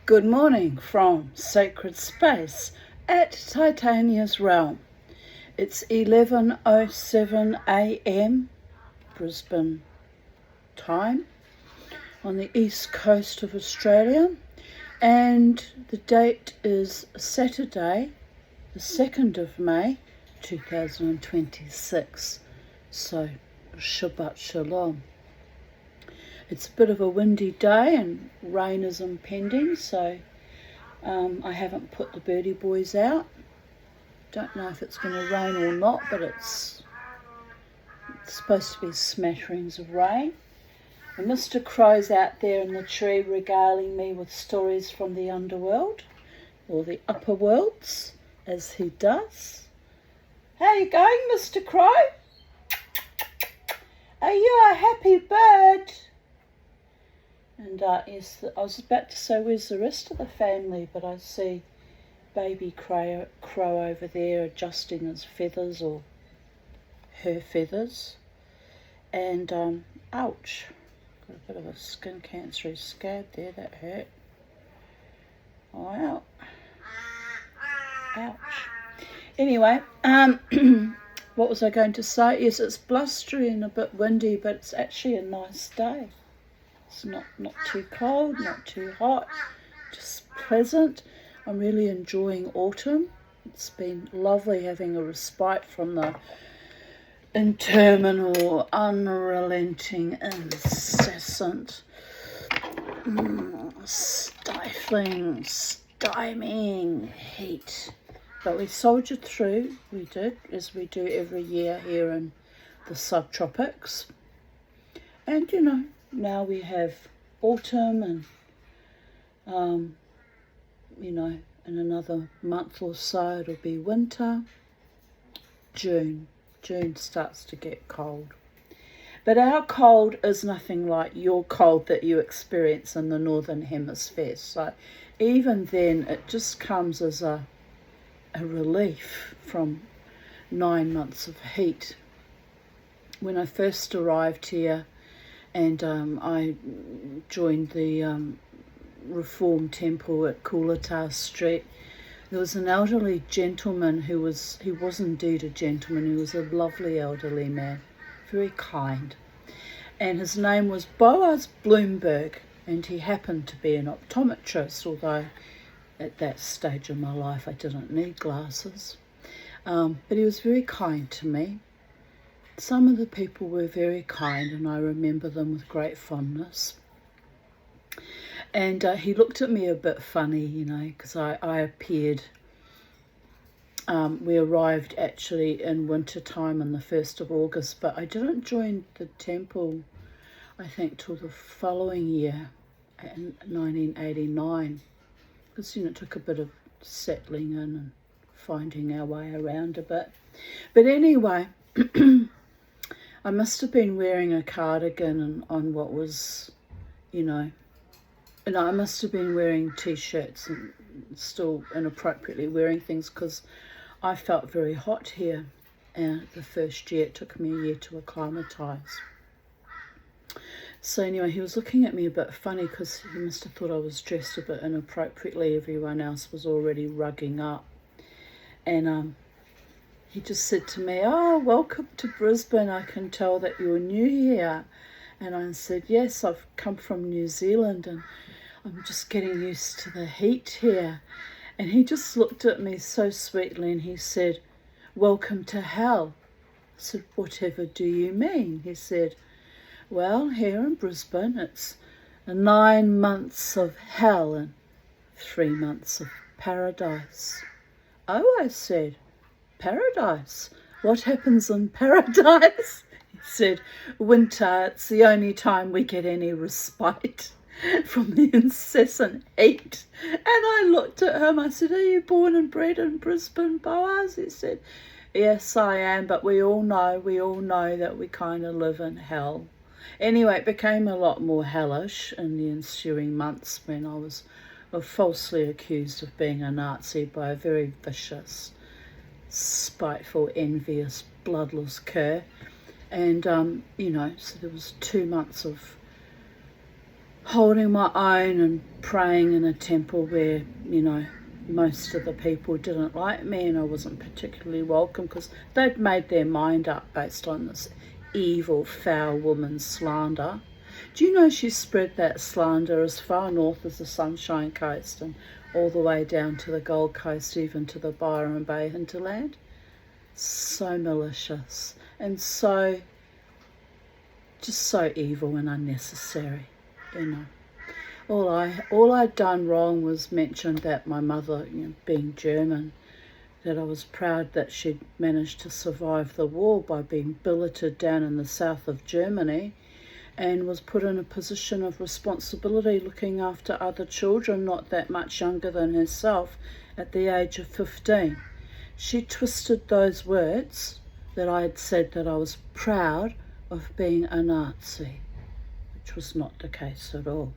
Good morning from Sacred Space at Titania's Realm. It's 11:07 a.m. Brisbane time on the east coast of Australia, and the date is Saturday, the 2nd of May 2026. So, Shabbat Shalom. It's a bit of a windy day and rain is impending, so I haven't put the birdie boys out. Don't know if it's going to rain or not, but it's supposed to be smatterings of rain. And Mr. Crow's out there in the tree regaling me with stories from the underworld, or the upper worlds, as he does. How you going, Mr. Crow? Are you a happy bird? And yes, I was about to say, where's the rest of the family? But I see baby crow over there adjusting his feathers, or her feathers. And, ouch, got a bit of a skin cancerous scab there, that hurt. Oh, ouch. Anyway, what was I going to say? Yes, it's blustery and a bit windy, but it's actually a nice day. It's not too cold, not too hot, just pleasant. I'm really enjoying autumn. It's been lovely having a respite from the interminable, unrelenting, incessant, stifling, stymieing heat. But we soldiered through, we did, as we do every year here in the subtropics. And, now we have autumn, and in another month or so it'll be winter. June starts to get cold, but our cold is nothing like your cold that you experience in the northern hemisphere. So even then it just comes as a relief from 9 months of heat. When I first arrived here, and I joined the Reform Temple at Coolata Street, there was an elderly gentleman he was indeed a gentleman. He was a lovely elderly man, very kind. And his name was Boaz Bloomberg, and he happened to be an optometrist, although at that stage of my life I didn't need glasses. But he was very kind to me. Some of the people were very kind, and I remember them with great fondness. And he looked at me a bit funny, because I appeared. We arrived actually in winter time on the 1st of August, but I didn't join the temple, I think, till the following year, in 1989, because it took a bit of settling in and finding our way around a bit. But anyway, I must have been wearing a cardigan on what was, and I must have been wearing t-shirts and still inappropriately wearing things, because I felt very hot here. And the first year, it took me a year to acclimatise. So anyway, he was looking at me a bit funny, because he must have thought I was dressed a bit inappropriately. Everyone else was already rugging up. And he just said to me, "Oh, welcome to Brisbane. I can tell that you're new here." And I said, "Yes, I've come from New Zealand and I'm just getting used to the heat here." And he just looked at me so sweetly and he said, "Welcome to hell." I said, "Whatever do you mean?" He said, "Well, here in Brisbane, it's 9 months of hell and 3 months of paradise." "Oh," I said, "Paradise? What happens in paradise?" He said, "Winter, it's the only time we get any respite from the incessant heat." And I looked at him, I said, "Are you born and bred in Brisbane, Boaz?" He said, "Yes, I am, but we all know that we kind of live in hell." Anyway, it became a lot more hellish in the ensuing months, when I was falsely accused of being a Nazi by a very vicious, spiteful, envious, bloodless cur. And so there was 2 months of holding my own and praying in a temple where, you know, most of the people didn't like me and I wasn't particularly welcome because they'd made their mind up based on this evil, foul woman's slander. Do you know she spread that slander as far north as the Sunshine Coast and all the way down to the Gold Coast, even to the Byron Bay hinterland? So malicious and so, just so evil and unnecessary, you know. All I'd done wrong was mention that my mother, you know, being German, that I was proud that she'd managed to survive the war by being billeted down in the south of Germany and was put in a position of responsibility looking after other children not that much younger than herself at the age of 15. She twisted those words that I had said that I was proud of being a Nazi, which was not the case at all.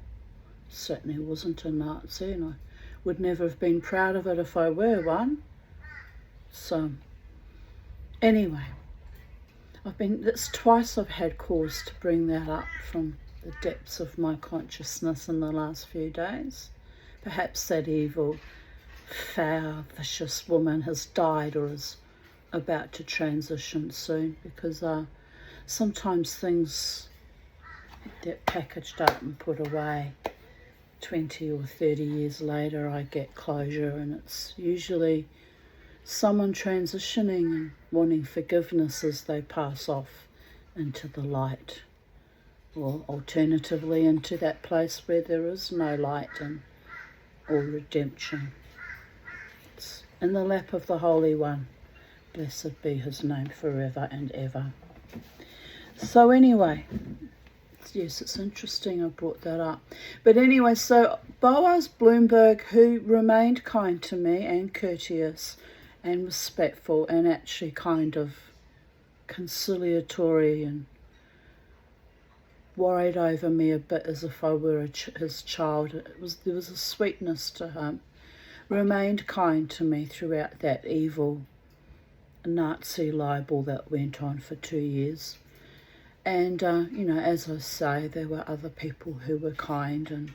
Certainly wasn't a Nazi, and I would never have been proud of it if I were one. So, anyway, it's twice I've had cause to bring that up from the depths of my consciousness in the last few days. Perhaps that evil, foul, vicious woman has died or is about to transition soon, because sometimes things get packaged up and put away. 20 or 30 years later I get closure, and it's usually someone transitioning and wanting forgiveness as they pass off into the light, or alternatively into that place where there is no light or redemption. It's in the lap of the Holy One. Blessed be his name forever and ever. So anyway, yes, it's interesting I brought that up. But anyway, so Boaz Bloomberg, who remained kind to me and courteous and respectful and actually kind of conciliatory and worried over me a bit as if I were his child. There was a sweetness to him. Remained kind to me throughout that evil Nazi libel that went on for 2 years. And, you know, as I say, there were other people who were kind and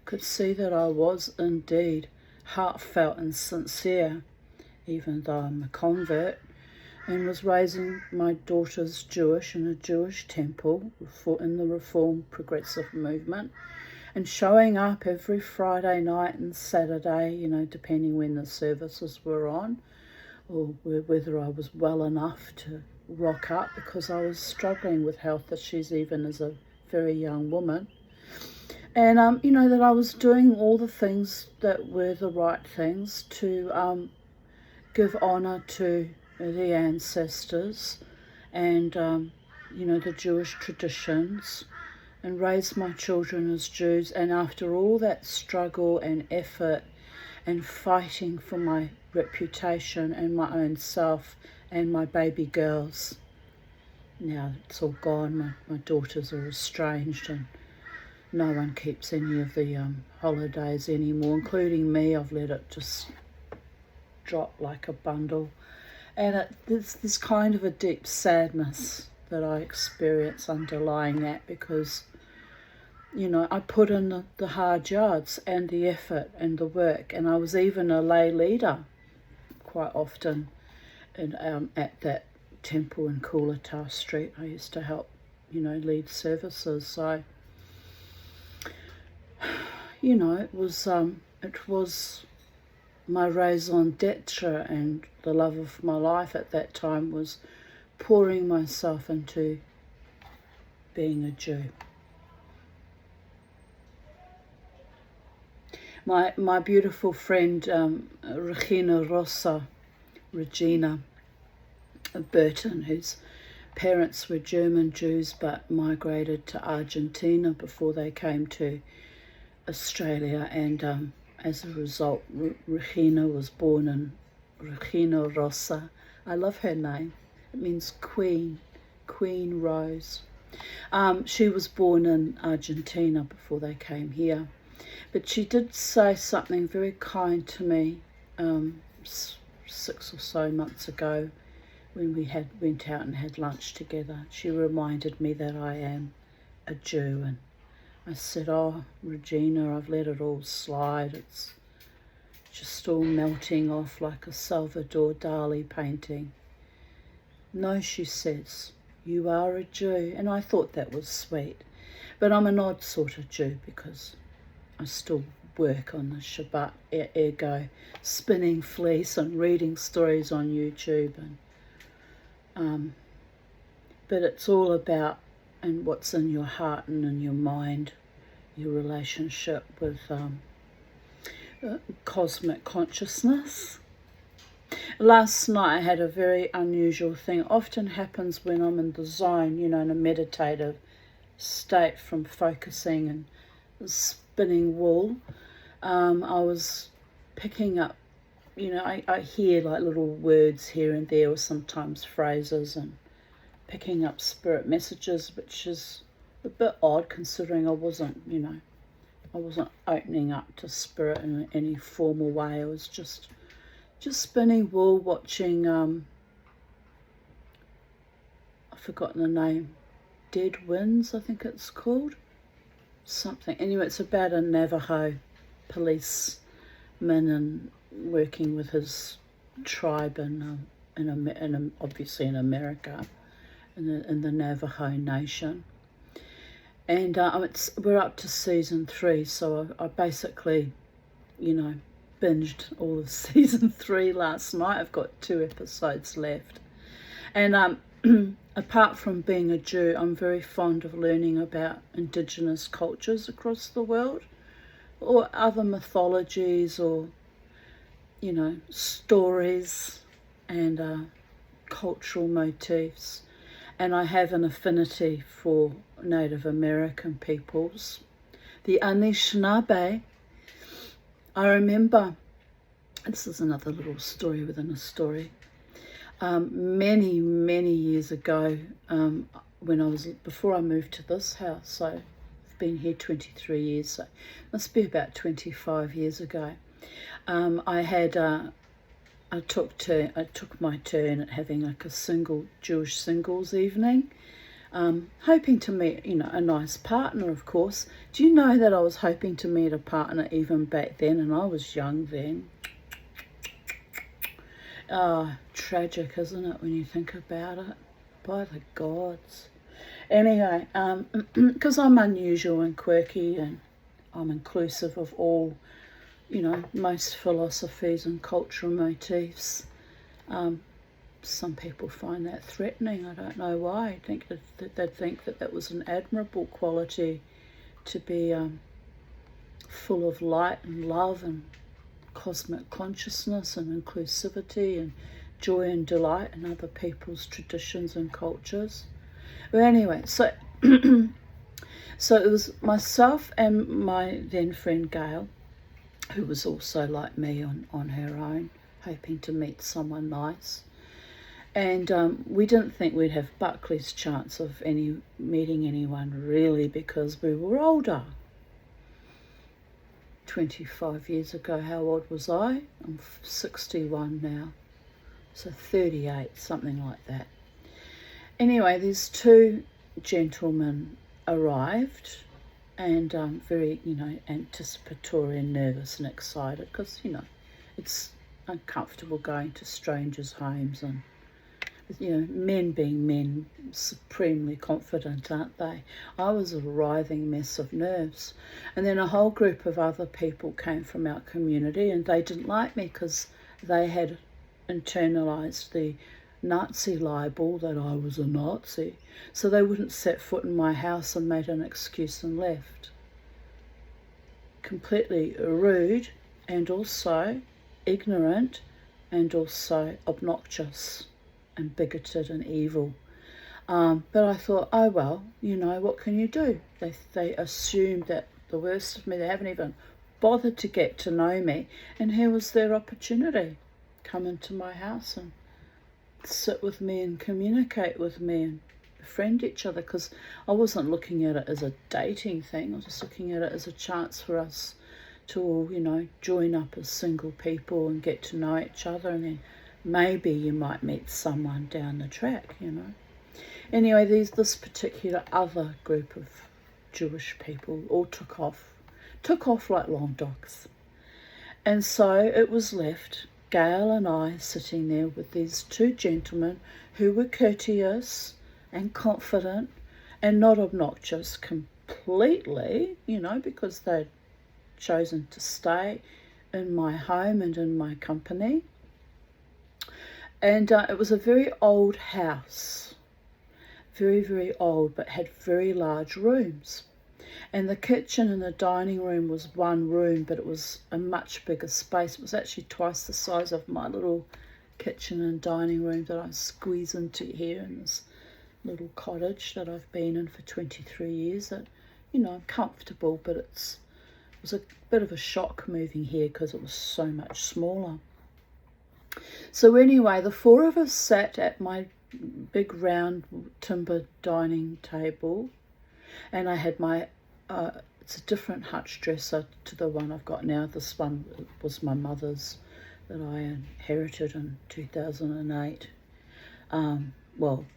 could see that I was indeed heartfelt and sincere, even though I'm a convert, and was raising my daughters Jewish in a Jewish temple in the Reform Progressive Movement, and showing up every Friday night and Saturday, you know, depending when the services were on, or whether I was well enough to rock up, because I was struggling with health issues even as a very young woman. And, you know, that I was doing all the things that were the right things to give honour to the ancestors and, you know, the Jewish traditions, and raise my children as Jews. And after all that struggle and effort and fighting for my reputation and my own self and my baby girls, now it's all gone. My daughters are estranged and no one keeps any of the holidays anymore, including me. I've let it just drop like a bundle. And there's kind of a deep sadness that I experience underlying that, because, you know, I put in the hard yards and the effort and the work, and I was even a lay leader quite often at that temple in Coolatow Street. I used to help, you know, lead services. So, you know, it was my raison d'etre, and the love of my life at that time was pouring myself into being a Jew. My beautiful friend Regina Burton, whose parents were German Jews but migrated to Argentina before they came to Australia, and as a result, Regina was born in Regina Rosa. I love her name. It means Queen Rose. She was born in Argentina before they came here. But she did say something very kind to me 6 or so months ago when we went out and had lunch together. She reminded me that I am a Jew, and I said, oh, Regina, I've let it all slide. It's just all melting off like a Salvador Dali painting. No, she says, you are a Jew. And I thought that was sweet. But I'm an odd sort of Jew because I still work on the Shabbat, ergo spinning fleece and reading stories on YouTube. But it's all about and what's in your heart and in your mind, your relationship with cosmic consciousness. Last night I had a very unusual thing. It often happens when I'm in the zone, in a meditative state from focusing and spinning wool. I was picking up, I hear like little words here and there or sometimes phrases and picking up spirit messages, which is a bit odd considering I wasn't opening up to spirit in any formal way. I was just spinning wool, watching, I've forgotten the name, Dead Winds, I think it's called, something. Anyway, it's about a Navajo policeman and working with his tribe obviously in America, in the Navajo Nation. And we're up to season 3, so I basically, binged all of season 3 last night. I've got 2 episodes left. And apart from being a Jew, I'm very fond of learning about indigenous cultures across the world, or other mythologies, or, stories and cultural motifs. And I have an affinity for Native American peoples. The Anishinaabe, I remember, this is another little story within a story, many, many years ago, before I moved to this house, so I've been here 23 years, so it must be about 25 years ago, I took my turn at having like a Jewish singles evening, hoping to meet, a nice partner, of course. Do you know that I was hoping to meet a partner even back then, and I was young then? Tragic, isn't it, when you think about it? By the gods. Anyway, because I'm unusual and quirky, and I'm inclusive of all, most philosophies and cultural motifs. Some people find that threatening. I don't know why. I think they'd think that was an admirable quality, to be full of light and love and cosmic consciousness and inclusivity and joy and delight in other people's traditions and cultures. But anyway, so so it was myself and my then friend Gail, who was also like me on her own, hoping to meet someone nice. And we didn't think we'd have Buckley's chance of meeting anyone really, because we were older. 25 years ago, how old was I? I'm 61 now, so 38, something like that. Anyway, these 2 gentlemen arrived, and very, anticipatory and nervous and excited, because, it's uncomfortable going to strangers' homes, and, men being men, supremely confident, aren't they? I was a writhing mess of nerves. And then a whole group of other people came from our community, and they didn't like me because they had internalized the Nazi libel that I was a Nazi. So they wouldn't set foot in my house and made an excuse and left. Completely rude, and also ignorant, and also obnoxious and bigoted and evil. But I thought, oh well, what can you do? They assumed that the worst of me. They haven't even bothered to get to know me, and here was their opportunity. Come into my house and sit with me and communicate with me and befriend each other, because I wasn't looking at it as a dating thing. I was just looking at it as a chance for us to all, join up as single people and get to know each other, and then maybe you might meet someone down the track, Anyway, this particular other group of Jewish people all took off like long dogs. And so it was left, Gail and I sitting there with these two gentlemen who were courteous and confident and not obnoxious completely, because they'd chosen to stay in my home and in my company. And it was a very old house, very, very old, but had very large rooms. And the kitchen and the dining room was one room, but it was a much bigger space. It was actually twice the size of my little kitchen and dining room that I squeeze into here in this little cottage that I've been in for 23 years. That, I'm comfortable, but it was a bit of a shock moving here because it was so much smaller. So anyway, the four of us sat at my big round timber dining table, and I had my it's a different hutch dresser to the one I've got now. This one was my mother's that I inherited in 2008.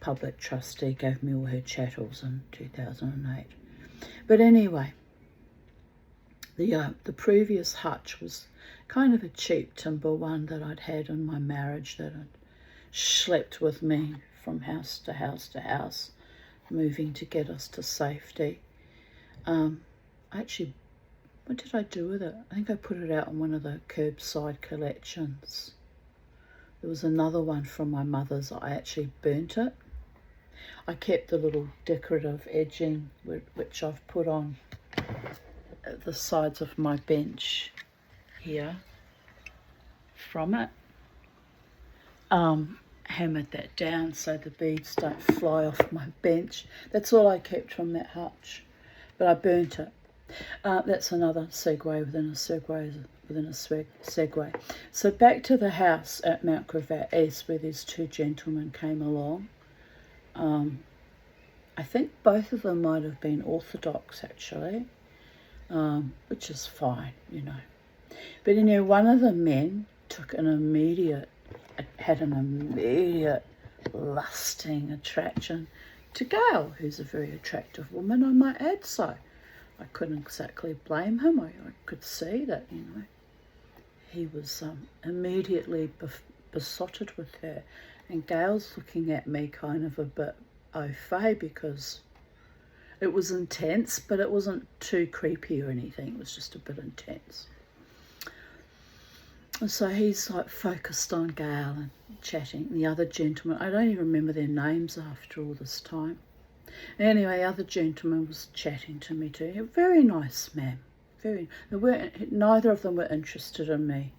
Public trustee gave me all her chattels in 2008. But anyway, the previous hutch was kind of a cheap timber one that I'd had in my marriage that I'd schlepped with me from house to house to house, moving to get us to safety. Actually, what did I do with it? I think I put it out on one of the curbside collections. There was another one from my mother's. I actually burnt it. I kept the little decorative edging which I've put on the sides of my bench here from it. Hammered that down so the beads don't fly off my bench. That's all I kept from that hutch, but I burnt it. That's another segue within a segue within a segue. So back to the house at Mount Gravatt East where these two gentlemen came along. I think both of them might have been Orthodox actually, which is fine, But one of the men had an immediate lusting attraction to Gail, who's a very attractive woman, I might add. So I couldn't exactly blame him. I could see that, he was immediately besotted with her. And Gail's looking at me kind of a bit au fait because it was intense, but it wasn't too creepy or anything. It was just a bit intense. And so he's like focused on Gail and chatting. The other gentleman, I don't even remember their names after all this time. Anyway, the other gentleman was chatting to me too. A very nice man. Neither of them were interested in me,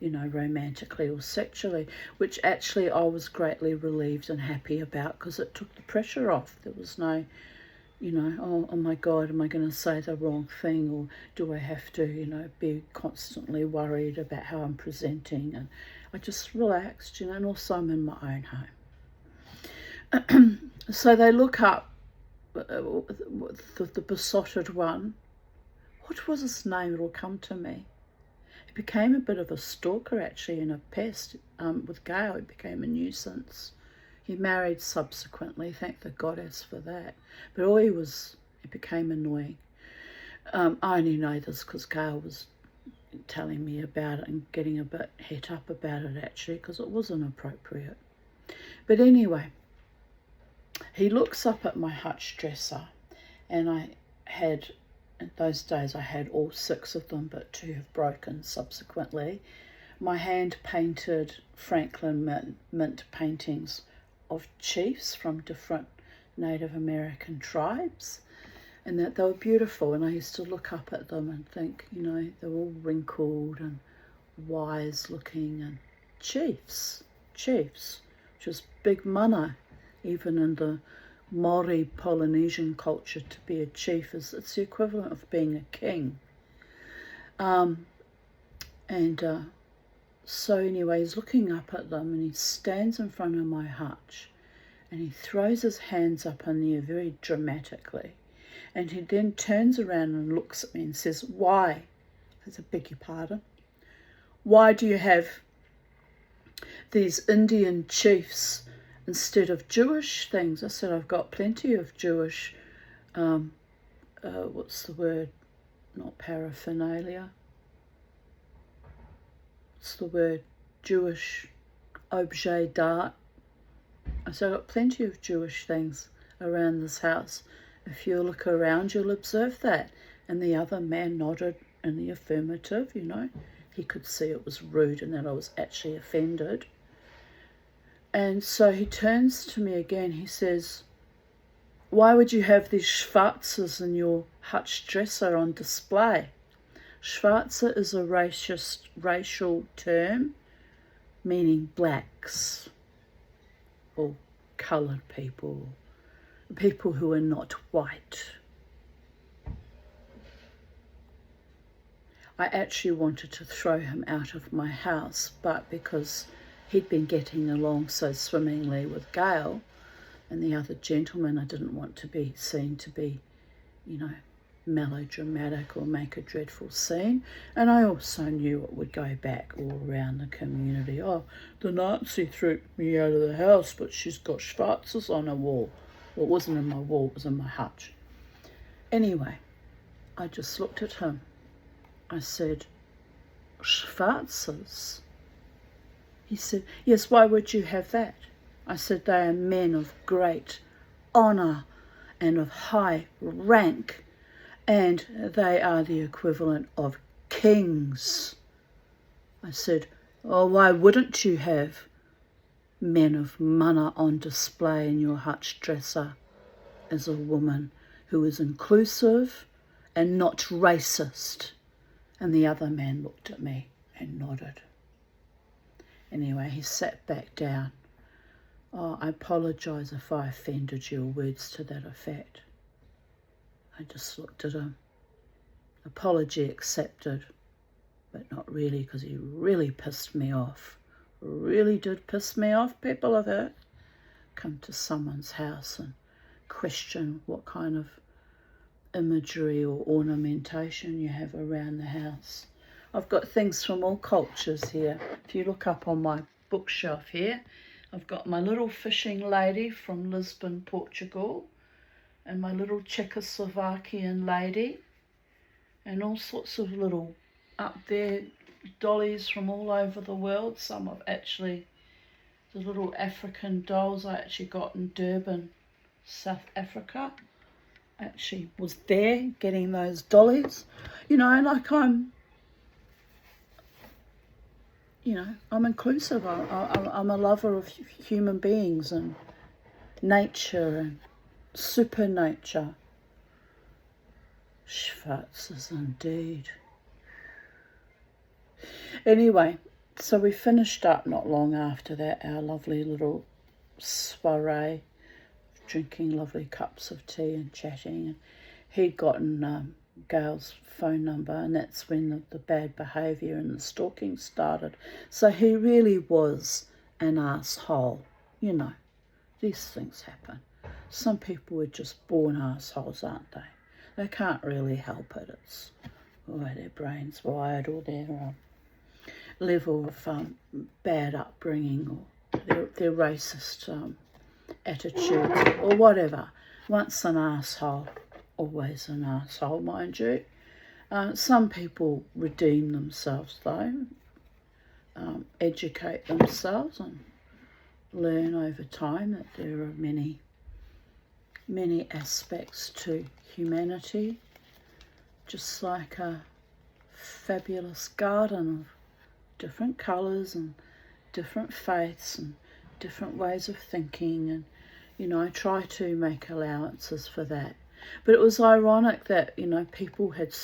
romantically or sexually, which actually I was greatly relieved and happy about because it took the pressure off. There was no, oh my God, am I going to say the wrong thing, or do I have to, be constantly worried about how I'm presenting? And I just relaxed, and also I'm in my own home. So they look up the besotted one. What was his name? It'll come to me. He became a bit of a stalker actually and a pest. With Gail, he became a nuisance. He married subsequently, thank the goddess for that. But he became annoying. I only know this because Gail was telling me about it and getting a bit het up about it actually because it was inappropriate. But anyway, he looks up at my hutch dresser, and in those days I had all 6 of them, but 2 have broken subsequently. My hand-painted Franklin Mint paintings of chiefs from different Native American tribes, and that they were beautiful, and I used to look up at them and think, they're all wrinkled and wise looking, and chiefs, which is big mana, even in the Maori Polynesian culture. To be a chief it's the equivalent of being a king. So anyway, he's looking up at them, and he stands in front of my hutch, and he throws his hands up in the air very dramatically, and he then turns around and looks at me and says, "Why?" I said, "Beg your pardon? Why do you have these Indian chiefs instead of Jewish things?" I said, "I've got plenty of Jewish what's the word? Not paraphernalia. What's the word? Jewish objet d'art. So I've got plenty of Jewish things around this house. If you look around, you'll observe that. And the other man nodded in the affirmative, you know. He could see it was rude and that I was actually offended. And so he turns to me again. He says, why would you have these schwarzes in your hutch dresser on display? Schwarze is a racial term meaning blacks or coloured people, people who are not white. I actually wanted to throw him out of my house, but because he'd been getting along so swimmingly with Gail and the other gentleman, I didn't want to be seen to be, you know, melodramatic or make a dreadful scene. And I also knew it would go back all around the community. Oh, the Nazi threw me out of the house, but she's got schwarzes on her wall. Well, it wasn't in my wall, it was in my hutch. Anyway, I just looked at him. I said, schwarzes? He said, yes, why would you have that? I said, they are men of great honour and of high rank, and they are the equivalent of kings. I said, oh, why wouldn't you have men of mana on display in your hutch dresser as a woman who is inclusive and not racist? And the other man looked at me and nodded. Anyway, he sat back down. Oh, I apologise if I offended you, or words to that effect. I just looked at him. Apology accepted, but not really, because he really pissed me off. Really did piss me off, people of Earth. Come to someone's house and question what kind of imagery or ornamentation you have around the house. I've got things from all cultures here. If you look up on my bookshelf here, I've got my little fishing lady from Lisbon, Portugal, and my little Czechoslovakian lady, and all sorts of little up there dollies from all over the world. Some of actually the little African dolls I actually got in Durban, South Africa. Actually was there getting those dollies, you know, like I'm inclusive. I'm a lover of human beings and nature and supernature. Schwarzes indeed. Anyway, so we finished up not long after that, our lovely little soiree, drinking lovely cups of tea and chatting. And he'd gotten Gail's phone number, and that's when the bad behaviour and the stalking started. So he really was an asshole. You know, these things happen. Some people are just born assholes, aren't they? They can't really help it. It's their brain's wired, or their level of bad upbringing, or their racist attitudes, or whatever. Once an asshole, always an asshole, mind you. Some people redeem themselves, though, educate themselves and learn over time that there are many aspects to humanity, just like a fabulous garden of different colours and different faiths and different ways of thinking, and you know, I try to make allowances for that. But it was ironic that, you know, people had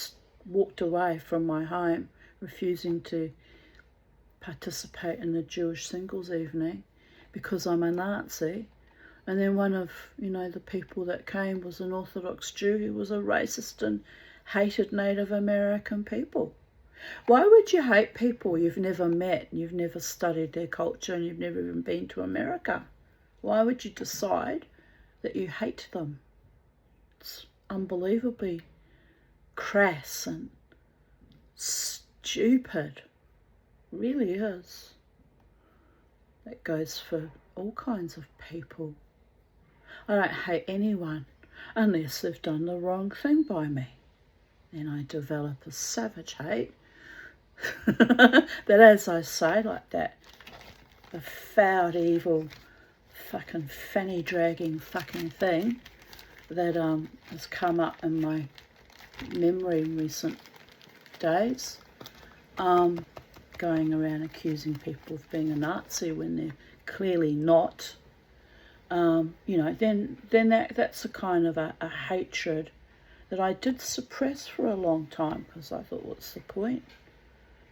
walked away from my home refusing to participate in the Jewish singles evening because I'm a Nazi. And then one of, you know, the people that came was an Orthodox Jew who was a racist and hated Native American people. Why would you hate people you've never met, you've never studied their culture, and you've never even been to America? Why would you decide that you hate them? It's unbelievably crass and stupid. It really is. That goes for all kinds of people. I don't hate anyone. unless they've done the wrong thing by me. Then I develop a savage hate that, as I say, like that, the foul, evil, fucking fanny dragging fucking thing that has come up in my memory in recent days, going around accusing people of being a Nazi when they're clearly not. Then that's a kind of a hatred that I did suppress for a long time, because I thought, what's the point?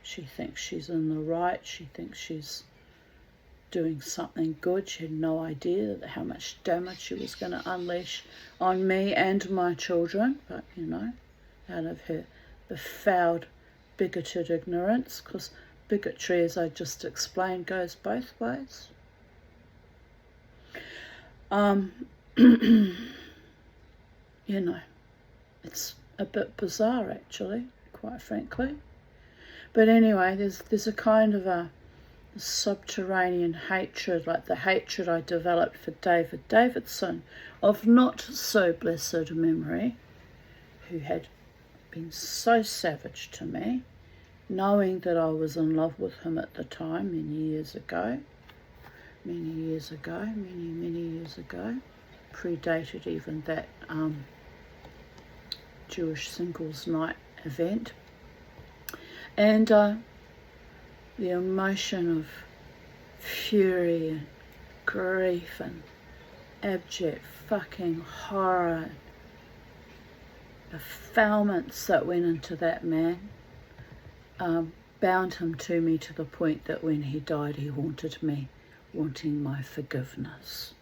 She thinks she's in the right. She thinks she's doing something good. She had no idea how much damage she was going to unleash on me and my children. But, out of her befouled, bigoted ignorance, because bigotry, as I just explained, goes both ways. It's a bit bizarre, actually, quite frankly. But anyway, there's a kind of a subterranean hatred, like the hatred I developed for David Davidson, of not so blessed memory, who had been so savage to me, knowing that I was in love with him at the time, many years ago, predated even that Jewish Singles Night event. And the emotion of fury and grief and abject fucking horror, the foulments that went into that man, bound him to me to the point that when he died he haunted me, wanting my forgiveness.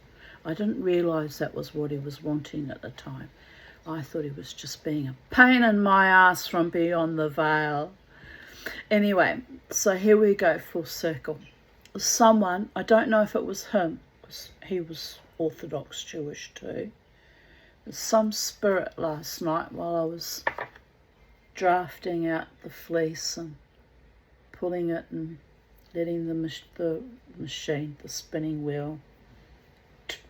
I didn't realise that was what he was wanting at the time. I thought he was just being a pain in my ass from beyond the veil. Anyway, so here we go, full circle. Someone, I don't know if it was him, because he was Orthodox Jewish too, but some spirit last night while I was drafting out the fleece and pulling it and letting the machine, the spinning wheel,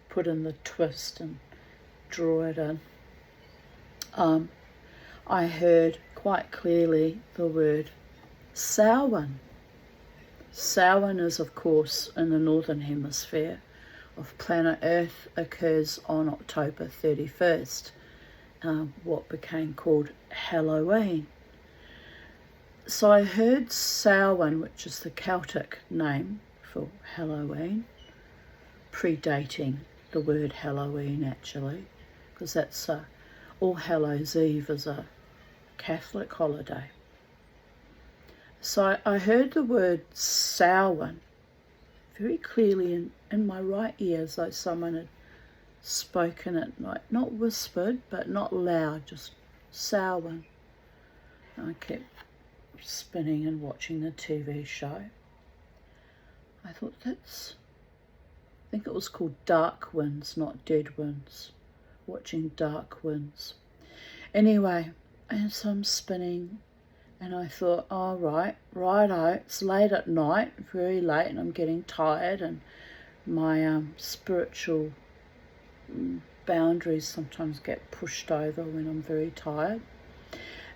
put in the twist and draw it in. I heard quite clearly the word Samhain. Samhain is, of course, in the northern hemisphere of planet Earth, occurs on October 31st, what became called Halloween. So I heard Samhain, which is the Celtic name for Halloween, predating the word Halloween actually, because that's All Hallows Eve is a Catholic holiday. So I heard the word Samhain very clearly in my right ear, as though someone had spoken it, like not whispered, but not loud, just Samhain. I kept spinning and watching the TV show. I thought I think it was called Dark Winds, not Dead Winds. Watching Dark Winds. Anyway, and so I'm spinning, and I thought, oh, righto, it's late at night, very late, and I'm getting tired, and my spiritual boundaries sometimes get pushed over when I'm very tired.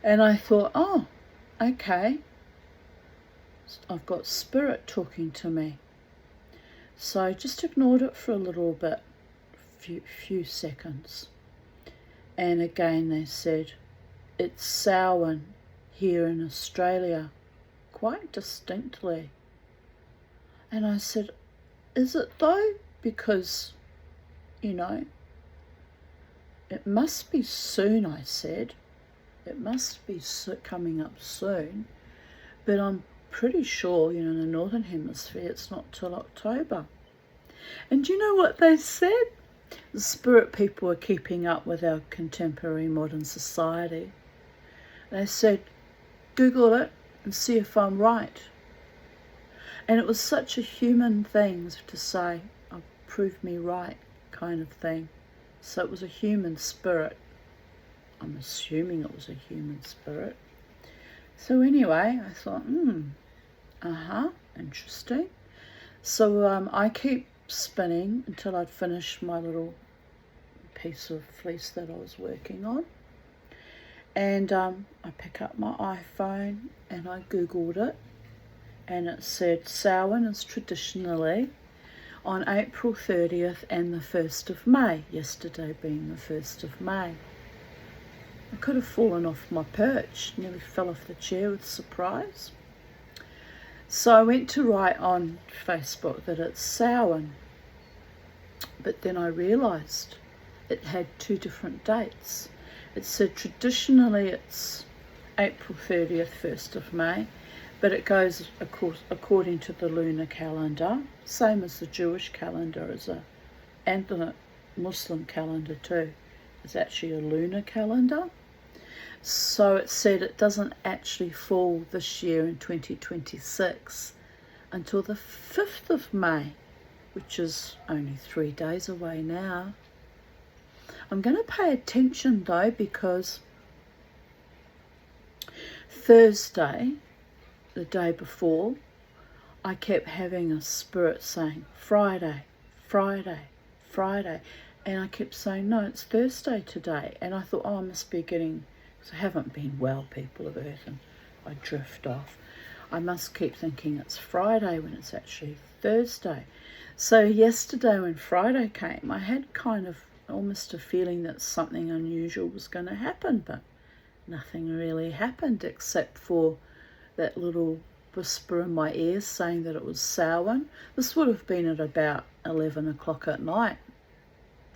And I thought, oh, okay, I've got spirit talking to me. So I just ignored it for a little bit, few seconds. And again they said, it's Samhain here in Australia, quite distinctly. And I said, is it though? Because, it must be soon, I said. It must be coming up soon. But I'm pretty sure, in the Northern Hemisphere, it's not till October. And do you know what they said? The spirit people are keeping up with our contemporary modern society. They said, Google it and see if I'm right. And it was such a human thing to say, oh, prove me right kind of thing. So it was a human spirit. I'm assuming it was a human spirit. So anyway, I thought, interesting. So I keep spinning until I'd finished my little piece of fleece that I was working on. And I pick up my iPhone and I Googled it, and it said Samhain is traditionally on April 30th and the 1st of May, yesterday being the 1st of May. I could have fallen off my perch, nearly fell off the chair with surprise. So I went to write on Facebook that it's Samhain, but then I realised it had 2 different dates. It said traditionally it's April 30th, 1st of May, but it goes according to the lunar calendar, same as the Jewish calendar and the Muslim calendar too. It's actually a lunar calendar. So it said it doesn't actually fall this year in 2026 until the 5th of May, which is only 3 days away now. I'm going to pay attention though, because Thursday, the day before, I kept having a spirit saying Friday, Friday, Friday, and I kept saying no, it's Thursday today. And I thought, oh, I must be getting, because I haven't been well, people of Earth, and I drift off. I must keep thinking it's Friday when it's actually Thursday. So yesterday when Friday came, I had kind of almost a feeling that something unusual was going to happen, but nothing really happened except for that little whisper in my ear saying that it was Samhain. This would have been at about 11 o'clock at night,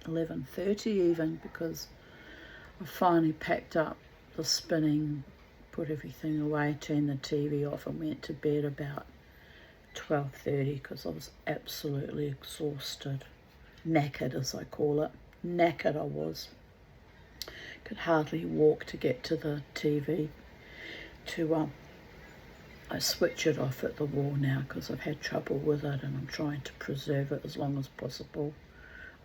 11:30 even, because I finally packed up the spinning, put everything away, turned the TV off and went to bed about 12:30 because I was absolutely exhausted, knackered as I call it. Knackered I was. Could hardly walk to get to the TV I switch it off at the wall now because I've had trouble with it and I'm trying to preserve it as long as possible.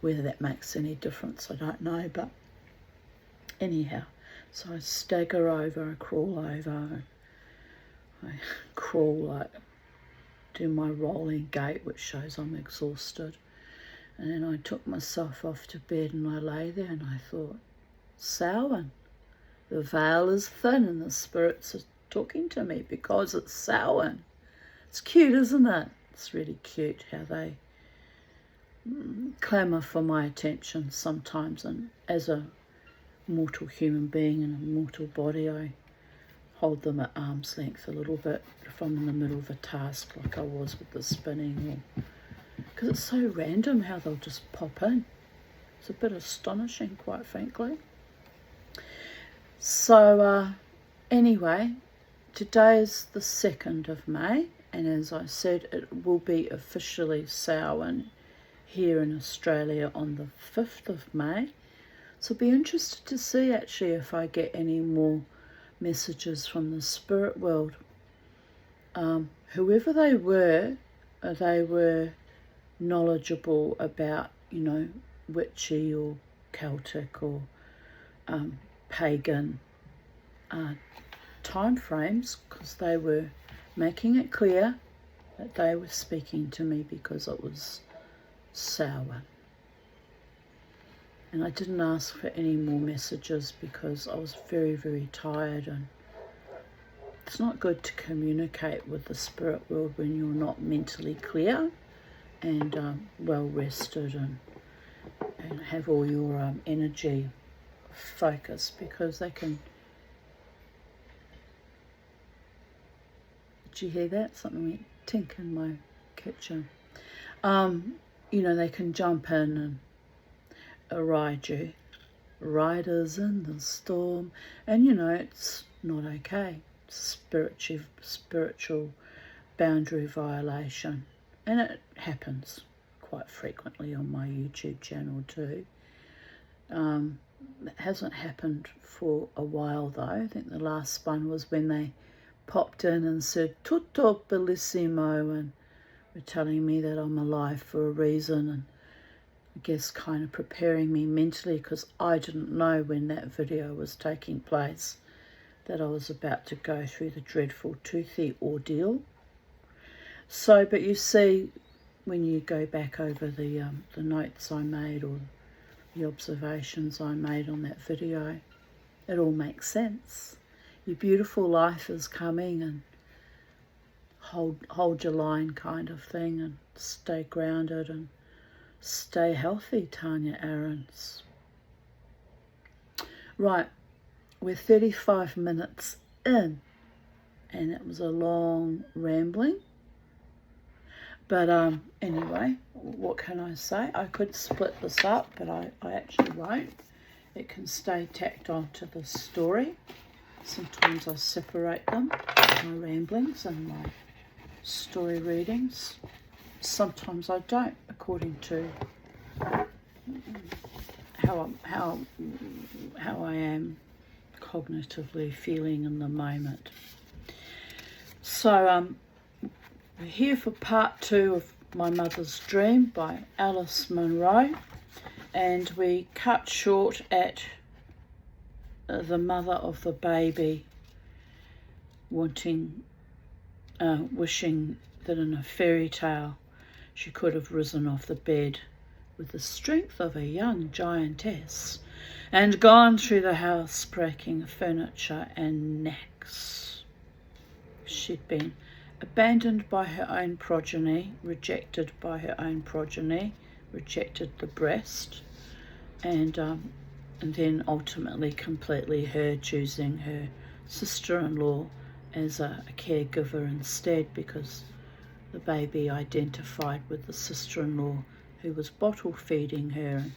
Whether that makes any difference, I don't know, but anyhow, so I stagger over, I crawl over, I crawl, like, do my rolling gait, which shows I'm exhausted. And then I took myself off to bed and I lay there and I thought, Samhain, the veil is thin and the spirits are talking to me because it's Samhain. It's cute, isn't it? It's really cute how they clamour for my attention sometimes, and as a mortal human being in a mortal body, I hold them at arm's length a little bit if I'm in the middle of a task like I was with the spinning, because it's so random how they'll just pop in. It's a bit astonishing, quite frankly. So anyway, today is the 2nd of May, and as I said, it will be officially Samhain here in Australia on the 5th of May. So I'll be interested to see actually if I get any more messages from the spirit world. Whoever they were knowledgeable about, witchy or Celtic or pagan time frames, because they were making it clear that they were speaking to me because it was Samhain. And I didn't ask for any more messages because I was very, very tired, and it's not good to communicate with the spirit world when you're not mentally clear and well rested and have all your energy focused, because they can... Did you hear that? Something went tink in my kitchen. They can jump in and ride you. Riders in the storm. And, it's not okay. Spiritual boundary violation. And it happens quite frequently on my YouTube channel too. It hasn't happened for a while though. I think the last one was when they popped in and said tutto bellissimo and were telling me that I'm alive for a reason, and I guess kind of preparing me mentally, because I didn't know when that video was taking place that I was about to go through the dreadful toothy ordeal. So, but you see, when you go back over the notes I made or the observations I made on that video. It all makes sense. Your beautiful life is coming, and hold your line kind of thing, and stay grounded and stay healthy, Tanya Aarons. Right, we're 35 minutes in, and it was a long rambling. But anyway, what can I say? I could split this up, but I actually won't. It can stay tacked onto the story. Sometimes I separate them, my ramblings and my story readings. Sometimes I don't, according to how I am cognitively feeling in the moment. So we're here for part 2 of My Mother's Dream by Alice Munro, and we cut short at the mother of the baby wishing that in a fairy tale she could have risen off the bed with the strength of a young giantess and gone through the house breaking furniture and necks. She'd been abandoned by her own progeny, rejected by her own progeny, rejected the breast, and then ultimately completely her choosing her sister-in-law as a caregiver instead, because the baby identified with the sister-in-law who was bottle feeding her and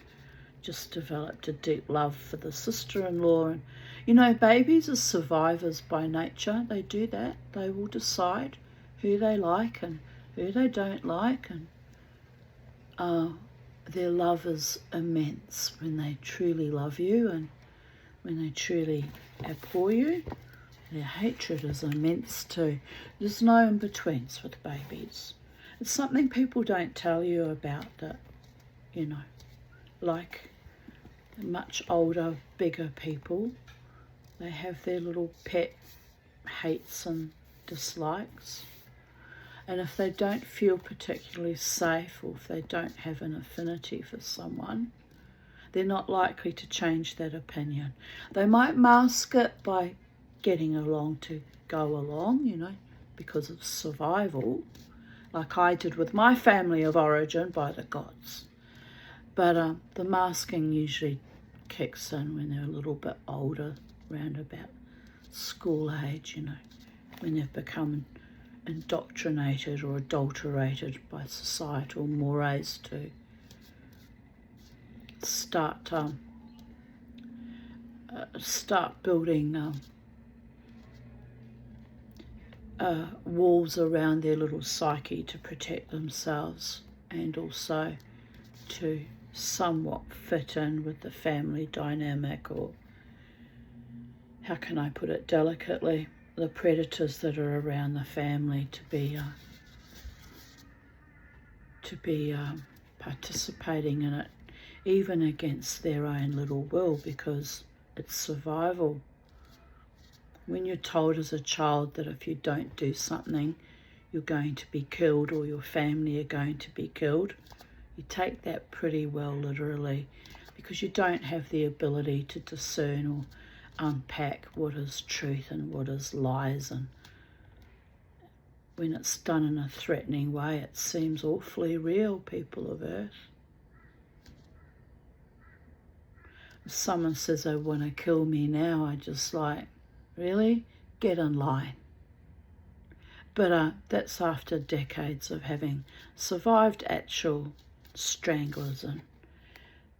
just developed a deep love for the sister-in-law. And you know, babies are survivors by nature. They do that. They will decide who they like and who they don't like, and their love is immense when they truly love you, and when they truly abhor you, their hatred is immense too. There's no in-betweens with babies. It's something people don't tell you about, that, you know, like much older, bigger people, they have their little pet hates and dislikes. And if they don't feel particularly safe, or if they don't have an affinity for someone, they're not likely to change that opinion. They might mask it by getting along to go along, you know, because of survival, like I did with my family of origin, by the gods. But the masking usually kicks in when they're a little bit older, round about school age, you know, when they've become indoctrinated or adulterated by societal mores to start building walls around their little psyche to protect themselves, and also to somewhat fit in with the family dynamic, or how can I put it delicately, the predators that are around the family, to be participating in it, even against their own little will, because it's survival. When you're told as a child that if you don't do something, you're going to be killed, or your family are going to be killed, you take that pretty well literally, because you don't have the ability to discern or unpack what is truth and what is lies. And when it's done in a threatening way, it seems awfully real, people of Earth. If someone says they want to kill me now, I just like, really? Get in line. But that's after decades of having survived actual stranglers and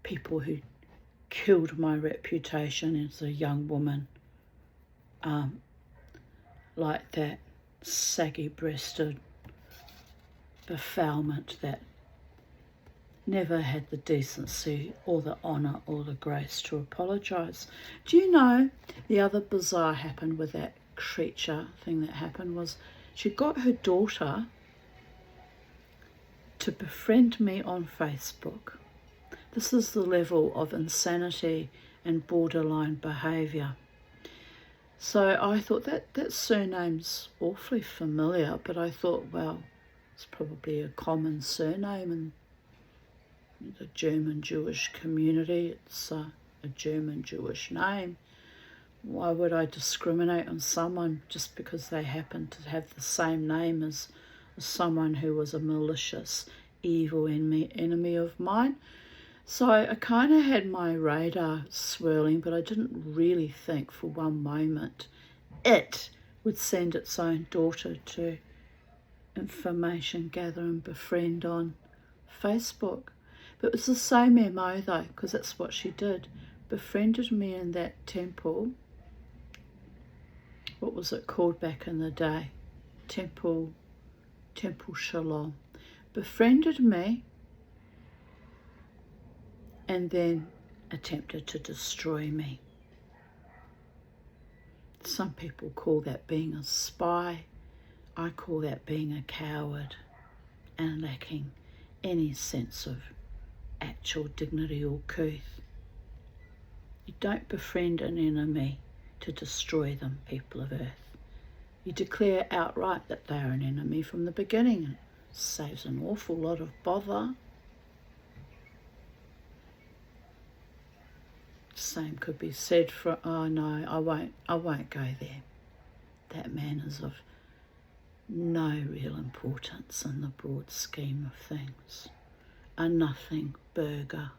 people who killed my reputation as a young woman, like that saggy-breasted befoulment that never had the decency or the honour or the grace to apologise. Do you know, the other bizarre happened with that creature thing that happened was she got her daughter to befriend me on Facebook. This is the level of insanity and borderline behaviour. So I thought that surname's awfully familiar, but I thought, well, it's probably a common surname in the German Jewish community. It's a German Jewish name. Why would I discriminate on someone just because they happen to have the same name as someone who was a malicious, evil enemy of mine? So I kind of had my radar swirling, but I didn't really think for one moment it would send its own daughter to information gather and befriend on Facebook. But it was the same MO though, because that's what she did. Befriended me in that temple. What was it called back in the day? Temple Shalom. Befriended me and then attempted to destroy me. Some people call that being a spy. I call that being a coward and lacking any sense of actual dignity or couth. You don't befriend an enemy to destroy them, people of Earth. You declare outright that they are an enemy from the beginning. It saves an awful lot of bother. Same could be said for, oh no, I won't go there. That man is of no real importance in the broad scheme of things. A nothing burger.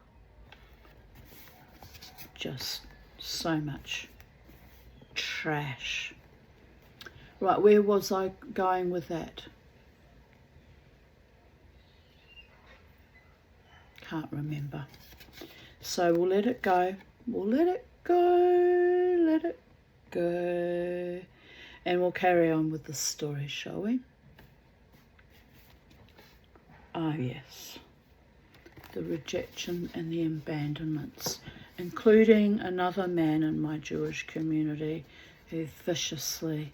Just so much trash. Right, where was I going with that? Can't remember. So we'll let it go. We'll let it go. Let it go. And we'll carry on with the story, shall we? Ah, yes. The rejection and the abandonments, including another man in my Jewish community who viciously,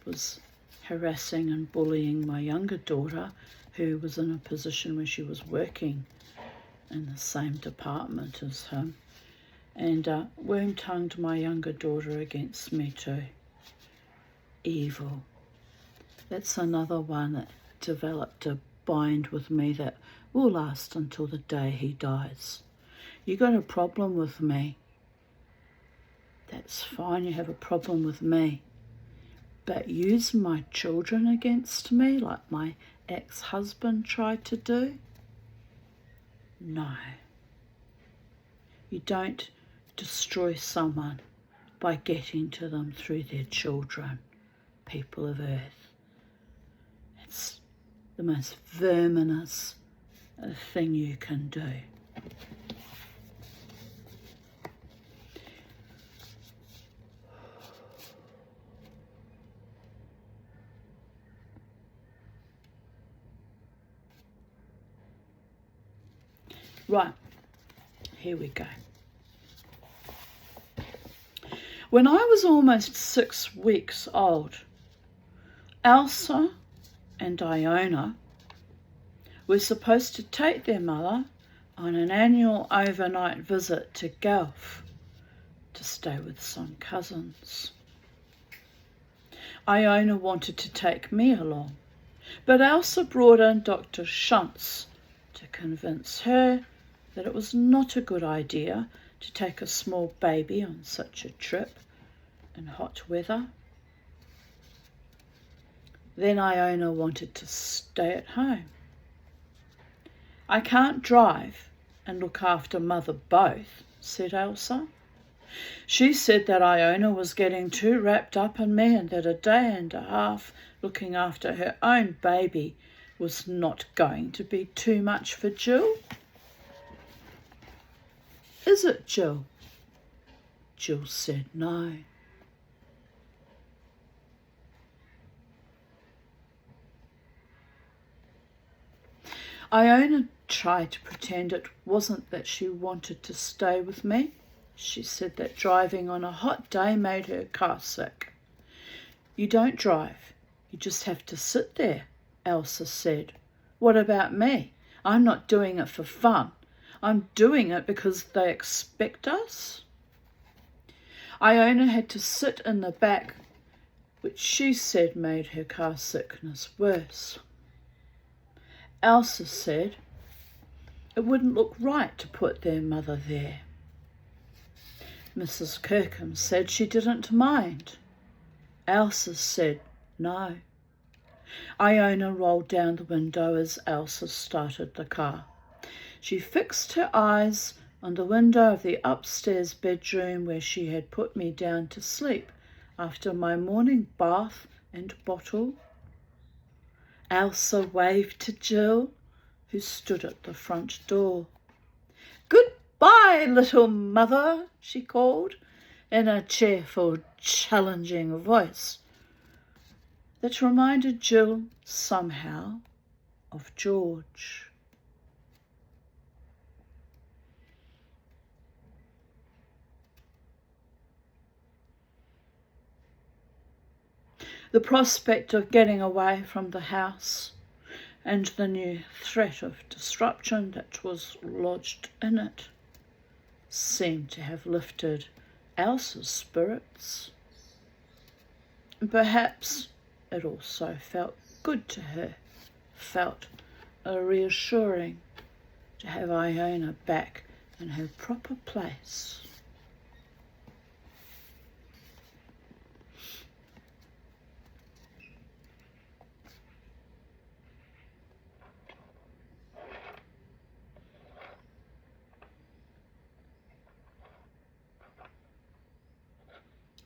was harassing and bullying my younger daughter, who was in a position where she was working in the same department as him, and worm-tongued my younger daughter against me too. Evil. That's another one that developed a bind with me that will last until the day he dies. You got a problem with me. That's fine, you have a problem with me. But use my children against me like my ex-husband tried to do? No. You don't destroy someone by getting to them through their children, people of Earth. It's the most verminous thing you can do. Right, here we go. When I was almost 6 weeks old, Elsa and Iona were supposed to take their mother on an annual overnight visit to Guelph to stay with some cousins. Iona wanted to take me along, but Elsa brought in Dr. Schuntz to convince her that it was not a good idea to take a small baby on such a trip in hot weather. Then Iona wanted to stay at home. I can't drive and look after mother both, said Elsa. She said that Iona was getting too wrapped up in me and that a day and a half looking after her own baby was not going to be too much for Jill. Is it, Jill? Jill said no. Iona tried to pretend it wasn't that she wanted to stay with me. She said that driving on a hot day made her car sick. You don't drive, you just have to sit there, Elsa said. What about me? I'm not doing it for fun. I'm doing it because they expect us. Iona had to sit in the back, which she said made her car sickness worse. Elsa said, It wouldn't look right to put their mother there. Mrs. Kirkham said she didn't mind. Elsa said no. Iona rolled down the window as Elsa started the car. She fixed her eyes on the window of the upstairs bedroom where she had put me down to sleep after my morning bath and bottle. Elsa waved to Jill, who stood at the front door. "Goodbye, little mother," she called in a cheerful, challenging voice that reminded Jill somehow of George. The prospect of getting away from the house and the new threat of disruption that was lodged in it seemed to have lifted Elsa's spirits. Perhaps it also felt good to her, felt reassuring to have Iona back in her proper place.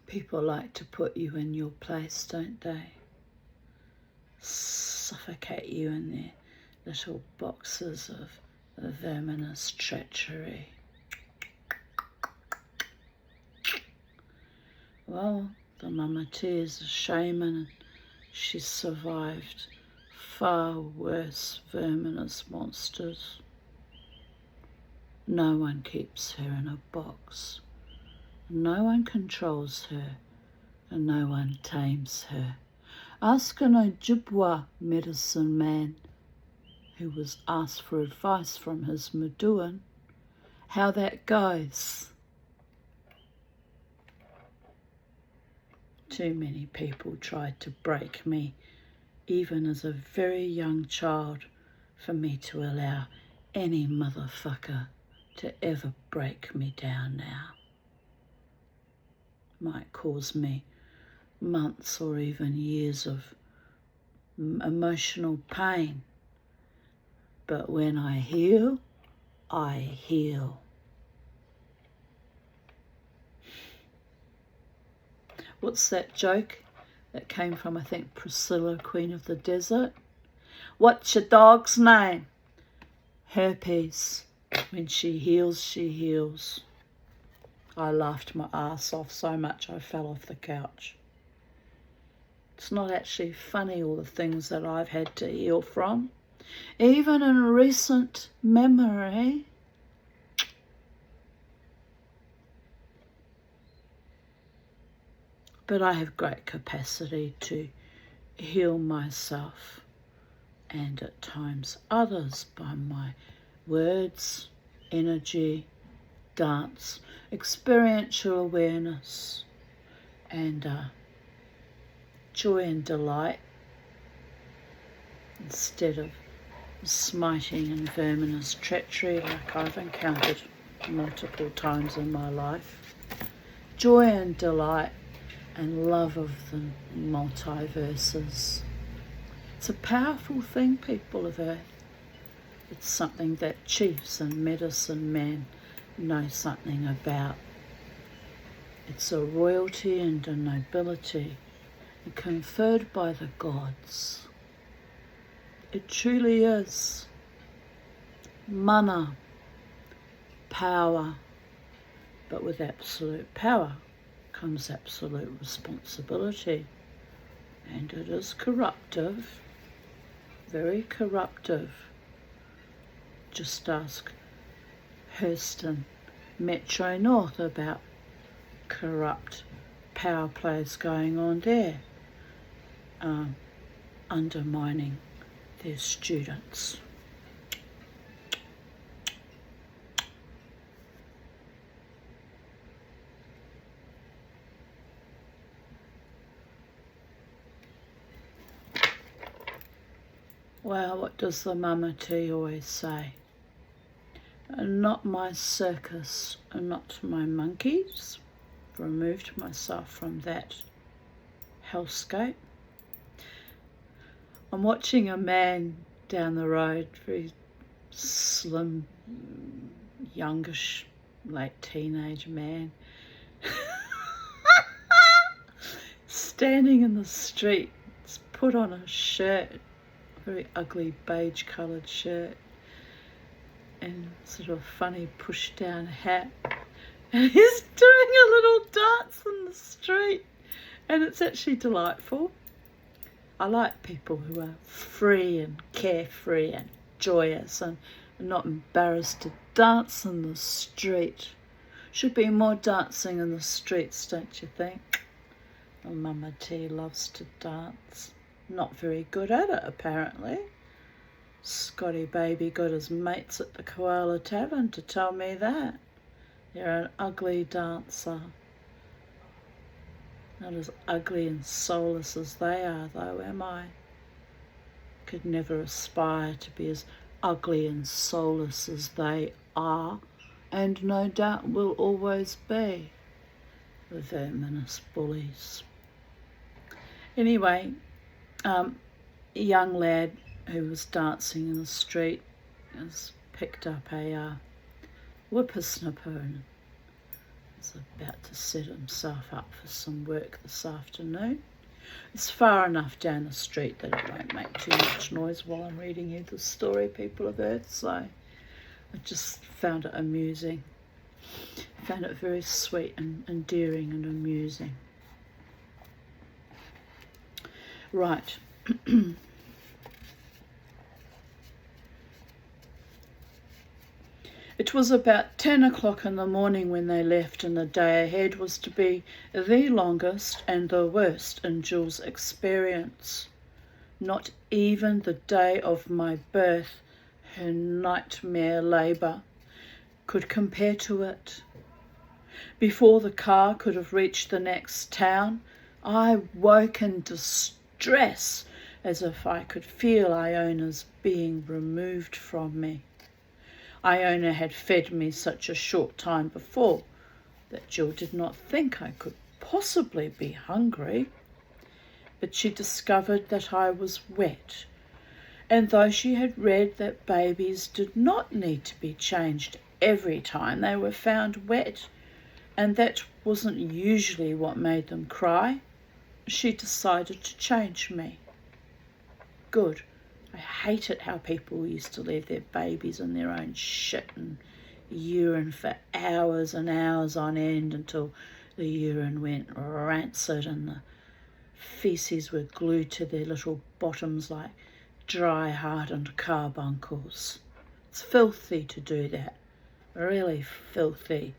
People like to put you in your place, don't they? Suffocate you in their little boxes of verminous treachery. Well, the Mamati is a shaman and she's survived far worse verminous monsters. No one keeps her in a box. No one controls her, and no one tames her. Ask an Ojibwa medicine man who was asked for advice from his Maduan how that goes. Too many people tried to break me, even as a very young child, for me to allow any motherfucker to ever break me down now. Might cause me months or even years of emotional pain. But when I heal, I heal. What's that joke that came from, I think, Priscilla, Queen of the Desert? What's your dog's name? Herpes. When she heals, she heals. I laughed my ass off so much I fell off the couch. It's not actually funny, all the things that I've had to heal from, even in recent memory. But I have great capacity to heal myself and at times others by my words, energy, dance, experiential awareness, and joy and delight instead of smiting and verminous treachery like I've encountered multiple times in my life. Joy and delight and love of the multiverses. It's a powerful thing, people of Earth. It's something that chiefs and medicine men know something about. It's a royalty and a nobility conferred by the gods. It truly is. Mana, power, but with absolute power comes absolute responsibility, and it is corruptive, very corruptive. Just ask Hurston, Metro North, about corrupt power plays going on there, undermining their students. Well, what does the Mamati always say? and not my circus and not my monkeys. Removed myself from that hellscape. I'm watching a man down the road, very slim, youngish, late teenage man, standing in the street. He's put on a shirt, a very ugly beige coloured shirt, and sort of funny push down hat, and he's doing a little dance in the street, and it's actually delightful. I like people who are free and carefree and joyous and not embarrassed to dance in the street. Should be more dancing in the streets, don't you think? Well, Mama T loves to dance. Not very good at it, apparently. Scotty baby got his mates at the Koala Tavern to tell me that. You're an ugly dancer. Not as ugly and soulless as they are, though, am I? Could never aspire to be as ugly and soulless as they are, and no doubt will always be. The verminous bullies. Anyway, a young lad who was dancing in the street has picked up a whippersnapper and is about to set himself up for some work this afternoon. It's far enough down the street that it won't make too much noise while I'm reading you the story, people of Earth, so I just found it amusing. I found it very sweet and endearing and amusing. Right. It was about 10 o'clock in the morning when they left, and the day ahead was to be the longest and the worst in Jill's experience. Not even the day of my birth, her nightmare labour, could compare to it. Before the car could have reached the next town, I woke in distress, as if I could feel Iona's being removed from me. Iona had fed me such a short time before that Jill did not think I could possibly be hungry. But she discovered that I was wet, and though she had read that babies did not need to be changed every time they were found wet, and that wasn't usually what made them cry, she decided to change me. Good. I hated how people used to leave their babies in their own shit and urine for hours and hours on end until the urine went rancid and the feces were glued to their little bottoms like dry hardened carbuncles. It's filthy to do that, really filthy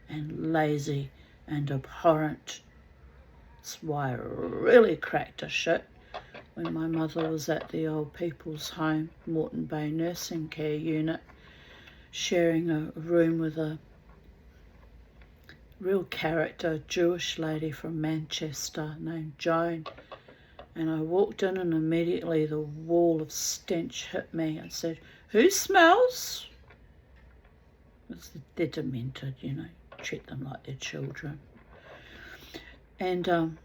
and lazy and abhorrent. That's why I really cracked a shit when my mother was at the old people's home, Moreton Bay Nursing Care Unit, sharing a room with a real character, Jewish lady from Manchester named Joan. And I walked in and immediately the wall of stench hit me. I said, "Who smells?" They're demented, you know, treat them like they're children. And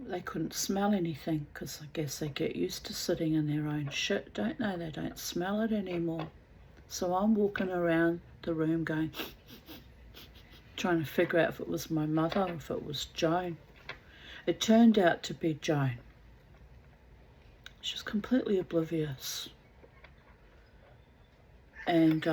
they couldn't smell anything because I guess they get used to sitting in their own shit, don't they? They don't smell it anymore. So I'm walking around the room going, trying to figure out if it was my mother or if it was Joan. It turned out to be Joan. She was completely oblivious. And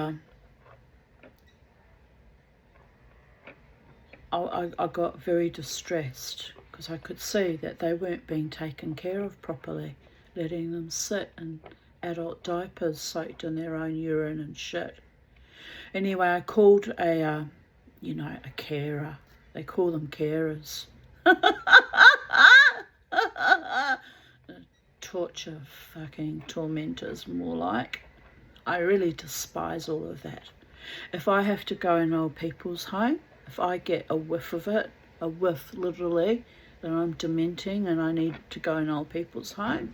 I got very distressed because I could see that they weren't being taken care of properly, letting them sit in adult diapers soaked in their own urine and shit. Anyway, I called a carer. They call them carers. Torture fucking tormentors, more like. I really despise all of that. If I have to go in old people's home, if I get a whiff of it, a whiff literally, that I'm dementing and I need to go in old people's home,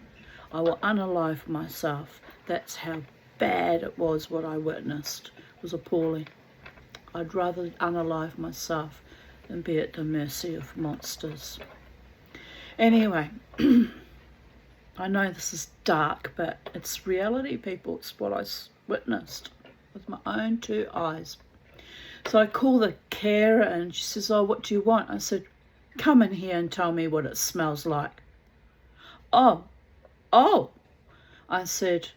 I will unalive myself. That's how bad it was what I witnessed was appalling. I'd rather unalive myself than be at the mercy of monsters. Anyway, I know this is dark, but it's reality, people. It's what I witnessed with my own 2 eyes. So I call the carer and she says, "Oh, what do you want?" I said, "Come in here and tell me what it smells like." Oh, I said,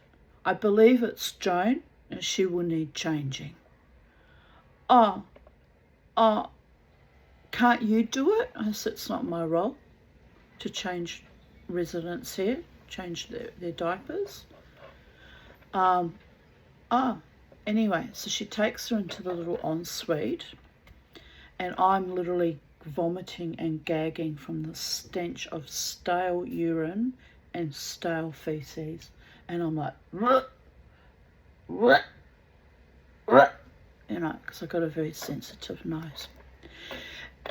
"I believe it's Joan and she will need changing." Oh, can't you do it? I said, "It's not my role to change residents here, change their diapers." Anyway, so she takes her into the little ensuite, and I'm literally vomiting and gagging from the stench of stale urine and stale feces. And I'm like, because I've got a very sensitive nose.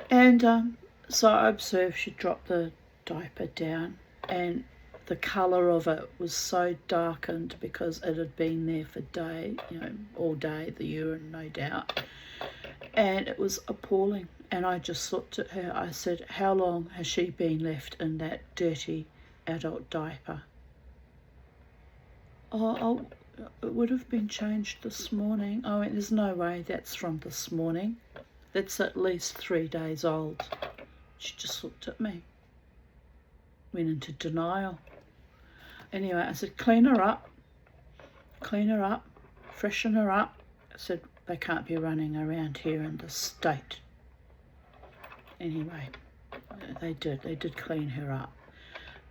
And so I observed she dropped the diaper down, and the colour of it was so darkened because it had been there for all day, the urine, no doubt. And it was appalling. And I just looked at her. I said, "How long has she been left in that dirty adult diaper?" Oh, it would have been changed this morning. I went, "There's no way that's from this morning. That's at least 3 days old." She just looked at me, went into denial. Anyway, I said, clean her up, freshen her up." I said, "They can't be running around here in this state." Anyway, they did clean her up.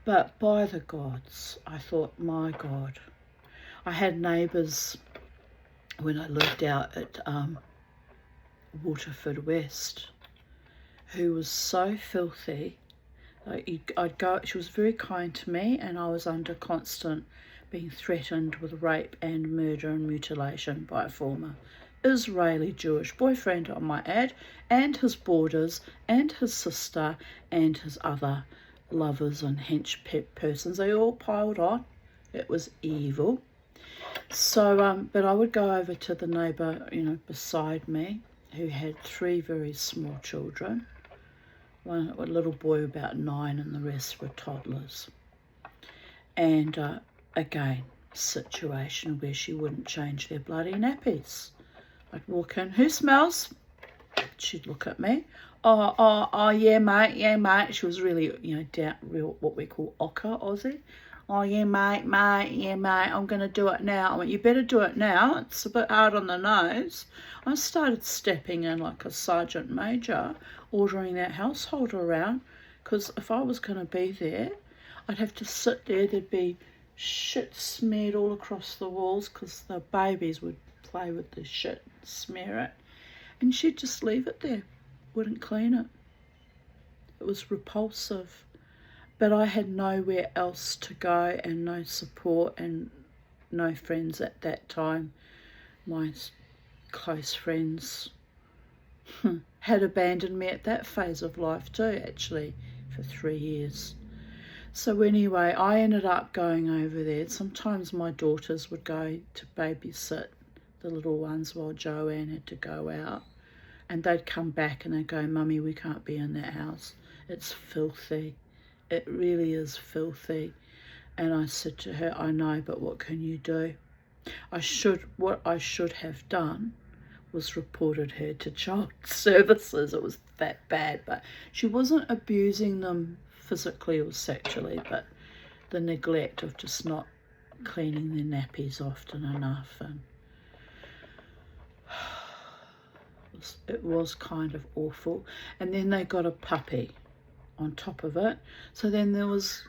But by the gods, I thought, my God. I had neighbours when I lived out at Waterford West who was so filthy. I'd go, she was very kind to me, and I was under constant being threatened with rape and murder and mutilation by a former Israeli Jewish boyfriend, I might add, and his boarders and his sister and his other lovers and hench persons. They all piled on. It was evil. So, but I would go over to the neighbour, beside me, who had 3 very small children. A little boy about 9 and the rest were toddlers. And again, situation where she wouldn't change their bloody nappies. I'd walk in, "Who smells?" She'd look at me. Oh, yeah, mate. She was really, real what we call ochre Aussie. "Oh, yeah, mate, I'm going to do it now." I went, "You better do it now. It's a bit hard on the nose." I started stepping in like a sergeant major, ordering that household around, because if I was going to be there, I'd have to sit there. There'd be shit smeared all across the walls because the babies would play with the shit and smear it. And she'd just leave it there, wouldn't clean it. It was repulsive. But I had nowhere else to go and no support and no friends at that time. My close friends had abandoned me at that phase of life too, actually, for 3 years. So anyway, I ended up going over there. Sometimes my daughters would go to babysit the little ones while Joanne had to go out. And they'd come back and they'd go, "Mummy, we can't be in that house. It's filthy. It really is filthy." And I said to her, "I know, but what can you do?" What I should have done was reported her to child services. It was that bad, but she wasn't abusing them physically or sexually, but the neglect of just not cleaning their nappies often enough, and it was kind of awful. And then they got a puppy on top of it, so then there was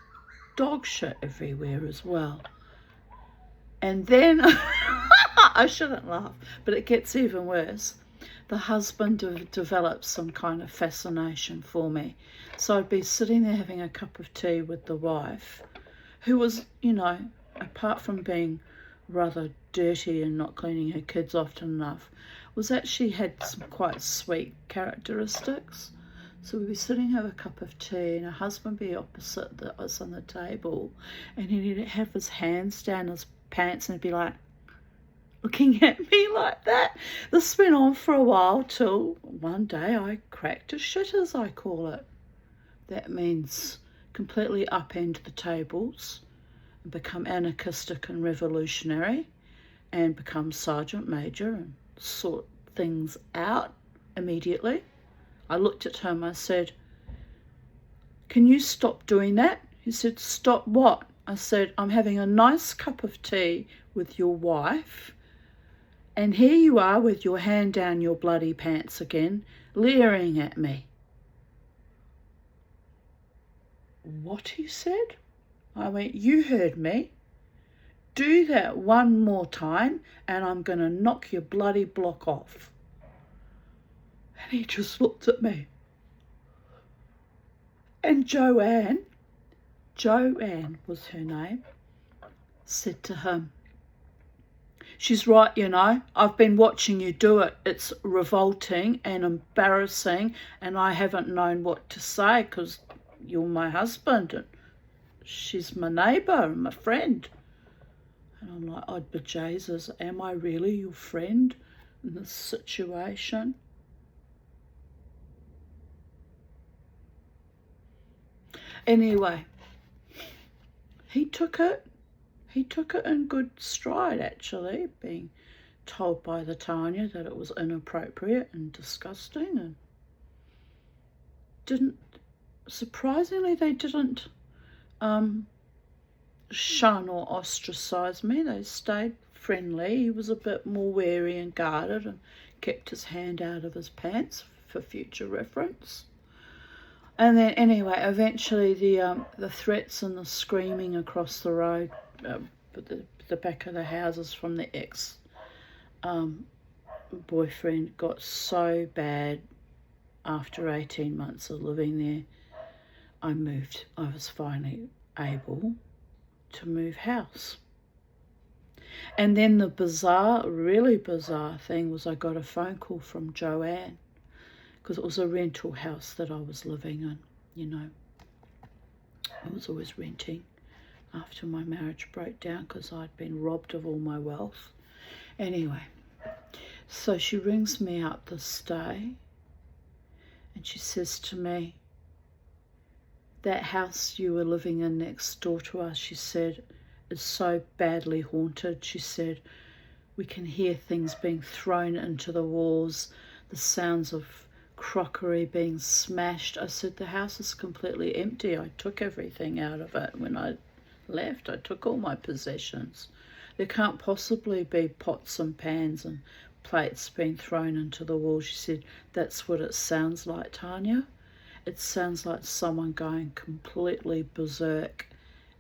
dog shit everywhere as well. And then I shouldn't laugh, but it gets even worse. The husband developed some kind of fascination for me. So I'd be sitting there having a cup of tea with the wife, who was, apart from being rather dirty and not cleaning her kids often enough, was actually had some quite sweet characteristics. So we'd be sitting, have a cup of tea, and her husband be opposite us on the table, and he'd have his hands down his pants and he'd be like, looking at me like that. This went on for a while till one day I cracked a shit, as I call it. That means completely upend the tables and become anarchistic and revolutionary and become sergeant major and sort things out immediately. I looked at him, I said, "Can you stop doing that?" He said, "Stop what?" I said, "I'm having a nice cup of tea with your wife, and here you are with your hand down your bloody pants again, leering at me." "What?" he said. I went, "You heard me. Do that one more time and I'm going to knock your bloody block off." And he just looked at me. And Joanne was her name, said to him, "She's right, you know. I've been watching you do it. It's revolting and embarrassing, and I haven't known what to say because you're my husband and she's my neighbour and my friend." And I'm like, "Oh, bejesus, am I really your friend in this situation?" Anyway, he took it in good stride, actually, being told by the Tanya that it was inappropriate and disgusting, and surprisingly, they didn't shun or ostracise me. They stayed friendly. He was a bit more wary and guarded and kept his hand out of his pants for future reference. And then anyway, eventually the threats and the screaming across the road, the back of the houses from the ex-boyfriend got so bad. After 18 months of living there, I moved. I was finally able to move house. And then the really bizarre thing was I got a phone call from Joanne, because it was a rental house that I was living in, you know. I was always renting after my marriage broke down because I'd been robbed of all my wealth. Anyway, so she rings me up this day and she says to me, "That house you were living in next door to us," she said, "is so badly haunted." She said, "We can hear things being thrown into the walls, the sounds of crockery being smashed." I said, "The house is completely empty. I took everything out of it when I left. I took all my possessions. There can't possibly be pots and pans and plates being thrown into the wall." She said, "That's what it sounds like, Tanya. It sounds like someone going completely berserk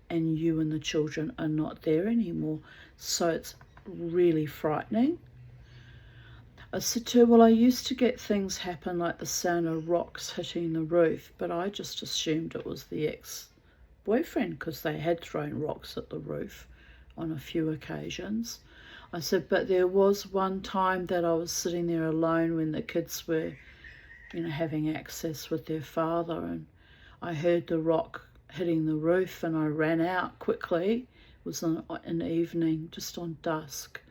and you and the children are not there anymore. So it's really frightening." I said to her, "Well, I used to get things happen like the sound of rocks hitting the roof, but I just assumed it was the ex-boyfriend because they had thrown rocks at the roof on a few occasions." I said, "But there was one time that I was sitting there alone when the kids were, you know, having access with their father, and I heard the rock hitting the roof and I ran out quickly. It was an evening, just on dusk.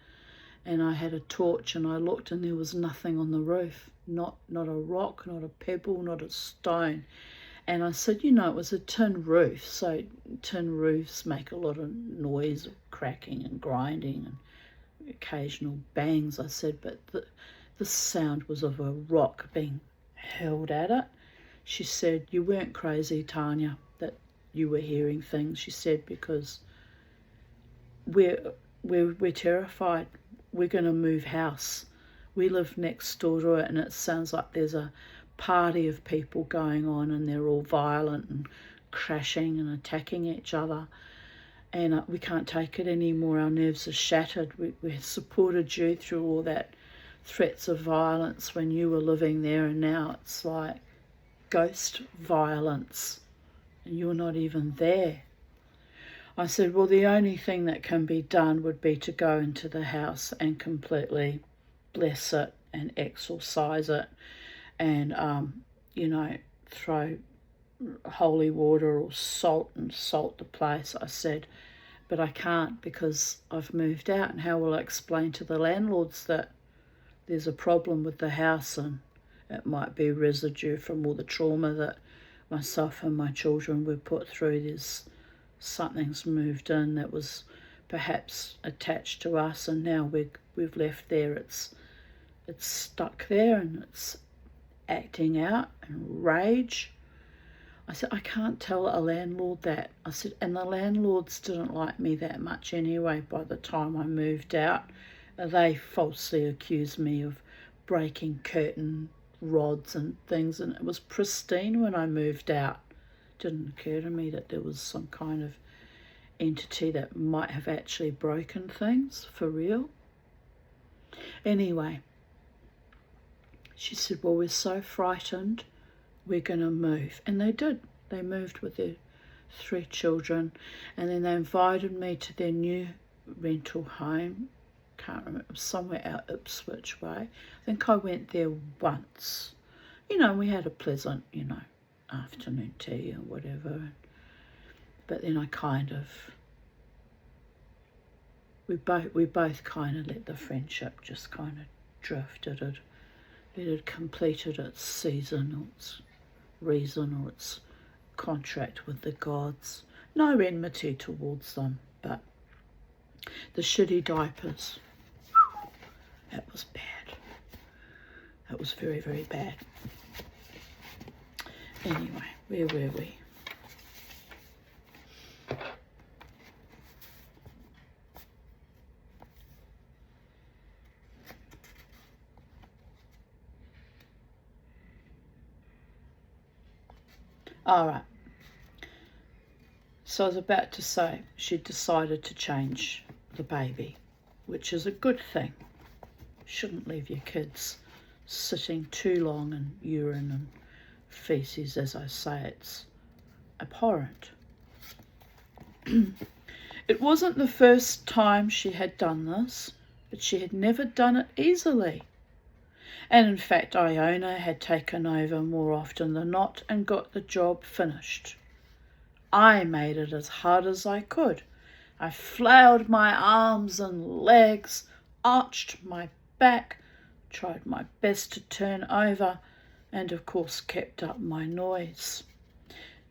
And I had a torch and I looked and there was nothing on the roof, not a rock, not a pebble, not a stone." And I said, "You know, it was a tin roof, so tin roofs make a lot of noise, cracking and grinding and occasional bangs." I said, "But the sound was of a rock being hurled at it." She said, "You weren't crazy, Tanya, that you were hearing things." She said, "Because we're terrified. We're going to move house. We live next door to it and it sounds like there's a party of people going on and they're all violent and crashing and attacking each other. And we can't take it anymore. Our nerves are shattered. We supported you through all that threats of violence when you were living there, and now it's like ghost violence and you're not even there." I said, "Well, the only thing that can be done would be to go into the house and completely bless it and exorcise it and, you know, throw holy water or salt and salt the place." I said, but I can't because I've moved out, and how will I explain to the landlords that there's a problem with the house and it might be residue from all the trauma that myself and my children were put through. Something's moved in that was perhaps attached to us, and now we've left there. It's stuck there and it's acting out in rage. I said, I can't tell a landlord that. I said, and the landlords didn't like me that much anyway by the time I moved out. They falsely accused me of breaking curtain rods and things, and it was pristine when I moved out. It didn't occur to me that there was some kind of entity that might have actually broken things for real. Anyway, she said, well, we're so frightened, we're going to move. And they did. They moved with their 3 children, and then they invited me to their new rental home. Can't remember, it was somewhere out Ipswich way. I think I went there once. We had a pleasant, afternoon tea or whatever. But then we both kind of let the friendship just kind of drift. It had completed its season or its reason or its contract with the gods. No enmity towards them, but the shitty diapers, that was bad. That was very, very bad. Anyway, where were we? All right. So I was about to say she decided to change the baby, which is a good thing. Shouldn't leave your kids sitting too long in urine and feces. As I say, it's abhorrent. It wasn't the first time she had done this, but she had never done it easily. And in fact, Iona had taken over more often than not and got the job finished. I made it as hard as I could. I flailed my arms and legs, arched my back, tried my best to turn over, and of course kept up my noise.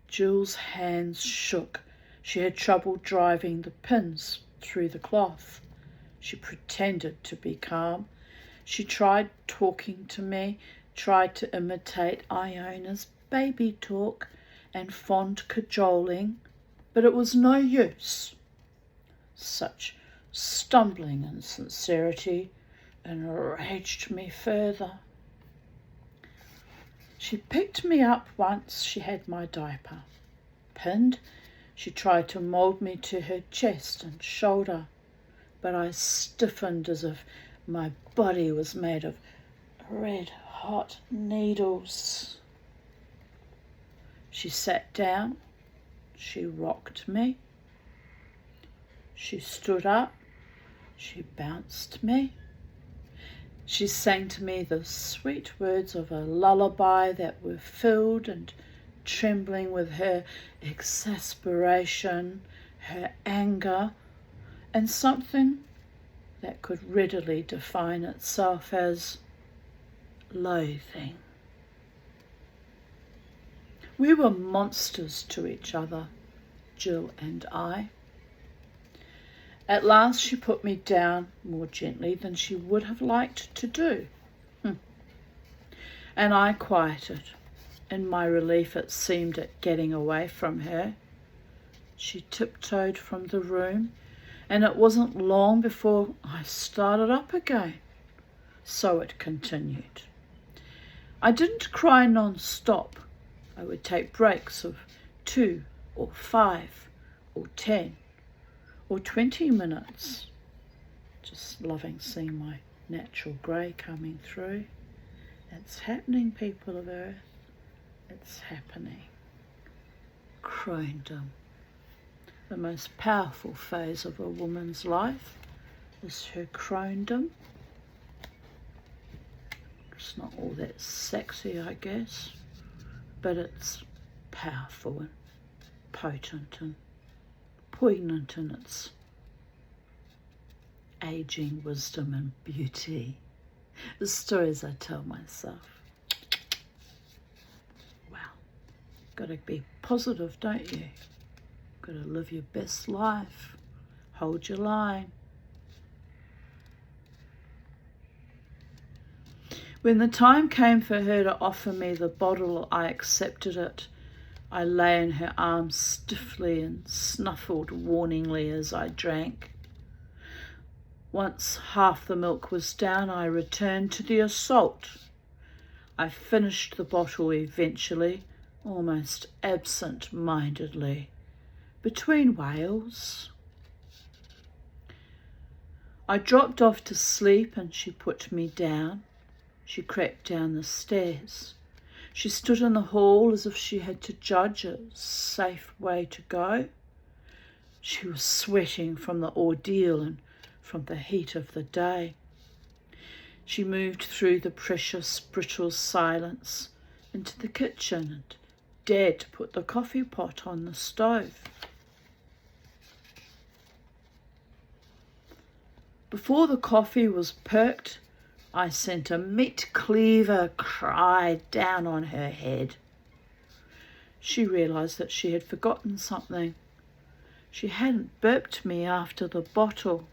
Jill's hands shook. She had trouble driving the pins through the cloth. She pretended to be calm. She tried talking to me, tried to imitate Iona's baby talk and fond cajoling, but it was no use. Such stumbling insincerity enraged me further. She picked me up once she had my diaper pinned. She tried to mould me to her chest and shoulder, but I stiffened as if my body was made of red-hot needles. She sat down. She rocked me. She stood up. She bounced me. She sang to me the sweet words of a lullaby that were filled and trembling with her exasperation, her anger, and something that could readily define itself as loathing. We were monsters to each other, Jill and I. At last she put me down more gently than she would have liked to do. And I quieted. In my relief at seemed at getting away from her. She tiptoed from the room, and it wasn't long before I started up again. So it continued. I didn't cry non-stop. I would take breaks of 2 or 5 or 10 or 20 minutes, just loving seeing my natural grey coming through. It's happening, people of Earth. It's happening. Cronedom. The most powerful phase of a woman's life is her cronedom. It's not all that sexy, I guess, but it's powerful and potent and poignant in its aging wisdom and beauty. The stories I tell myself. Well, gotta be positive, don't you? Gotta live your best life. Hold your line. When the time came for her to offer me the bottle, I accepted it. I lay in her arms stiffly and snuffled warningly as I drank. Once half the milk was down, I returned to the assault. I finished the bottle eventually, almost absent-mindedly, between wails. I dropped off to sleep and she put me down. She crept down the stairs. She stood in the hall as if she had to judge a safe way to go. She was sweating from the ordeal and from the heat of the day. She moved through the precious, brittle silence into the kitchen and dared to put the coffee pot on the stove. Before the coffee was perked, I sent a meat cleaver cry down on her head. She realised that she had forgotten something. She hadn't burped me after the bottle.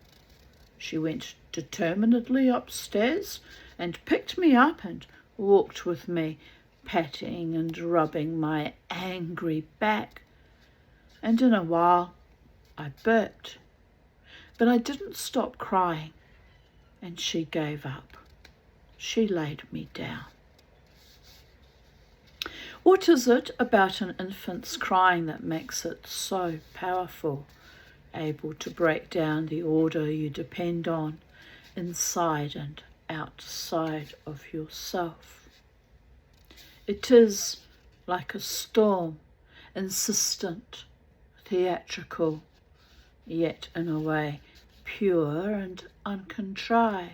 She went determinedly upstairs and picked me up and walked with me, patting and rubbing my angry back. And in a while I burped. But I didn't stop crying, and she gave up. She laid me down. What is it about an infant's crying that makes it so powerful, able to break down the order you depend on inside and outside of yourself? It is like a storm, insistent, theatrical, yet in a way pure and uncontrived.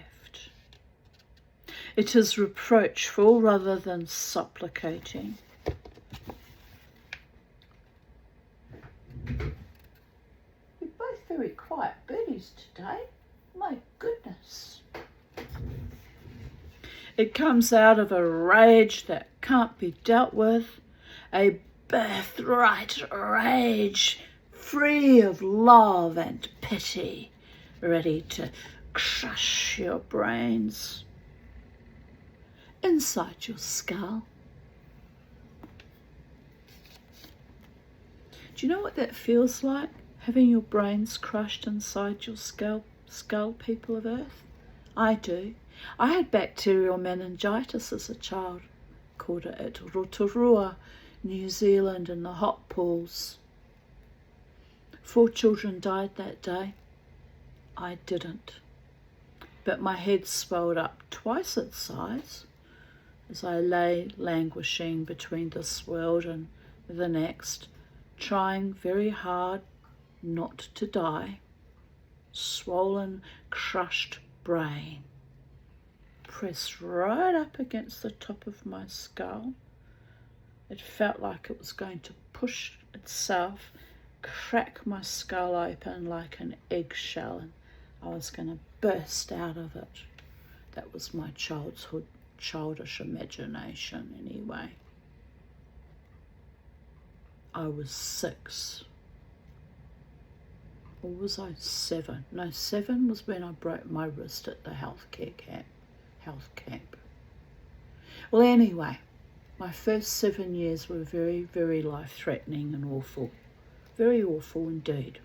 It is reproachful rather than supplicating. You're both very quiet birdies today. My goodness. It comes out of a rage that can't be dealt with, a birthright rage free of love and pity, ready to crush your brains inside your skull. Do you know what that feels like, having your brains crushed inside your skull, people of Earth? I do. I had bacterial meningitis as a child. Caught it at Rotorua, New Zealand, in the hot pools. 4 children died that day. I didn't. But my head swelled up twice its size as I lay languishing between this world and the next, trying very hard not to die. Swollen, crushed brain pressed right up against the top of my skull. It felt like it was going to push itself, crack my skull open like an eggshell, and I was going to burst out of it. That was my childish imagination anyway. I was 6. Or was I 7? No, 7 was when I broke my wrist at the health camp. Well, anyway, my first 7 years were very, very life-threatening and awful. Very awful indeed.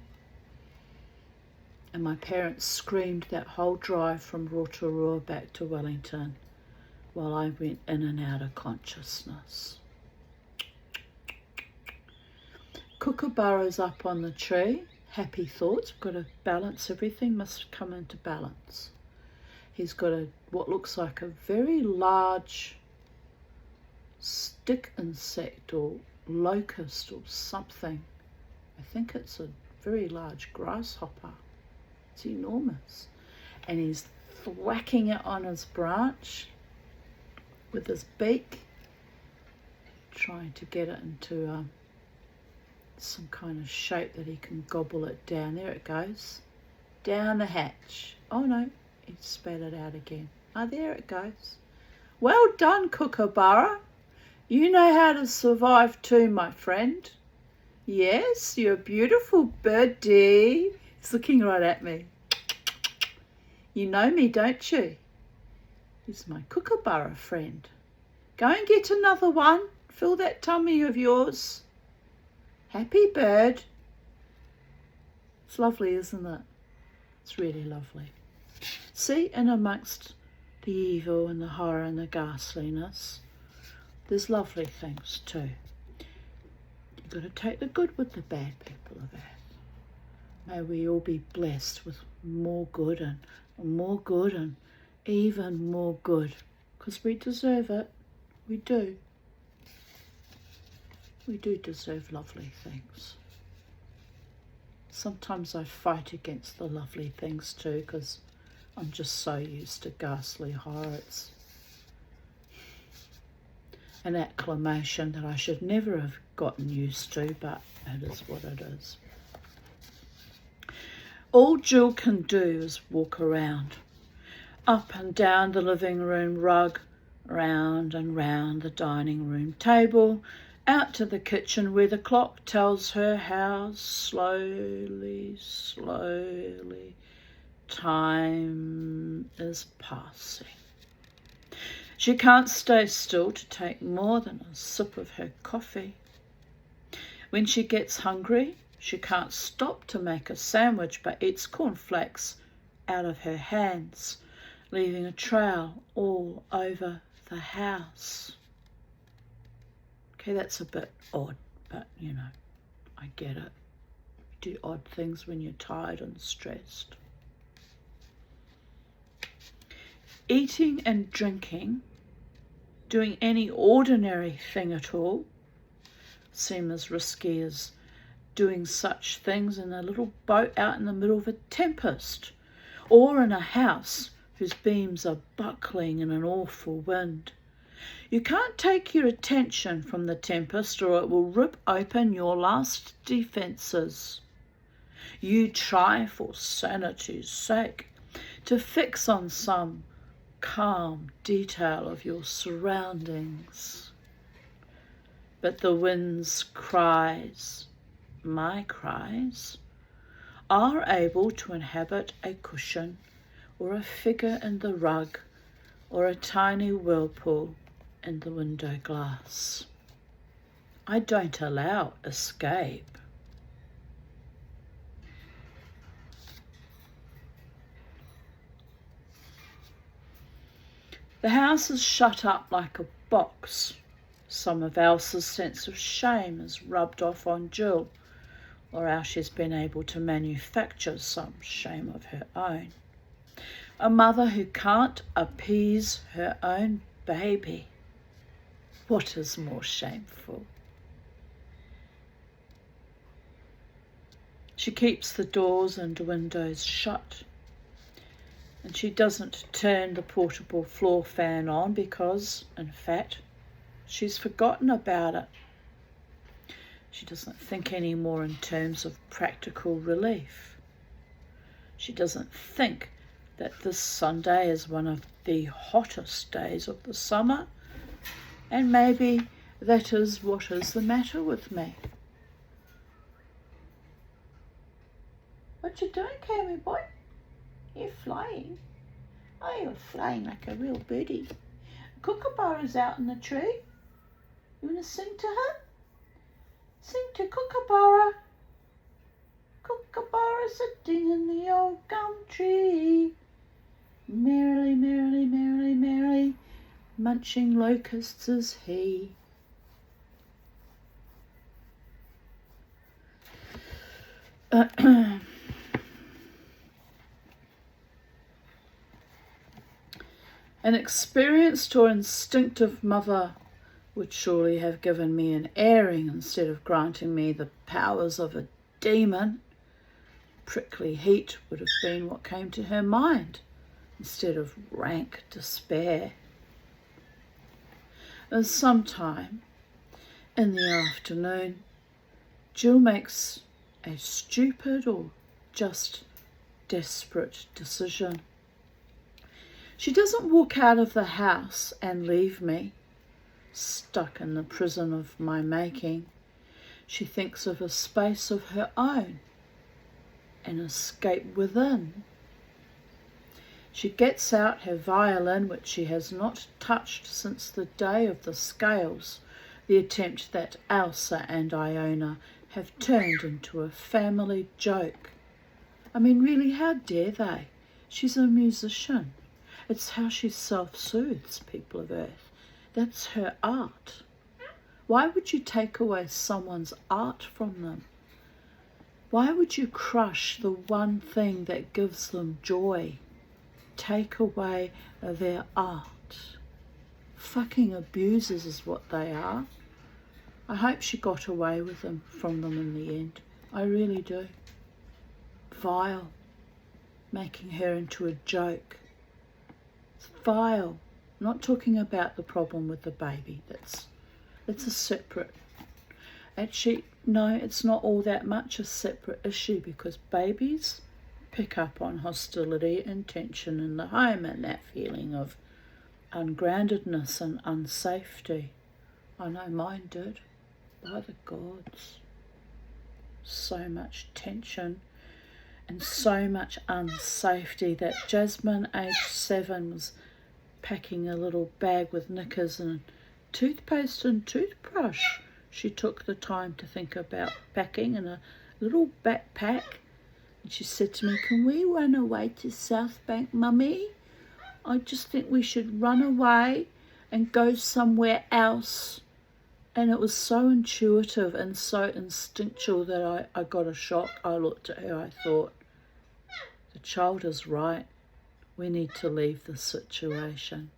And my parents screamed that whole drive from Rotorua back to Wellington while I went in and out of consciousness. Kookaburra's up on the tree. Happy thoughts. We've got to balance. Everything must come into balance. He's got what looks like a very large stick insect or locust or something. I think it's a very large grasshopper. It's enormous. And he's thwacking it on his branch with his beak, trying to get it into some kind of shape that he can gobble it down. There it goes. Down the hatch. Oh no, he spat it out again. Ah, there it goes. Well done, Kookaburra. You know how to survive too, my friend. Yes, you're a beautiful birdie. He's looking right at me. You know me, don't you? He's my Kookaburra friend. Go and get another one. Fill that tummy of yours. Happy bird. It's lovely, isn't it? It's really lovely. See, in amongst the evil and the horror and the ghastliness, there's lovely things too. You've got to take the good with the bad, people of Earth. May we all be blessed with more good and even more good, because we deserve it. We do. We do deserve lovely things. Sometimes I fight against the lovely things too, because I'm just so used to ghastly horror. It's an acclamation that I should never have gotten used to, but it is what it is. All Jill can do is walk around, up and down the living room rug, round and round the dining room table, out to the kitchen where the clock tells her how slowly time is passing. She can't stay still to take more than a sip of her coffee. When she gets hungry, she can't stop to make a sandwich but eats cornflakes out of her hands, leaving a trail all over the house. Okay, that's a bit odd, but you know, I get it. You do odd things when you're tired and stressed. Eating and drinking, doing any ordinary thing at all, seem as risky as doing such things in a little boat out in the middle of a tempest, or in a house whose beams are buckling in an awful wind. You can't take your attention from the tempest, or it will rip open your last defences. You try, for sanity's sake, to fix on some calm detail of your surroundings. But the wind's cries, my cries, are able to inhabit a cushion or a figure in the rug or a tiny whirlpool in the window glass. I don't allow escape. The house is shut up like a box. Some of Elsa's sense of shame is rubbed off on Jill, or else she's been able to manufacture some shame of her own. A mother who can't appease her own baby. What is more shameful? She keeps the doors and windows shut, and she doesn't turn the portable floor fan on because, in fact, she's forgotten about it. She doesn't think anymore in terms of practical relief. She doesn't think that this Sunday is one of the hottest days of the summer, and maybe that is what is the matter with me. What you doing, Cammy boy? You're flying. Oh, you're flying like a real birdie. Kookaburra's out in the tree. You want to sing to her? Sing to Kookaburra. Kookaburra sitting in the old gum tree. Merrily, merrily, merrily, merrily, munching locusts is he. An experienced or instinctive mother would surely have given me an airing instead of granting me the powers of a demon. Prickly heat would have been what came to her mind instead of rank despair. And sometime in the afternoon, Jill makes a stupid or just desperate decision. She doesn't walk out of the house and leave me stuck in the prison of my making. She thinks of a space of her own, an escape within. She gets out her violin, which she has not touched since the day of the scales, the attempt that Elsa and Iona have turned into a family joke. I mean, really, how dare they? She's a musician. It's how she self-soothes, people of Earth. That's her art. Why would you take away someone's art from them? Why would you crush the one thing that gives them joy? Take away their art. Fucking abusers is what they are. I hope she got away with them from them in the end. I really do. Vile. Making her into a joke. It's vile. I'm not talking about the problem with the baby. That's a separate. Actually, no, it's not all that much a separate issue, because babies pick up on hostility and tension in the home and that feeling of ungroundedness and unsafety. I know mine did. By the gods. So much tension and so much unsafety that Jasmine, aged 7, was packing a little bag with knickers and toothpaste and toothbrush. She took the time to think about packing in a little backpack. And she said to me, "Can we run away to South Bank, Mummy? I just think we should run away and go somewhere else." And it was so intuitive and so instinctual that I got a shock. I looked at her, I thought, the child is right. We need to leave this situation.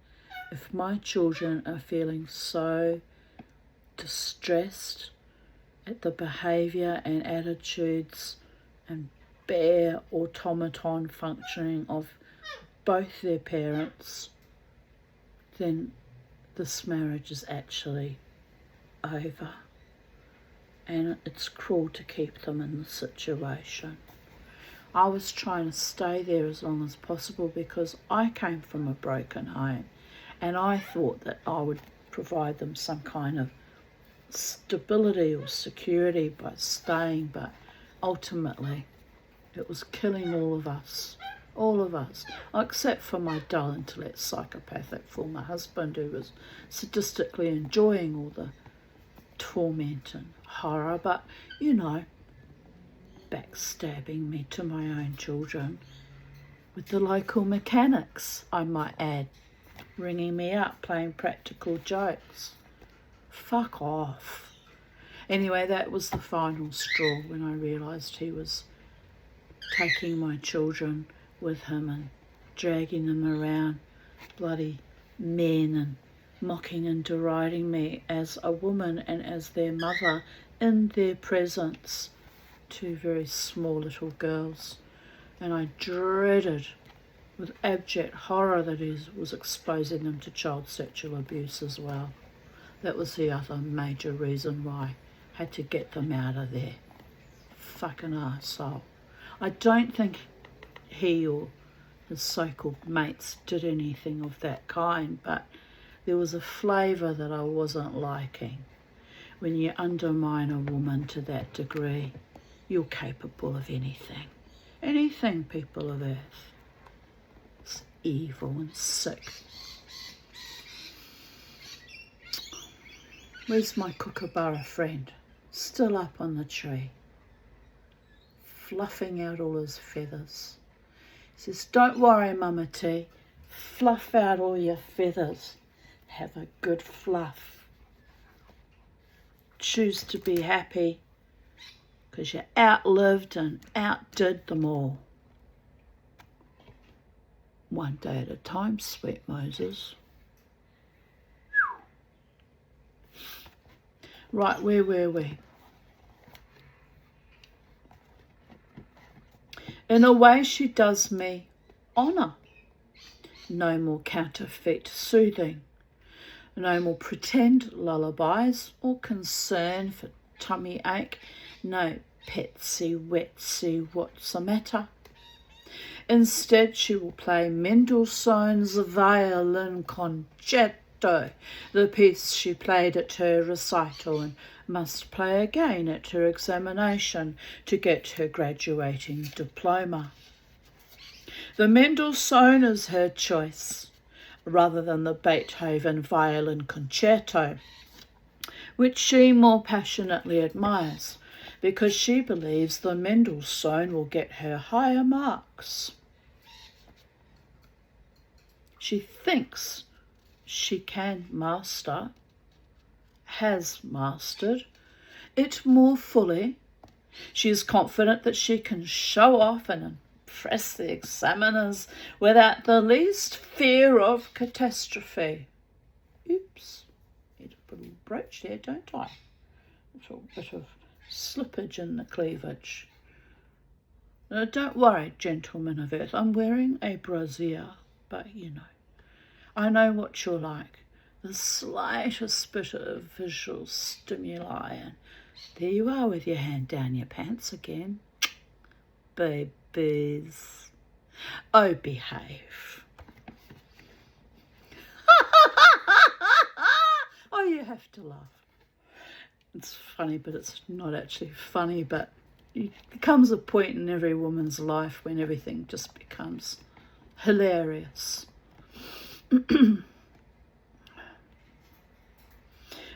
If my children are feeling so distressed at the behaviour and attitudes and bare automaton functioning of both their parents, then this marriage is actually over, and it's cruel to keep them in the situation. I was trying to stay there as long as possible because I came from a broken home, and I thought that I would provide them some kind of stability or security by staying, but ultimately it was killing all of us, except for my dull intellect psychopathic former husband, who was sadistically enjoying all the torment and horror, but you know, backstabbing me to my own children with the local mechanics, I might add, ringing me up, playing practical jokes. Fuck off. Anyway, that was the final straw when I realised he was taking my children with him and dragging them around, bloody men, and mocking and deriding me as a woman and as their mother in their presence, 2 very small little girls. And I dreaded with abject horror that he was exposing them to child sexual abuse as well. That was the other major reason why I had to get them out of there. Fucking arsehole. I don't think he or his so-called mates did anything of that kind, but there was a flavour that I wasn't liking. When you undermine a woman to that degree, you're capable of anything. Anything, people of Earth. It's evil and sick. Where's my kookaburra friend? Still up on the tree, fluffing out all his feathers. He says, "Don't worry, Mama T. Fluff out all your feathers. Have a good fluff. Choose to be happy because you outlived and outdid them all. One day at a time, sweet Moses." Right, where were we? In a way, she does me honour. No more counterfeit soothing. No more pretend lullabies or concern for tummy ache. No petsy wetsy, what's the matter? Instead, she will play Mendelssohn's Violin Concerto, the piece she played at her recital and must play again at her examination to get her graduating diploma. The Mendelssohn is her choice, rather than the Beethoven Violin Concerto, which she more passionately admires, because she believes the Mendelssohn will get her higher marks. She thinks she can master, has mastered it more fully. She is confident that she can show off and impress the examiners without the least fear of catastrophe. Oops, need to put a little brooch there, don't I? A little bit of slippage in the cleavage. Don't worry, gentlemen of earth, I'm wearing a brassiere, but you know, I know what you're like. The slightest bit of visual stimuli, and there you are with your hand down your pants again. Babies. Oh, behave. Oh, you have to laugh. It's funny, but it's not actually funny, but there comes a point in every woman's life when everything just becomes hilarious.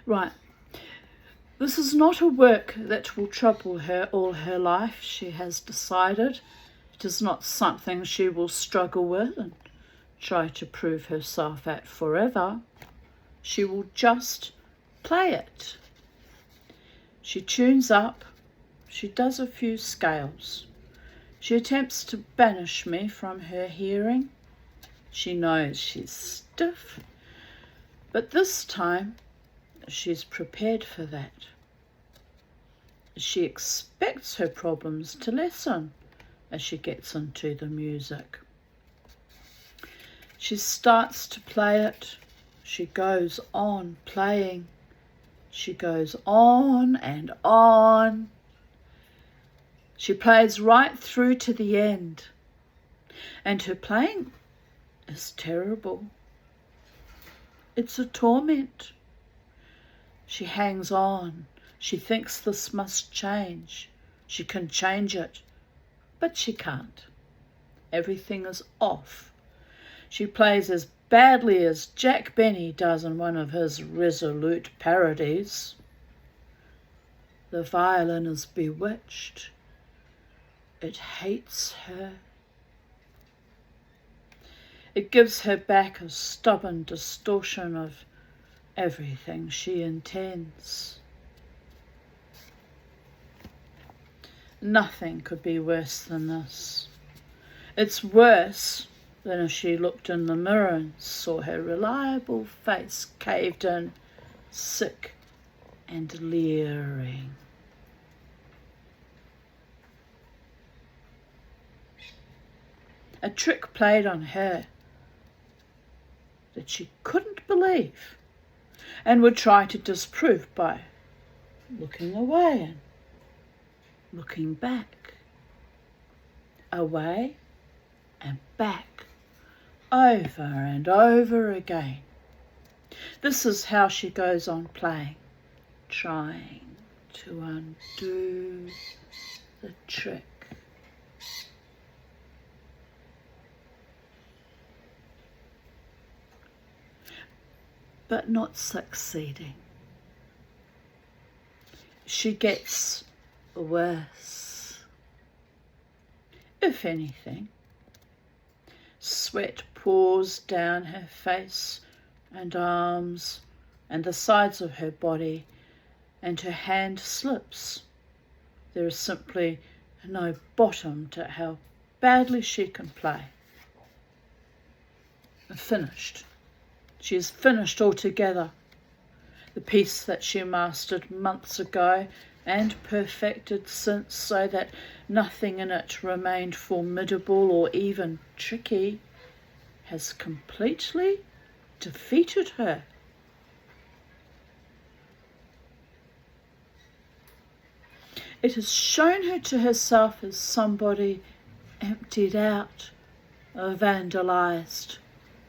Right. This is not a work that will trouble her all her life, she has decided. It is not something she will struggle with and try to prove herself at forever. She will just play it. She tunes up, she does a few scales. She attempts to banish me from her hearing. She knows she's stiff, but this time she's prepared for that. She expects her problems to lessen as she gets into the music. She starts to play it. She goes on playing. She goes on and on. She plays right through to the end. And her playing is terrible. It's a torment. She hangs on. She thinks this must change. She can change it, but she can't. Everything is off. She plays as badly as Jack Benny does in one of his resolute parodies. The violin is bewitched. It hates her. It gives her back a stubborn distortion of everything she intends. Nothing could be worse than this. It's worse than if she looked in the mirror and saw her reliable face caved in, sick and leering. A trick played on her that she couldn't believe and would try to disprove by looking away and looking back, away and back, over and over again. This is how she goes on playing, trying to undo the trick. But not succeeding. She gets worse. If anything, sweat pours down her face and arms and the sides of her body, and her hand slips. There is simply no bottom to how badly she can play. Finished. She is finished altogether. The piece that she mastered months ago and perfected since, so that nothing in it remained formidable or even tricky, has completely defeated her. It has shown her to herself as somebody emptied out, vandalised,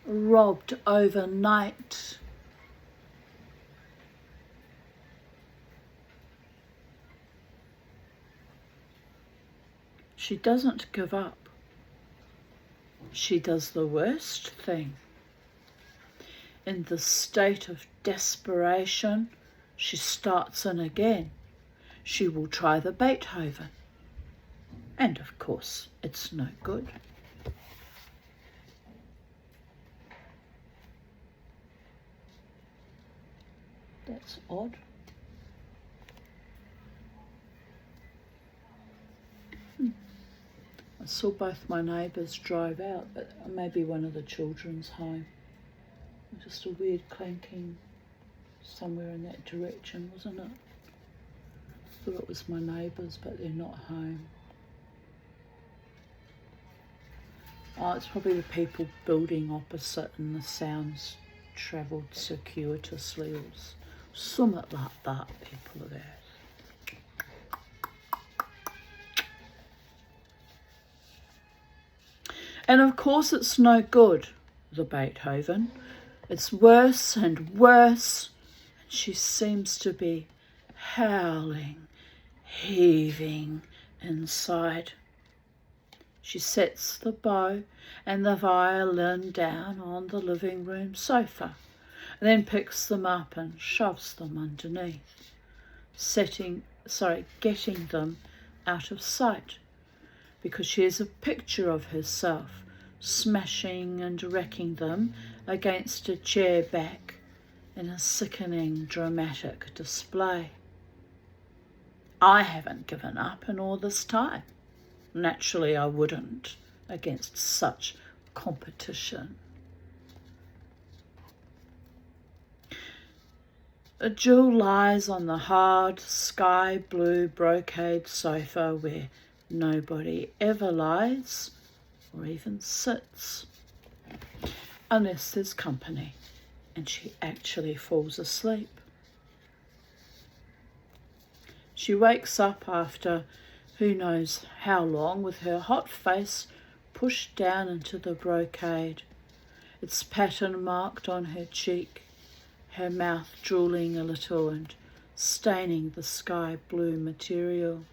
robbed overnight. She doesn't give up. She does the worst thing. In the state of desperation, she starts in again. She will try the Beethoven. And of course, it's no good. That's odd. I saw both my neighbours drive out, but maybe one of the children's home. Just a weird clanking somewhere in that direction, wasn't it? I thought it was my neighbours, but they're not home. Oh, it's probably the people building opposite and the sounds travelled circuitously or something like that, people are there. And of course it's no good, the Beethoven. It's worse and worse. And she seems to be howling, heaving inside. She sets the bow and the violin down on the living room sofa, and then picks them up and shoves them underneath, getting them out of sight, because she has a picture of herself smashing and wrecking them against a chair back in a sickening dramatic display. I haven't given up in all this time. Naturally, I wouldn't against such competition. Jill lies on the hard sky blue brocade sofa where nobody ever lies or even sits, unless there's company, and she actually falls asleep. She wakes up after who knows how long with her hot face pushed down into the brocade, its pattern marked on her cheek, her mouth drooling a little and staining the sky blue material.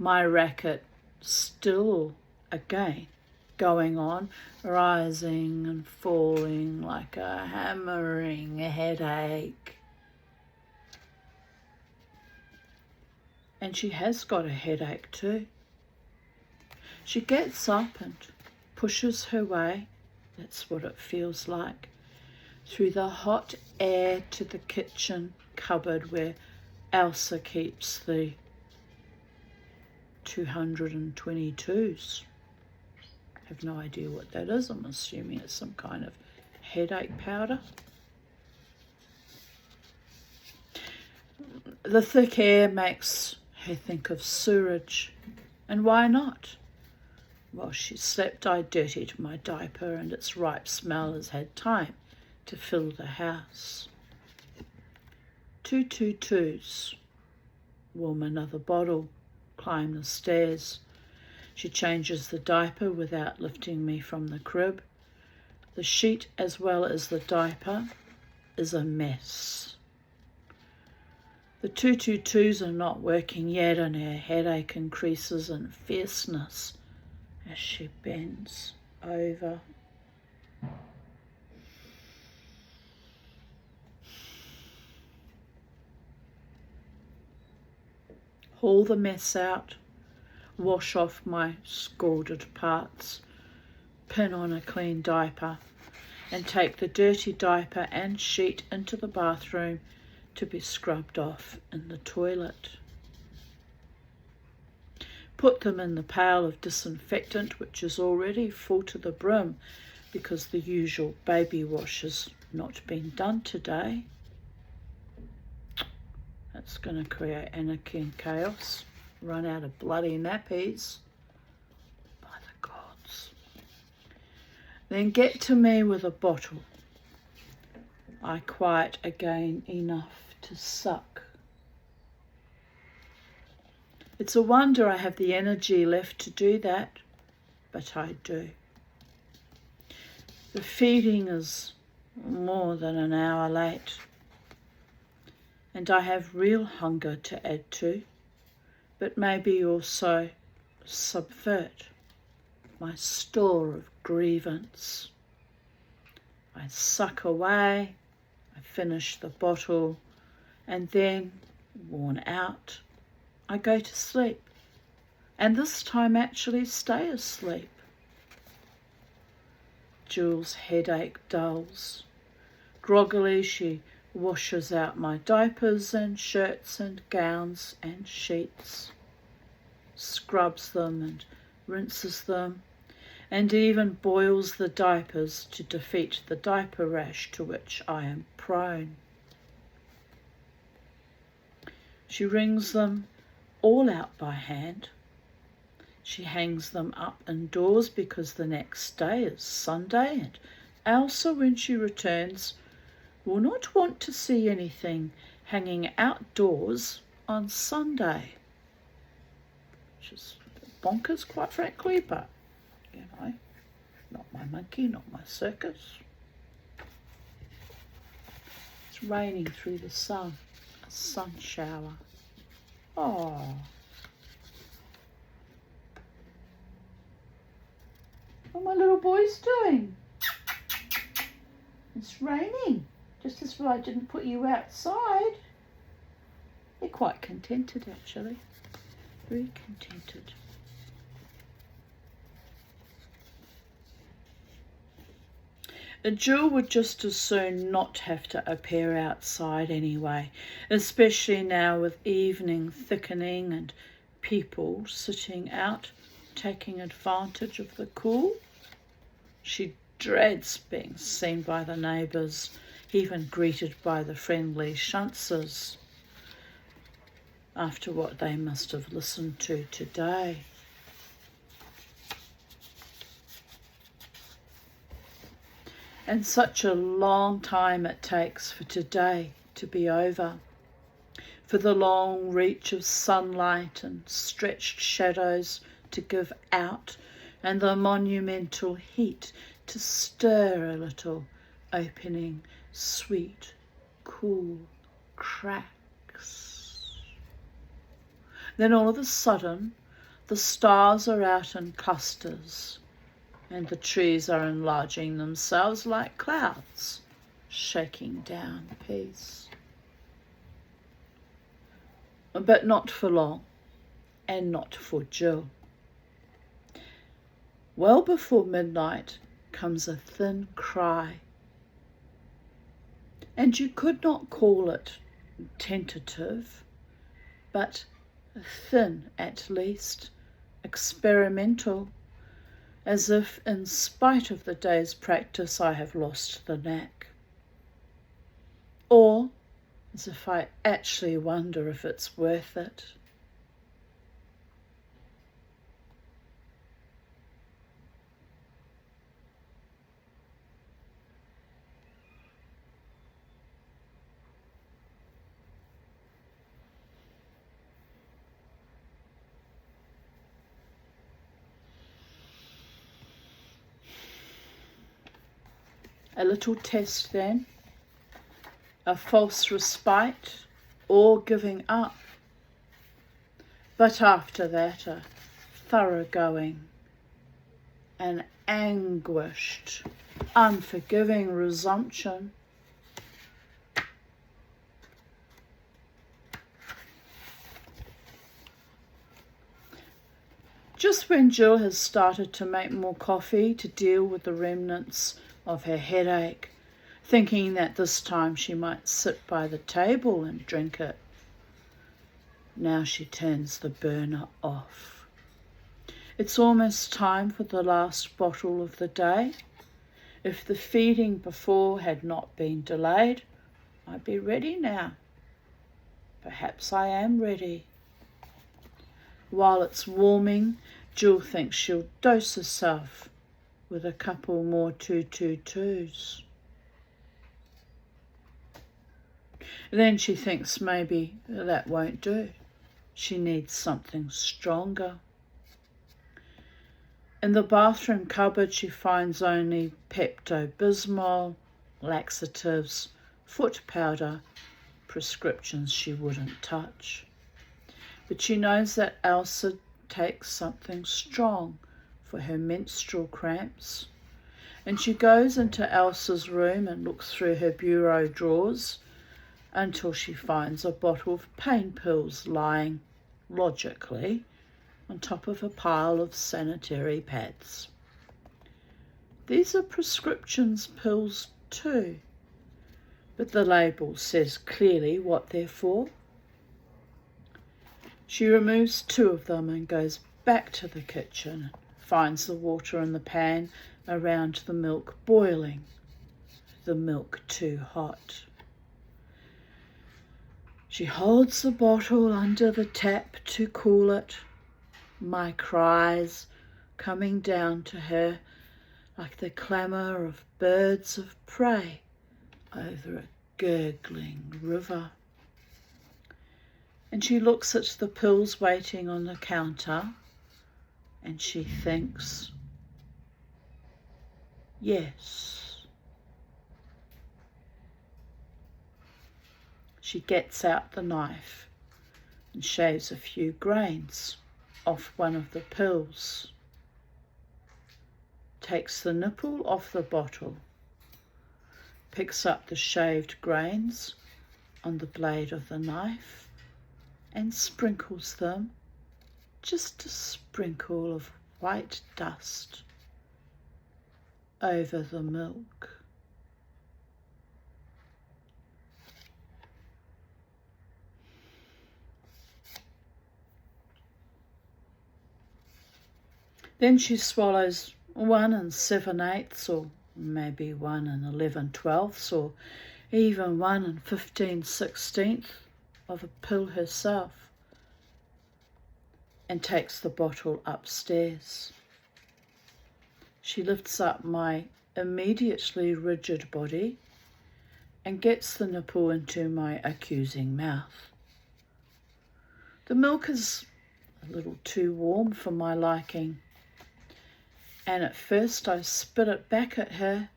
My racket still again going on, rising and falling like a hammering headache. And she has got a headache too. She gets up and pushes her way, that's what it feels like, through the hot air to the kitchen cupboard where Elsa keeps the 222s. I have no idea what that is. I'm assuming it's some kind of headache powder. The thick air makes her think of sewerage, and why not? While she slept, I dirtied my diaper, and its ripe smell has had time to fill the house. 222s. Warm another bottle, climb the stairs. She changes the diaper without lifting me from the crib. The sheet, as well as the diaper, is a mess. The 222s are not working yet, and her headache increases in fierceness as she bends over. Haul the mess out, wash off my scalded parts, pin on a clean diaper, and take the dirty diaper and sheet into the bathroom to be scrubbed off in the toilet. Put them in the pail of disinfectant, which is already full to the brim because the usual baby wash has not been done today. That's going to create anarchy and chaos. Run out of bloody nappies. By the gods. Then get to me with a bottle. I quiet again enough to suck. It's a wonder I have the energy left to do that, but I do. The feeding is more than an hour late, and I have real hunger to add to, but maybe also subvert my store of grievance. I suck away, I finish the bottle, and then, worn out, I go to sleep, and this time actually stay asleep. Jules' headache dulls. Groggily she washes out my diapers and shirts and gowns and sheets, scrubs them and rinses them, and even boils the diapers to defeat the diaper rash to which I am prone. She wrings them all out by hand. She hangs them up indoors because the next day is Sunday, and Elsa, when she returns, will not want to see anything hanging outdoors on Sunday. Which is bonkers, quite frankly, but, you know, not my monkey, not my circus. It's raining through the sun, a sun shower. Oh. What are my little boys doing? It's raining. Just as well I didn't put you outside. They're quite contented, actually. Very contented. Jill would just as soon not have to appear outside anyway, especially now with evening thickening and people sitting out taking advantage of the cool. She dreads being seen by the neighbours, even greeted by the friendly Shuntzers, after what they must have listened to today. And such a long time it takes for today to be over, for the long reach of sunlight and stretched shadows to give out, and the monumental heat to stir a little, opening sweet, cool cracks. Then all of a sudden, the stars are out in clusters, and the trees are enlarging themselves like clouds, shaking down peace. But not for long, and not for Jill. Well before midnight comes a thin cry, and you could not call it tentative, but thin at least, experimental, as if in spite of the day's practice I have lost the knack. Or as if I actually wonder if it's worth it. A little test then, a false respite or giving up. But after that, a thoroughgoing, an anguished, unforgiving resumption. Just when Jill has started to make more coffee to deal with the remnants of her headache, thinking that this time she might sit by the table and drink it, now she turns the burner off. It's almost time for the last bottle of the day. If the feeding before had not been delayed, I'd be ready now. Perhaps I am ready. While it's warming, Jill thinks she'll dose herself with a couple more 222s. Then she thinks maybe that won't do. She needs something stronger. In the bathroom cupboard, she finds only Pepto-Bismol, laxatives, foot powder, prescriptions she wouldn't touch. But she knows that Elsa takes something strong for her menstrual cramps, and she goes into Elsa's room and looks through her bureau drawers until she finds a bottle of pain pills lying, logically, on top of a pile of sanitary pads. These are prescriptions pills too, but the label says clearly what they're for. She removes 2 of them and goes back to the kitchen, finds the water in the pan around the milk boiling, the milk too hot. She holds the bottle under the tap to cool it, my cries coming down to her like the clamour of birds of prey over a gurgling river. And she looks at the pills waiting on the counter and she thinks, yes. She gets out the knife and shaves a few grains off one of the pills, takes the nipple off the bottle, picks up the shaved grains on the blade of the knife and sprinkles them, just a sprinkle of white dust, over the milk. Then she swallows 1 7/8, or maybe 1 11/12, or even 1 15/16 of a pill herself, and takes the bottle upstairs. She lifts up my immediately rigid body and gets the nipple into my accusing mouth. The milk is a little too warm for my liking, and at first I spit it back at her,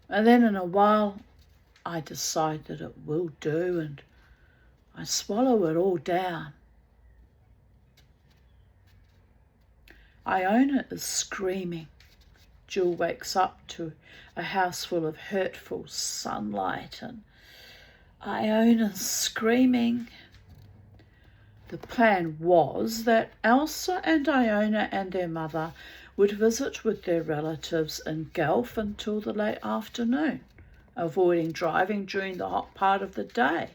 and then in a while I decide that it will do, and I swallow it all down. Iona is screaming. Jill wakes up to a house full of hurtful sunlight, and Iona's screaming. The plan was that Elsa and Iona and their mother would visit with their relatives in Guelph until the late afternoon, avoiding driving during the hot part of the day.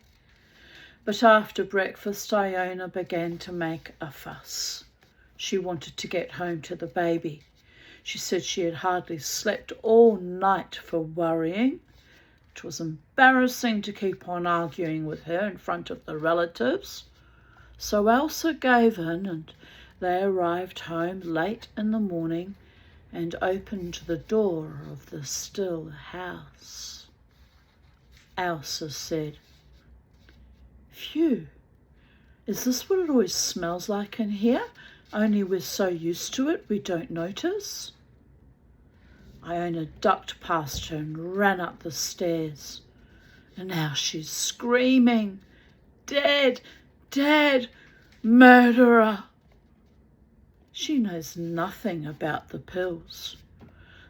But after breakfast, Iona began to make a fuss. She wanted to get home to the baby. She said she had hardly slept all night for worrying. It was embarrassing to keep on arguing with her in front of the relatives. So Elsa gave in, and they arrived home late in the morning and opened the door of the still house. Elsa said, "Phew, is this what it always smells like in here? Only we're so used to it we don't notice." Iona ducked past her and ran up the stairs. And now she's screaming, "Dead! Dead! Murderer!" She knows nothing about the pills.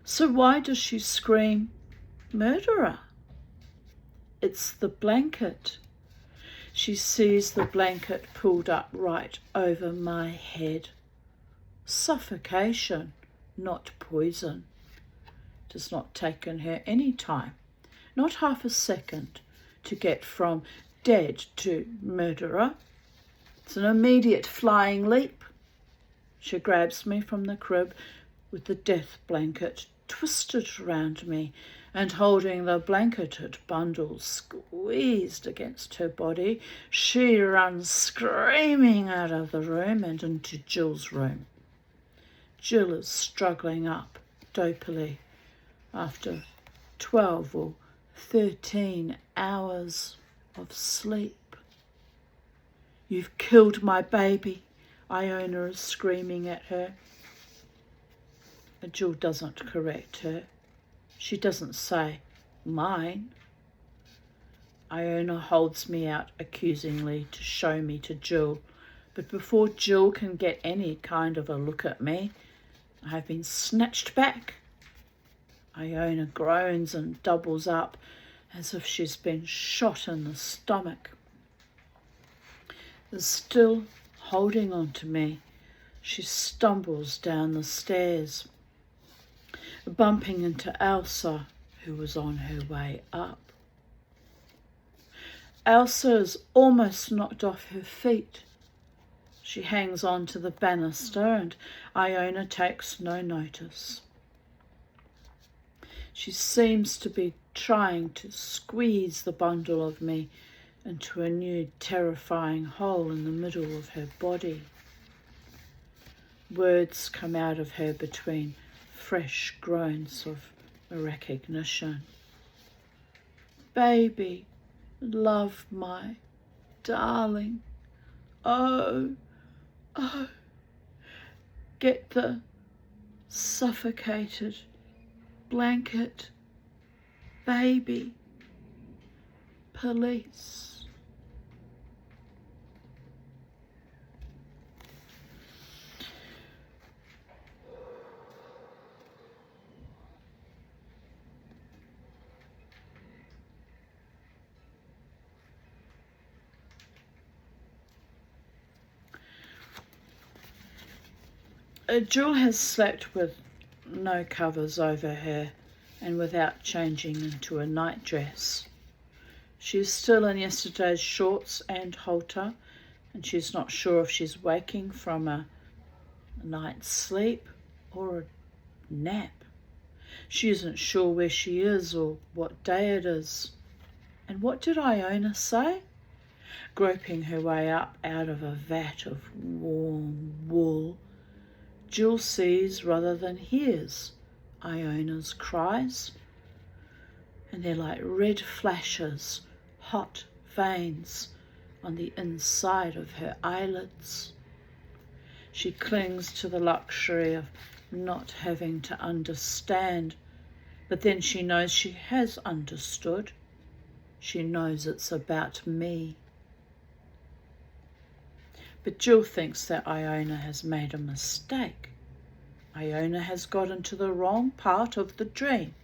So why does she scream, "Murderer"? It's the blanket. She sees the blanket pulled up right over my head. Suffocation, not poison. It has not taken her any time, not half a second, to get from dead to murderer. It's an immediate flying leap. She grabs me from the crib with the death blanket twisted around me and holding the blanketed bundle squeezed against her body. She runs screaming out of the room and into Jill's room. Jill is struggling up dopily after 12 or 13 hours of sleep. You've killed my baby, Iona is screaming at her. Jill doesn't correct her. She doesn't say, mine. Iona holds me out accusingly to show me to Jill, but before Jill can get any kind of a look at me, I have been snatched back. Iona groans and doubles up as if she's been shot in the stomach. Still holding on to me, she stumbles down the stairs, bumping into Elsa, who was on her way up. Elsa is almost knocked off her feet. She hangs on to the banister and Iona takes no notice. She seems to be trying to squeeze the bundle of me into a new terrifying hole in the middle of her body. Words come out of her between fresh groans of recognition. Baby, love my darling. Oh, oh. Get the suffocated blanket. Baby. Police. Jill has slept with no covers over her and without changing into a nightdress. She's still in yesterday's shorts and halter, and she's not sure if she's waking from a night's sleep or a nap. She isn't sure where she is or what day it is. And what did Iona say? Groping her way up out of a vat of warm wool, Jill sees rather than hears Iona's cries, and they're like red flashes, hot veins on the inside of her eyelids. She clings to the luxury of not having to understand, but then she knows she has understood. She knows it's about me. But Jill thinks that Iona has made a mistake. Iona has got into the wrong part of the dream.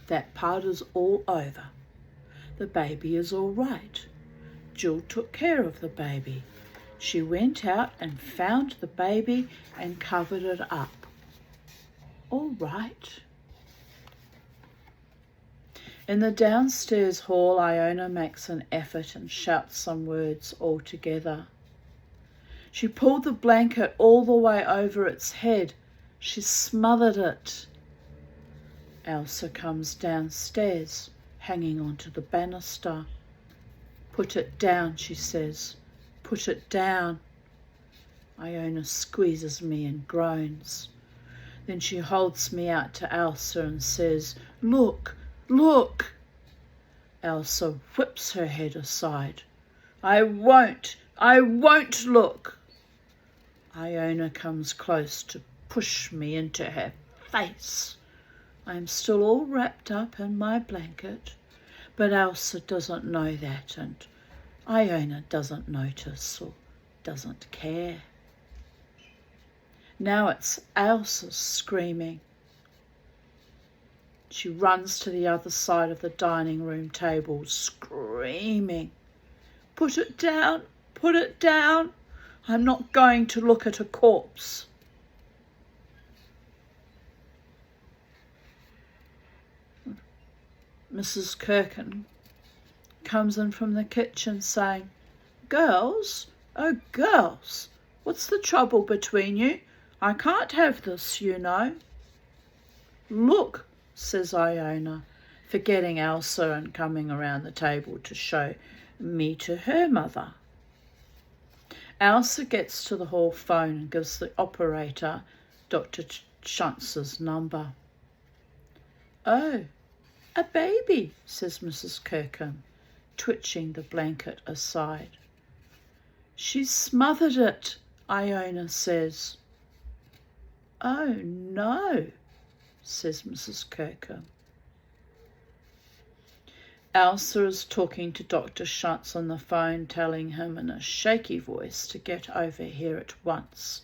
That part is all over. The baby is all right. Jill took care of the baby. She went out and found the baby and covered it up. All right. In the downstairs hall, Iona makes an effort and shouts some words all together. She pulled the blanket all the way over its head. She smothered it. Elsa comes downstairs, hanging onto the banister. Put it down, she says. Put it down. Iona squeezes me and groans. Then she holds me out to Elsa and says, "Look, look." Elsa whips her head aside. I won't look." Iona comes close to push me into her face. I am still all wrapped up in my blanket, but Elsa doesn't know that, and Iona doesn't notice or doesn't care. Now it's Elsa screaming. She runs to the other side of the dining room table, screaming, "Put it down, put it down. I'm not going to look at a corpse." Mrs. Kirkin comes in from the kitchen saying, "Girls, oh girls, what's the trouble between you? I can't have this, you know." "Look," says Iona, forgetting Elsa and coming around the table to show me to her mother. Elsa gets to the hall phone and gives the operator Dr. Schuntz's number. "Oh, a baby," says Mrs. Kirkham, twitching the blanket aside. She's smothered it, Iona says. Oh no, says Mrs. Kirkham. Elsa is talking to Dr. Schantz on the phone, telling him in a shaky voice to get over here at once.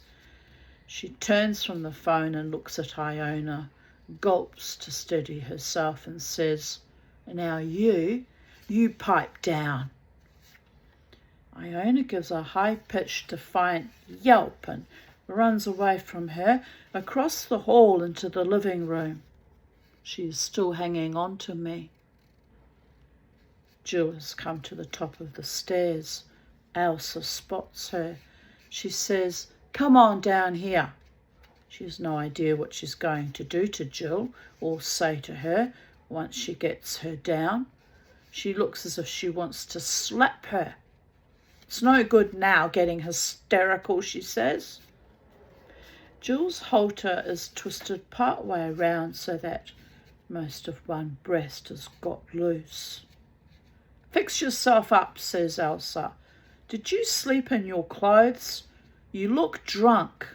She turns from the phone and looks at Iona, gulps to steady herself and says, "Now you pipe down." Iona gives a high-pitched, defiant yelp and runs away from her, across the hall into the living room. She is still hanging on to me. Jill has come to the top of the stairs. Elsa spots her. She says, "Come on down here." She has no idea what she's going to do to Jill or say to her once she gets her down. She looks as if she wants to slap her. "It's no good now getting hysterical," she says. Jill's halter is twisted part way around so that most of one breast has got loose. "Fix yourself up," says Elsa. "Did you sleep in your clothes? You look drunk."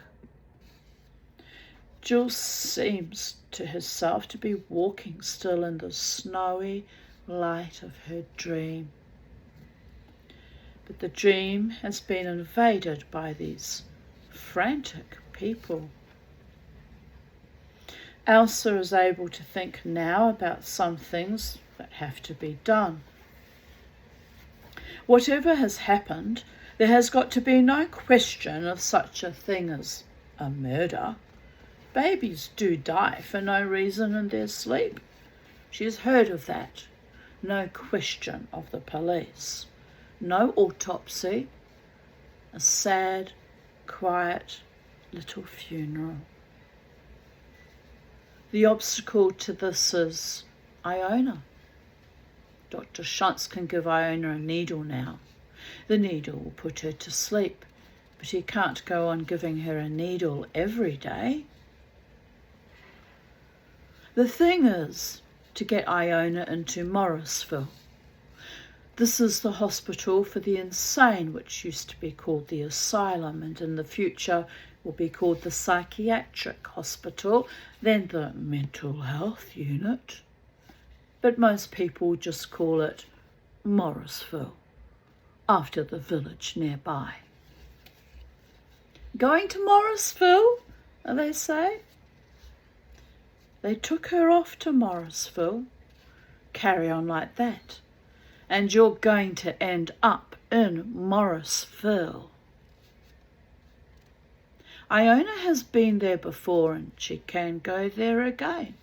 Jill seems to herself to be walking still in the snowy light of her dream. But the dream has been invaded by these frantic people. Elsa is able to think now about some things that have to be done. Whatever has happened, there has got to be no question of such a thing as a murder. Babies do die for no reason in their sleep. She has heard of that. No question of the police. No autopsy. A sad, quiet little funeral. The obstacle to this is Iona. Dr. Schantz can give Iona a needle now. The needle will put her to sleep, but he can't go on giving her a needle every day. The thing is to get Iona into Morrisville. This is the hospital for the insane, which used to be called the asylum, and in the future will be called the psychiatric hospital, then the mental health unit. But most people just call it Morrisville, after the village nearby. "Going to Morrisville?" they say. They took her off to Morrisville. Carry on like that, and you're going to end up in Morrisville. Iona has been there before and she can go there again.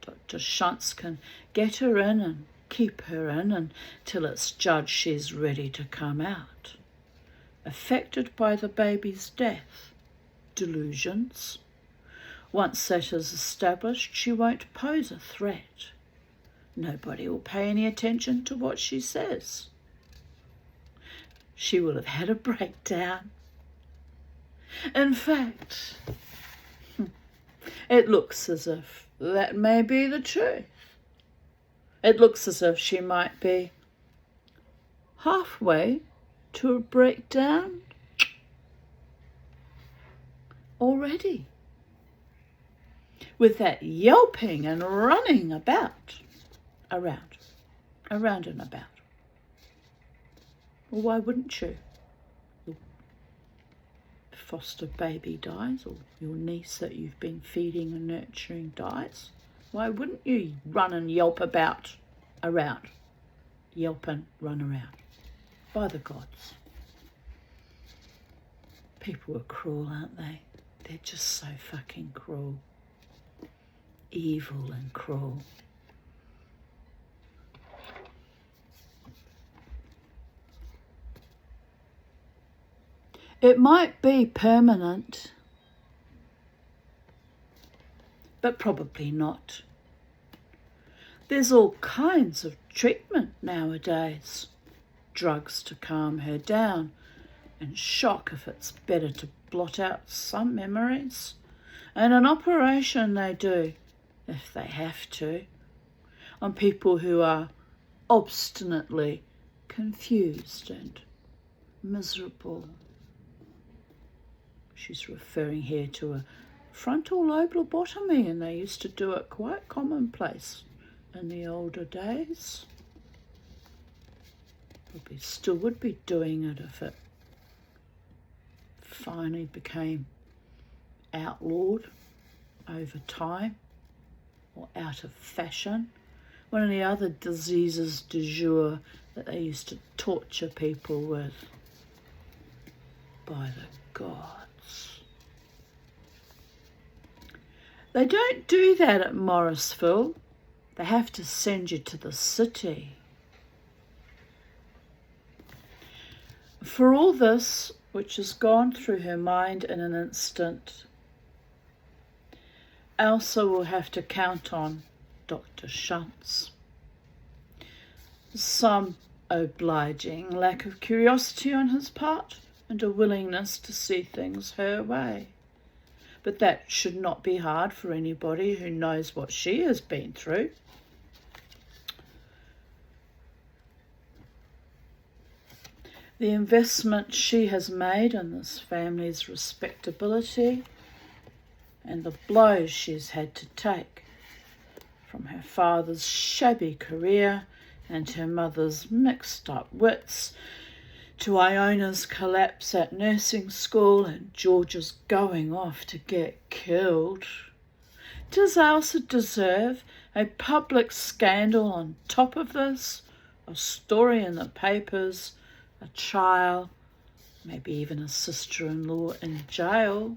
Dr. Schantz can get her in and keep her in until it's judged she's ready to come out. Affected by the baby's death. Delusions. Once that is established, she won't pose a threat. Nobody will pay any attention to what she says. She will have had a breakdown. In fact, it looks as if that may be the truth. It looks as if she might be halfway to a breakdown already. With that yelping and running about, around and about. Well, why wouldn't you? Your foster baby dies, or your niece that you've been feeding and nurturing dies. Why wouldn't you run and yelp around? Yelp and run around. By the gods. People are cruel, aren't they? They're just so fucking cruel. Evil and cruel. It might be permanent, but probably not. There's all kinds of treatment nowadays. Drugs to calm her down, and shock if it's better to blot out some memories. And an operation they do, if they have to, on people who are obstinately confused and miserable. She's referring here to a frontal lobotomy, and they used to do it quite commonplace in the older days. Probably still would be doing it if it finally became outlawed over time or out of fashion. One of the other diseases du jour that they used to torture people with. By the gods. They don't do that at Morrisville. They have to send you to the city. For all this, which has gone through her mind in an instant, Elsa will have to count on Dr. Schantz. Some obliging lack of curiosity on his part and a willingness to see things her way. But that should not be hard for anybody who knows what she has been through. The investment she has made in this family's respectability and the blows she's had to take from her father's shabby career and her mother's mixed up wits to Iona's collapse at nursing school and George's going off to get killed. Does Elsa deserve a public scandal on top of this? A story in the papers, a trial, maybe even a sister-in-law in jail?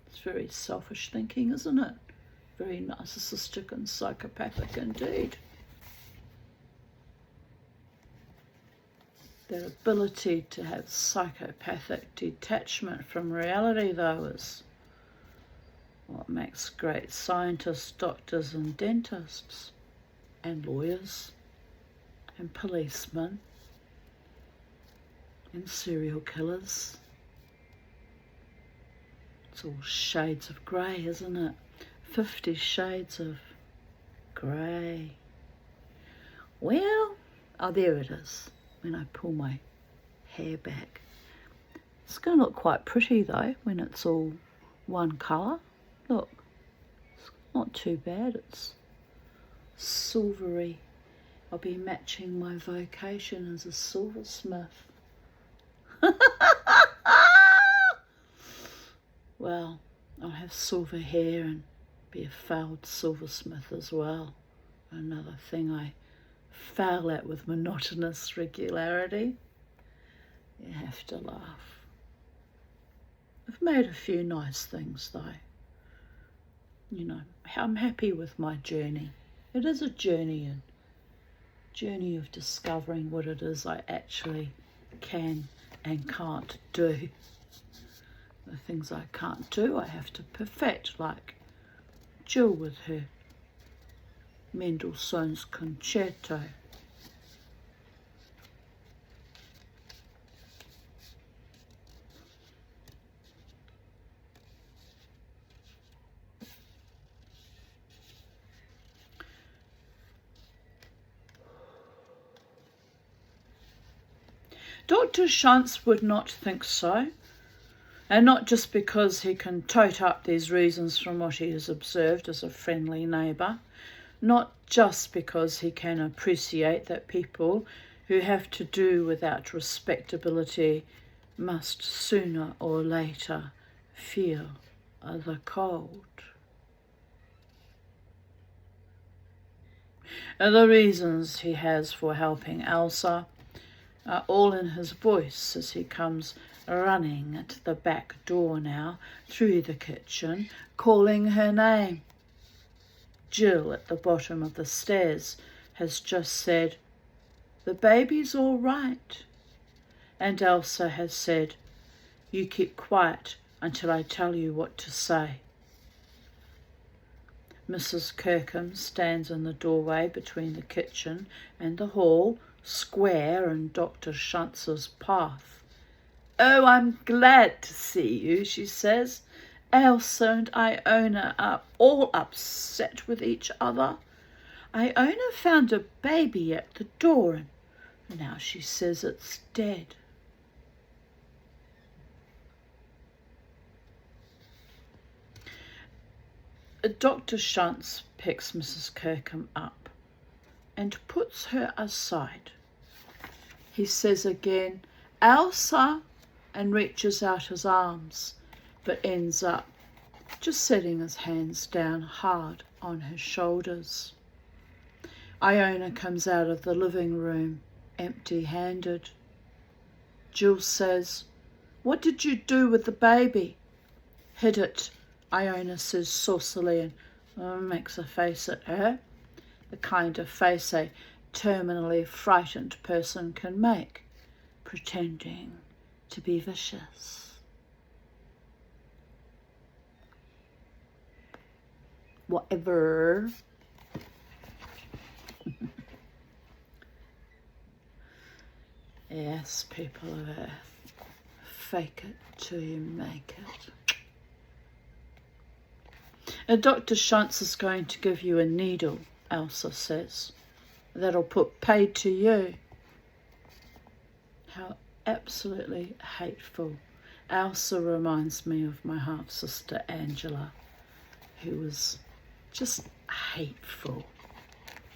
It's very selfish thinking, isn't it? Very narcissistic and psychopathic indeed. Their ability to have psychopathic detachment from reality, though, is what makes great scientists, doctors and dentists, and lawyers, and policemen, and serial killers. It's all shades of grey, isn't it? 50 shades of grey. Well, oh, there it is. When I pull my hair back. It's going to look quite pretty though when it's all one colour. Look, it's not too bad. It's silvery. I'll be matching my vocation as a silversmith. Well, I'll have silver hair and be a failed silversmith as well. Another thing I fail at with monotonous regularity. You have to laugh. I've made a few nice things though. You know, I'm happy with my journey. It is a journey of discovering what it is I actually can and can't do. The things I can't do I have to perfect, like Jill with her Mendelssohn's Concerto. Dr. Schantz would not think so, and not just because he can tote up these reasons from what he has observed as a friendly neighbour, not just because he can appreciate that people who have to do without respectability must sooner or later feel the cold. And the reasons he has for helping Elsa are all in his voice as he comes running at the back door now, through the kitchen, calling her name. Jill at the bottom of the stairs has just said, "The baby's all right." And Elsa has said, "You keep quiet until I tell you what to say." Mrs. Kirkham stands in the doorway between the kitchen and the hall, square in Dr. Schantz's path. "Oh, I'm glad to see you," she says. "Elsa and Iona are all upset with each other. Iona found a baby at the door and now she says it's dead." Dr. Shantz picks Mrs. Kirkham up and puts her aside. He says again, "Elsa," and reaches out his arms, but ends up just setting his hands down hard on her shoulders. Iona comes out of the living room empty-handed. Jules says, "What did you do with the baby?" "Hid it," Iona says saucily, and makes a face at her, the kind of face a terminally frightened person can make, pretending to be vicious. Whatever. Yes, people of Earth, fake it till you make it. Dr. Shantz is going to give you a needle, Elsa says. That'll put paid to you. How absolutely hateful. Elsa reminds me of my half-sister Angela, who was just hateful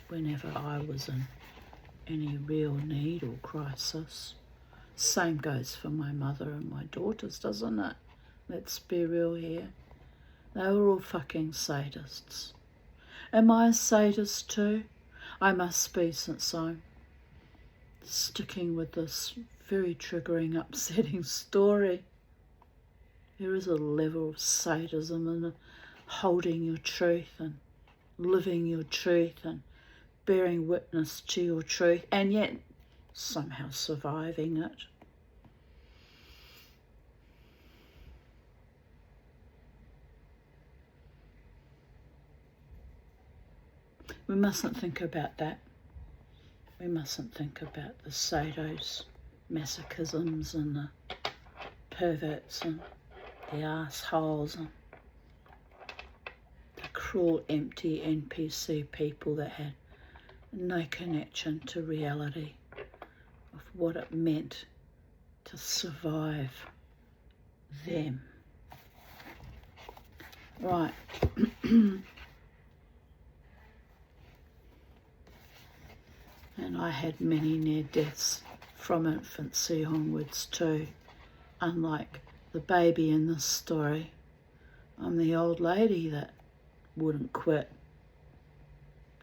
whenever I was in any real need or crisis. Same goes for my mother and my daughters, doesn't it? Let's be real here. They were all fucking sadists. Am I a sadist too? I must be, since I'm sticking with this very triggering, upsetting story. There is a level of sadism in holding your truth and living your truth and bearing witness to your truth and yet somehow surviving it. We mustn't think about that. We mustn't think about the sados, masochisms and the perverts and the assholes and the cruel, empty NPC people that had no connection to reality of what it meant to survive them. Right. And I had many near deaths from infancy onwards too. Unlike the baby in this story, I'm the old lady that wouldn't quit.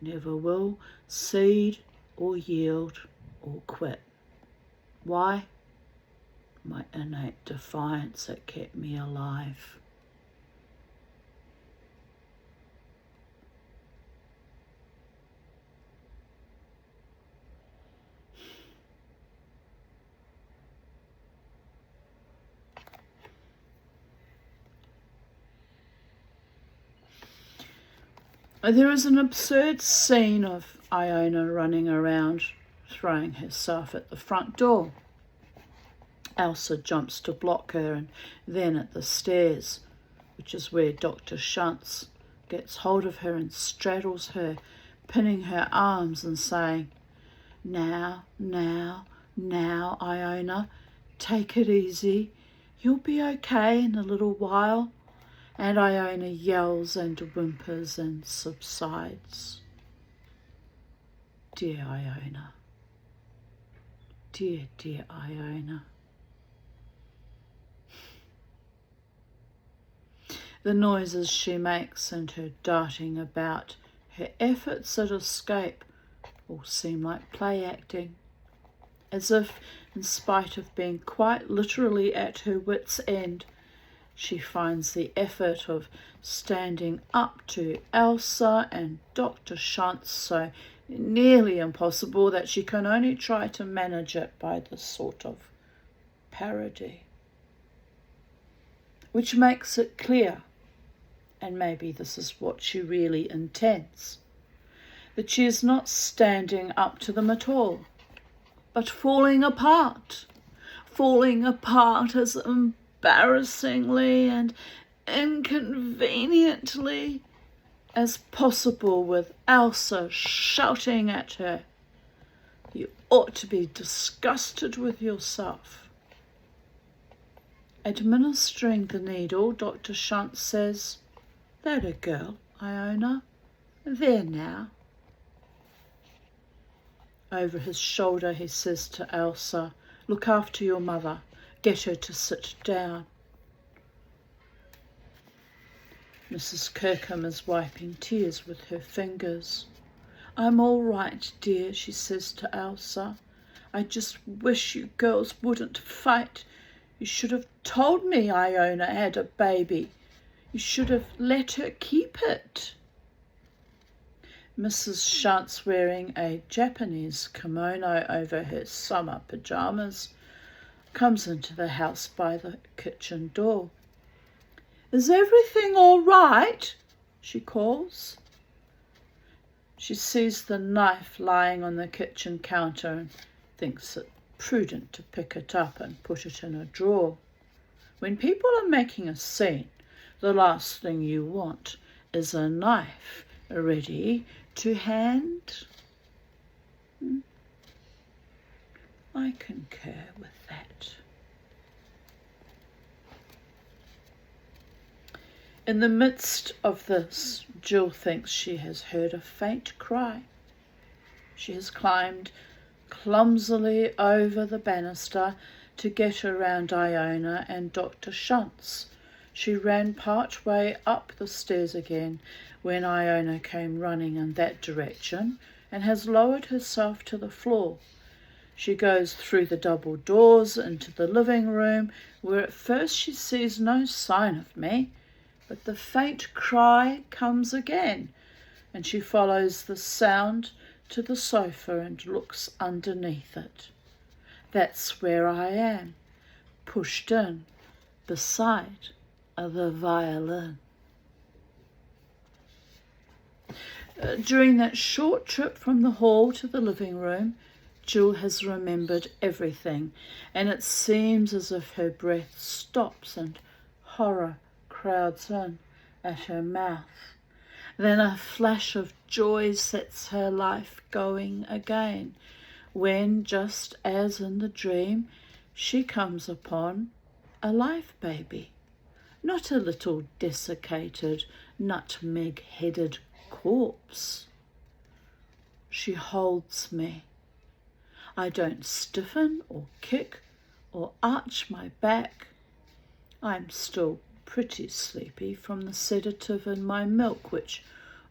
Never will cede or yield or quit. Why? My innate defiance that kept me alive. There is an absurd scene of Iona running around, throwing herself at the front door. Elsa jumps to block her, and then at the stairs, which is where Dr. Shantz gets hold of her and straddles her, pinning her arms and saying, now, Iona, take it easy. You'll be okay in a little while." And Iona yells and whimpers and subsides. Dear Iona. Dear, dear Iona. The noises she makes and her darting about, her efforts at escape, all seem like play acting, as if, in spite of being quite literally at her wit's end, she finds the effort of standing up to Elsa and Dr. Shantz so nearly impossible that she can only try to manage it by this sort of parody, which makes it clear, and maybe this is what she really intends, that she is not standing up to them at all, but falling apart as embarrassingly and inconveniently as possible, with Elsa shouting at her, "You ought to be disgusted with yourself." Administering the needle, Dr. Shantz says, "That a girl, Iona. There now. Over his shoulder he says to Elsa, look after your mother. Get her to sit down. Mrs. Kirkham is wiping tears with her fingers. I'm all right, dear, she says to Elsa. I just wish you girls wouldn't fight. You should have told me Iona had a baby. You should have let her keep it. Mrs. Shantz, wearing a Japanese kimono over her summer pyjamas, comes into the house by the kitchen door. Is everything all right? She calls. She sees the knife lying on the kitchen counter and thinks it prudent to pick it up and put it in a drawer. When people are making a scene, the last thing you want is a knife ready to hand. I concur with that. In the midst of this, Jill thinks she has heard a faint cry. She has climbed clumsily over the banister to get around Iona and Dr. Shantz. She ran part way up the stairs again when Iona came running in that direction and has lowered herself to the floor. She goes through the double doors into the living room, where at first she sees no sign of me, but the faint cry comes again, and she follows the sound to the sofa and looks underneath it. That's where I am, pushed in beside the violin. During that short trip from the hall to the living room, Jill has remembered everything, and it seems as if her breath stops and horror crowds in at her mouth. Then a flash of joy sets her life going again, when, just as in the dream, she comes upon a live baby, not a little desiccated, nutmeg-headed corpse. She holds me. I don't stiffen or kick or arch my back. I'm still pretty sleepy from the sedative in my milk, which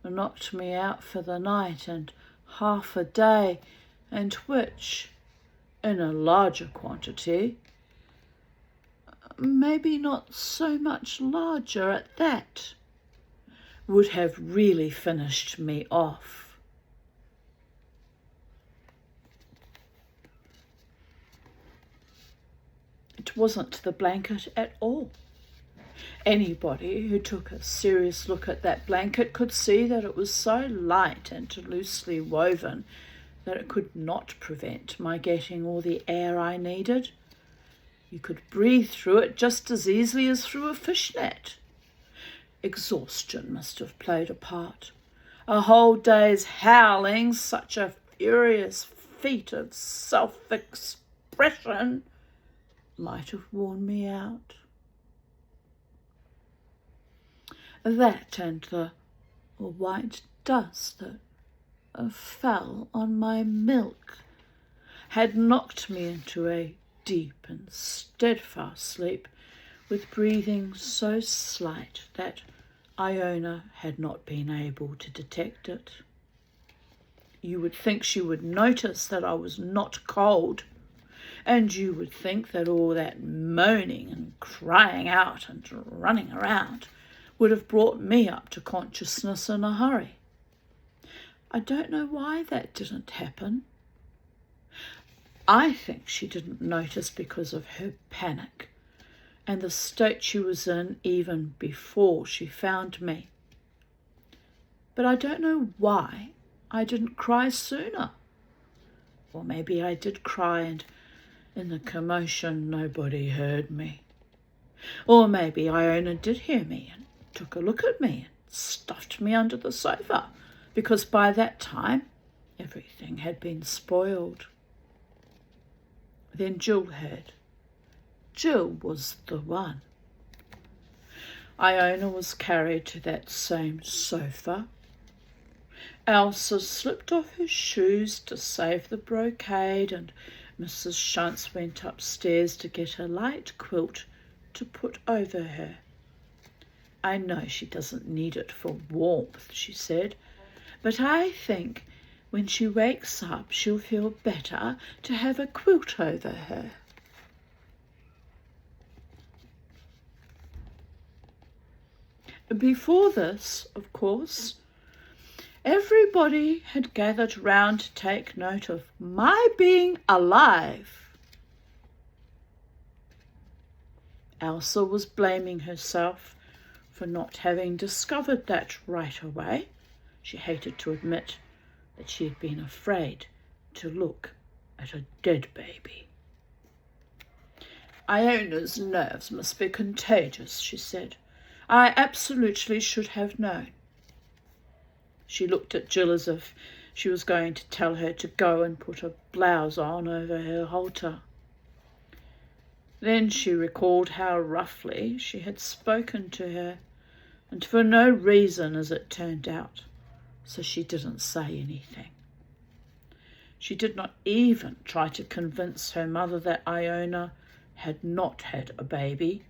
knocked me out for the night and half a day, and which, in a larger quantity, maybe not so much larger at that, would have really finished me off. It wasn't the blanket at all. Anybody who took a serious look at that blanket could see that it was so light and loosely woven that it could not prevent my getting all the air I needed. You could breathe through it just as easily as through a fishnet. Exhaustion must have played a part. A whole day's howling, such a furious feat of self-expression, might have worn me out. That and the white dust that fell on my milk had knocked me into a deep and steadfast sleep, with breathing so slight that Iona had not been able to detect it. You would think she would notice that I was not cold, and you would think that all that moaning and crying out and running around would have brought me up to consciousness in a hurry. I don't know why that didn't happen. I think she didn't notice because of her panic and the state she was in even before she found me. But I don't know why I didn't cry sooner. Or maybe I did cry and in the commotion nobody heard me. Or maybe Iona did hear me and took a look at me and stuffed me under the sofa, because by that time everything had been spoiled. Then Jill heard. Jill was the one. Iona was carried to that same sofa. Elsa slipped off her shoes to save the brocade, and Mrs. Shantz went upstairs to get a light quilt to put over her. "I know she doesn't need it for warmth," she said, "but I think when she wakes up she'll feel better to have a quilt over her." Before this, of course, everybody had gathered round to take note of my being alive. Elsa was blaming herself for not having discovered that right away. She hated to admit that she had been afraid to look at a dead baby. "Iona's nerves must be contagious," she said. "I absolutely should have known." She looked at Jill as if she was going to tell her to go and put a blouse on over her halter. Then she recalled how roughly she had spoken to her, and for no reason as it turned out, so she didn't say anything. She did not even try to convince her mother that Iona had not had a baby,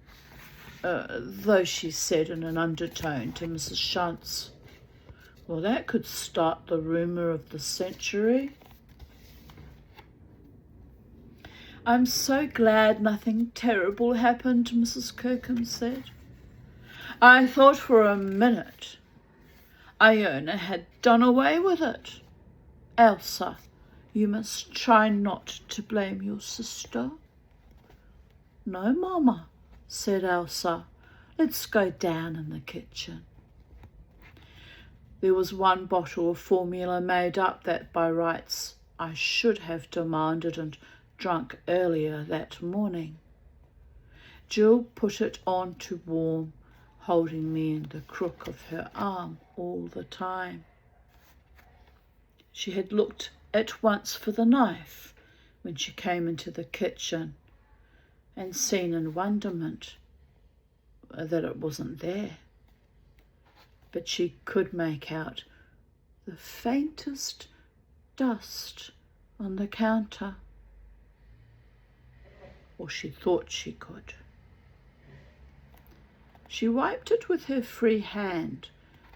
though she said in an undertone to Mrs. Shantz, "Well, that could start the rumour of the century." "I'm so glad nothing terrible happened," Mrs. Kirkham said. "I thought for a minute Iona had done away with it. Elsa, you must try not to blame your sister." "No, Mama," said Elsa. "Let's go down in the kitchen." There was one bottle of formula made up that by rights I should have demanded and drunk earlier that morning. Jill put it on to warm, holding me in the crook of her arm all the time. She had looked at once for the knife when she came into the kitchen and seen in wonderment that it wasn't there. But she could make out the faintest dust on the counter, or she thought she could. She wiped it with her free hand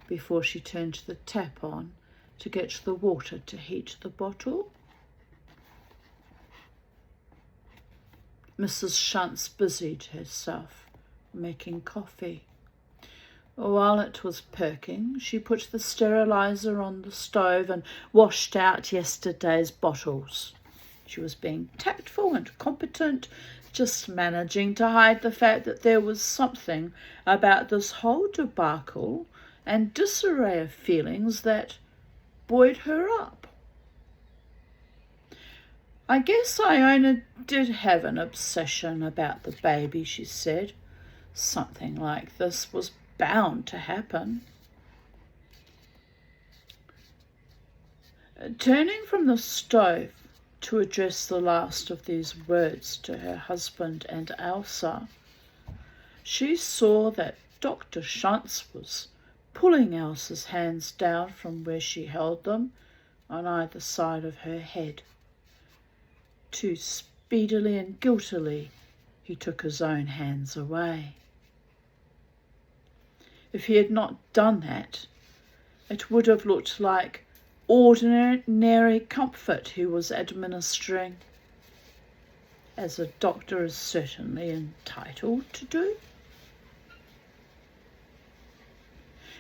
before she turned the tap on to get the water to heat the bottle. Mrs. Shantz busied herself making coffee. While it was perking, she put the sterilizer on the stove and washed out yesterday's bottles. She was being tactful and competent, just managing to hide the fact that there was something about this whole debacle and disarray of feelings that buoyed her up. "I guess Iona did have an obsession about the baby," she said. "Something like this was bound to happen." Turning from the stove to address the last of these words to her husband and Elsa, she saw that Dr. Shantz was pulling Elsa's hands down from where she held them on either side of her head. Too speedily and guiltily he took his own hands away. If he had not done that, it would have looked like ordinary comfort he was administering, as a doctor is certainly entitled to do.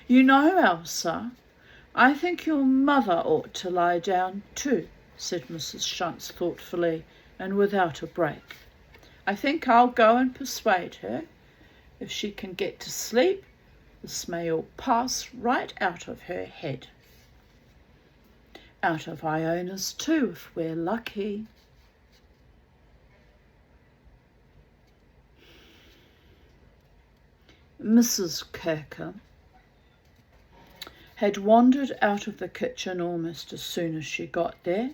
"You know, Elsa, I think your mother ought to lie down too," said Mrs. Shantz thoughtfully and without a break. "I think I'll go and persuade her. If she can get to sleep, this may all pass right out of her head. Out of Iona's too, if we're lucky." Mrs. Kirkham had wandered out of the kitchen almost as soon as she got there.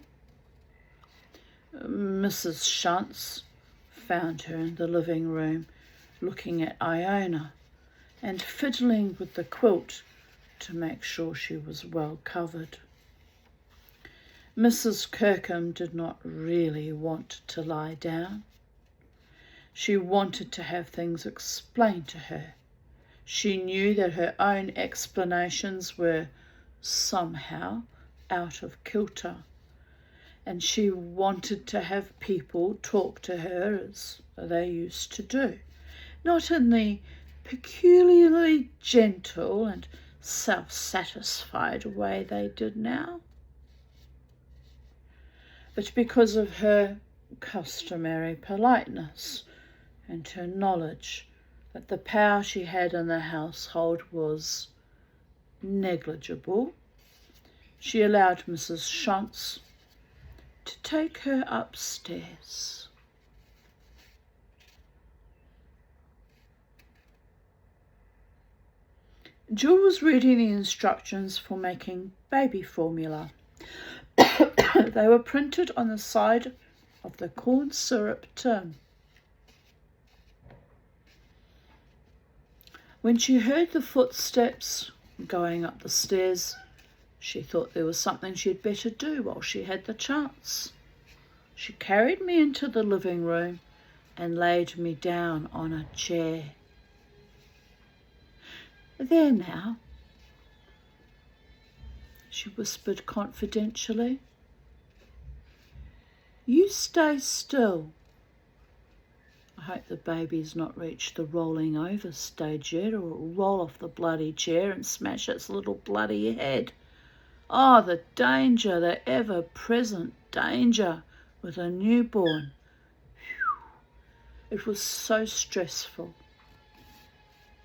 Mrs. Shantz found her in the living room looking at Iona and fiddling with the quilt to make sure she was well covered. Mrs. Kirkham did not really want to lie down. She wanted to have things explained to her. She knew that her own explanations were somehow out of kilter, and she wanted to have people talk to her as they used to do, not in the peculiarly gentle and self-satisfied way they did now, but because of her customary politeness and her knowledge that the power she had in the household was negligible. She allowed Mrs. Shantz to take her upstairs. Jill was reading the instructions for making baby formula. They were printed on the side of the corn syrup tin. When she heard the footsteps going up the stairs, she thought there was something she'd better do while she had the chance. She carried me into the living room and laid me down on a chair. "There now," she whispered confidentially. "You stay still. I hope the baby's not reached the rolling over stage yet, or it'll roll off the bloody chair and smash its little bloody head. Oh, the danger, the ever-present danger with a newborn. Whew. It was so stressful.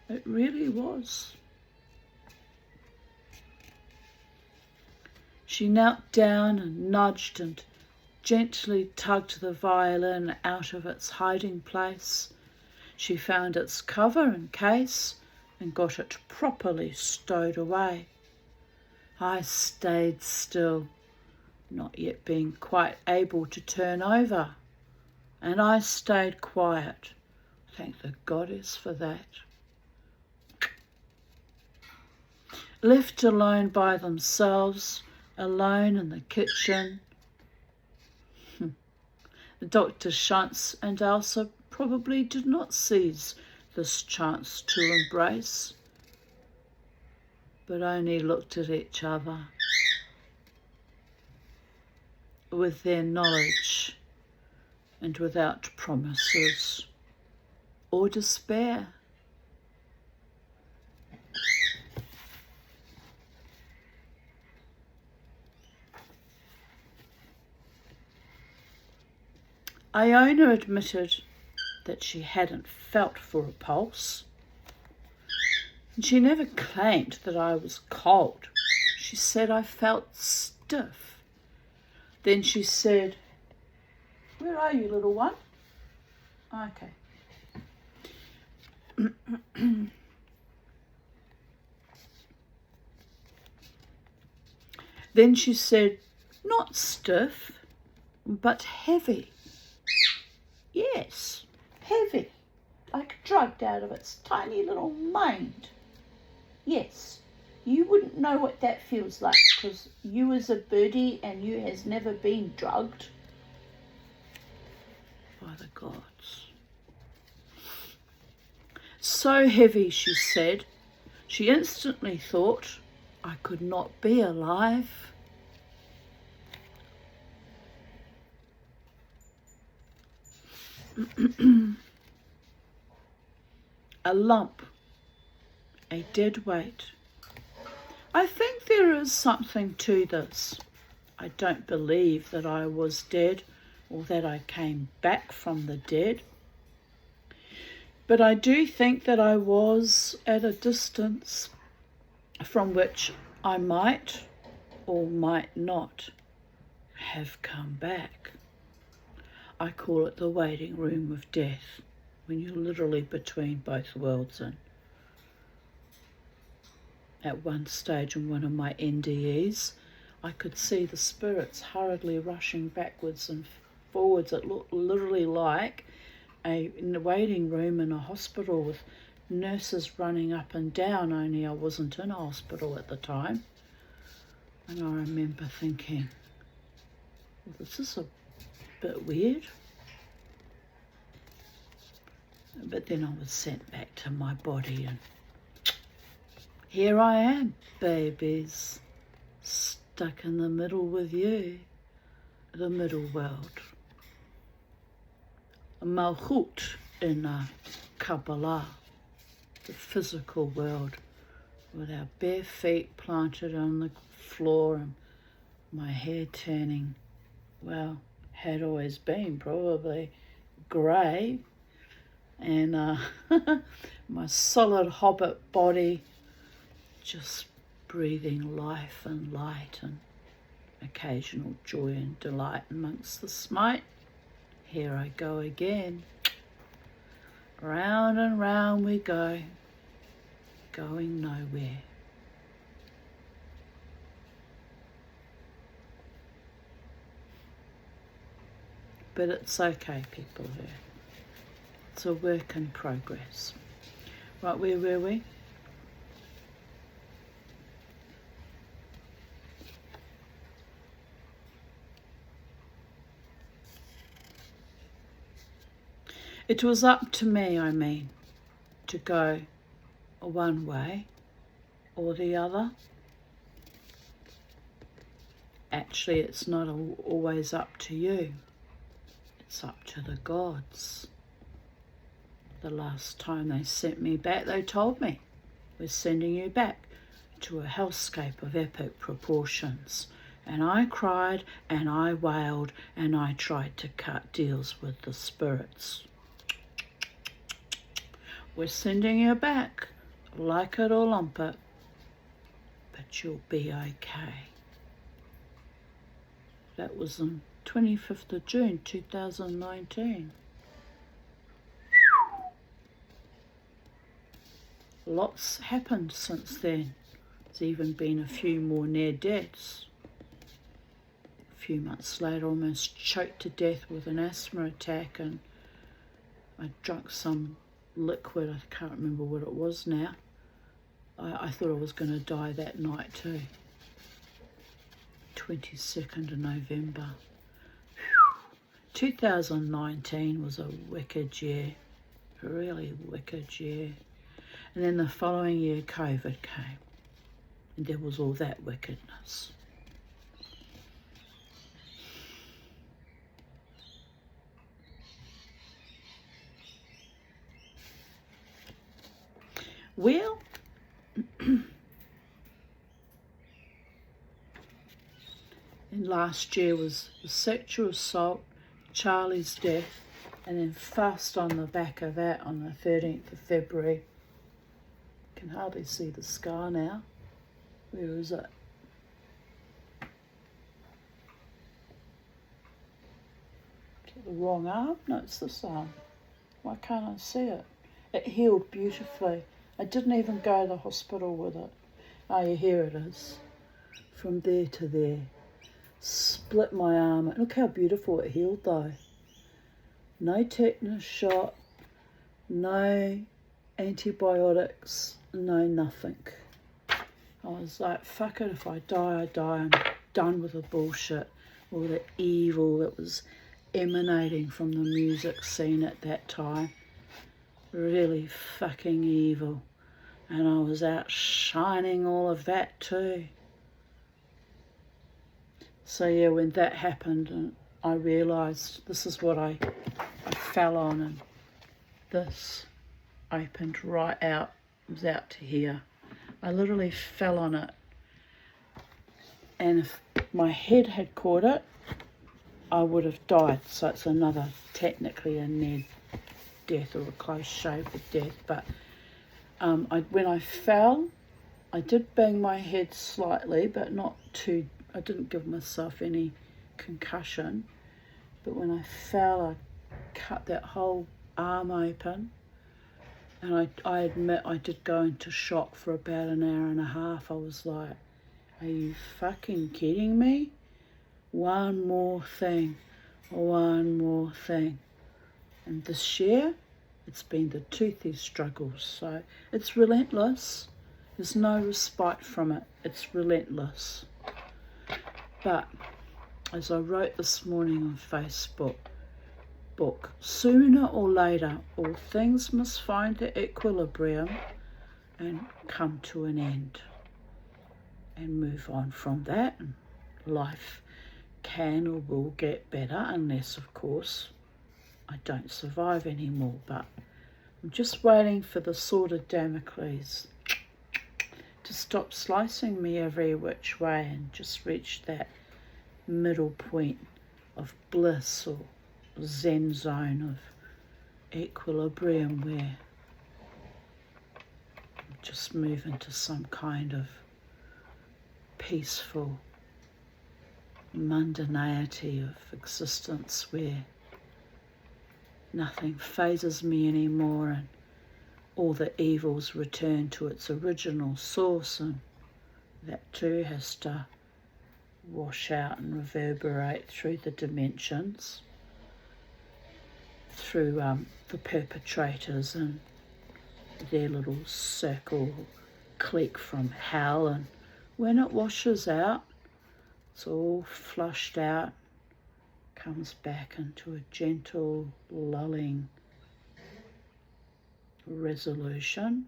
It really was." She knelt down and nudged and gently tugged the violin out of its hiding place. She found its cover and case and got it properly stowed away. I stayed still, not yet being quite able to turn over, and I stayed quiet. Thank the goddess for that. Left alone by themselves, alone in the kitchen, Dr. Shantz and Elsa probably did not seize this chance to embrace, but only looked at each other with their knowledge and without promises or despair. Iona admitted that she hadn't felt for a pulse, and she never claimed that I was cold. She said I felt stiff. Then she said, "Where are you, little one?" Okay. Then she said, "Not stiff, but heavy." "Yes, heavy, like drugged out of its tiny little mind. Yes, you wouldn't know what that feels like, because you is a birdie and you has never been drugged." By the gods. So heavy, she said, she instantly thought I could not be alive. A lump, a dead weight. I think there is something to this. I don't believe that I was dead or that I came back from the dead, but I do think that I was at a distance from which I might or might not have come back. I call it the waiting room of death, when you're literally between both worlds. And at one stage in one of my NDEs, I could see the spirits hurriedly rushing backwards and forwards. It looked literally like a waiting room in a hospital with nurses running up and down, only I wasn't in hospital at the time. And I remember thinking, well, this is a bit weird. But then I was sent back to my body, and here I am, babies, stuck in the middle with you, the middle world. A malchut in Kabbalah, the physical world, with our bare feet planted on the floor and my hair turning, well, had always been probably grey, and my solid hobbit body just breathing life and light and occasional joy and delight amongst the smite. Here I go again. Round and round we go, going nowhere. But it's okay, people here. It's a work in progress. Right, where were we? It was up to me, to go one way or the other. Actually, it's not always up to you. It's up to the gods. The last time they sent me back, they told me, we're sending you back to a hellscape of epic proportions. And I cried and I wailed and I tried to cut deals with the spirits. We're sending you back, like it or lump it, but you'll be okay. That was on 25th of June 2019. Lots happened since then. There's even been a few more near deaths. A few months later, almost choked to death with an asthma attack, and I drank some liquid. I can't remember what it was now. I thought I was going to die that night too. 22nd of November. 2019 was a wicked year, a really wicked year. And then the following year, COVID came, and there was all that wickedness. Well, and last year was the sexual assault, Charlie's death, and then fast on the back of that on the 13th of February. Can hardly see the scar now. Where is it? Is it the wrong arm? No, it's this arm. Why can't I see it? It healed beautifully. I didn't even go to the hospital with it. Oh, yeah, here it is. From there to there. Split my arm. Look how beautiful it healed though. No tetanus shot, no antibiotics, no nothing. I was like, fuck it, if I die, I die. I'm done with the bullshit, all the evil that was emanating from the music scene at that time. Really fucking evil. And I was out shining all of that too. So yeah, when that happened, and I realised this is what I fell on, and this opened right out, it was out to here. I literally fell on it, and if my head had caught it, I would have died. So it's another, technically a near death or a close shave of death. But when I fell, I did bang my head slightly, but not too. I didn't give myself any concussion. But when I fell, I cut that whole arm open. And I admit I did go into shock for about an hour and a half. I was like, are you fucking kidding me? One more thing. And this year, It's been the toothy struggles, so it's relentless. There's no respite from it. It's relentless. But as I wrote this morning on Facebook, sooner or later, all things must find their equilibrium and come to an end and move on from that. Life can or will get better, unless, of course, I don't survive anymore. But I'm just waiting for the sword of Damocles to stop slicing me every which way and just reach that middle point of bliss or Zen zone of equilibrium where I just move into some kind of peaceful mundanity of existence where nothing phases me anymore and all the evils return to its original source, and that too has to wash out and reverberate through the dimensions, through the perpetrators and their little circle clique from hell, and when it washes out, it's all flushed out, comes back into a gentle, lulling resolution.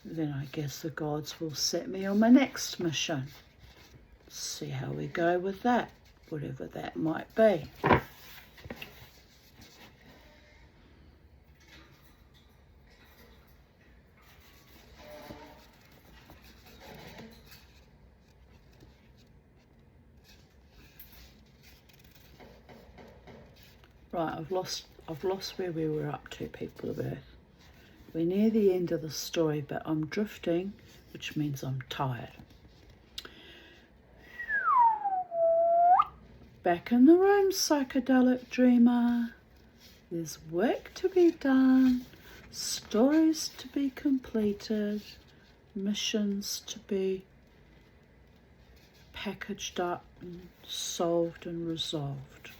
Then I guess the gods will set me on my next mission. See how we go with that, whatever that might be. Right, I've lost where we were up to, people of Earth. We're near the end of the story, but I'm drifting, which means I'm tired. Back in the room, psychedelic dreamer. There's work to be done, stories to be completed, missions to be packaged up and solved and resolved.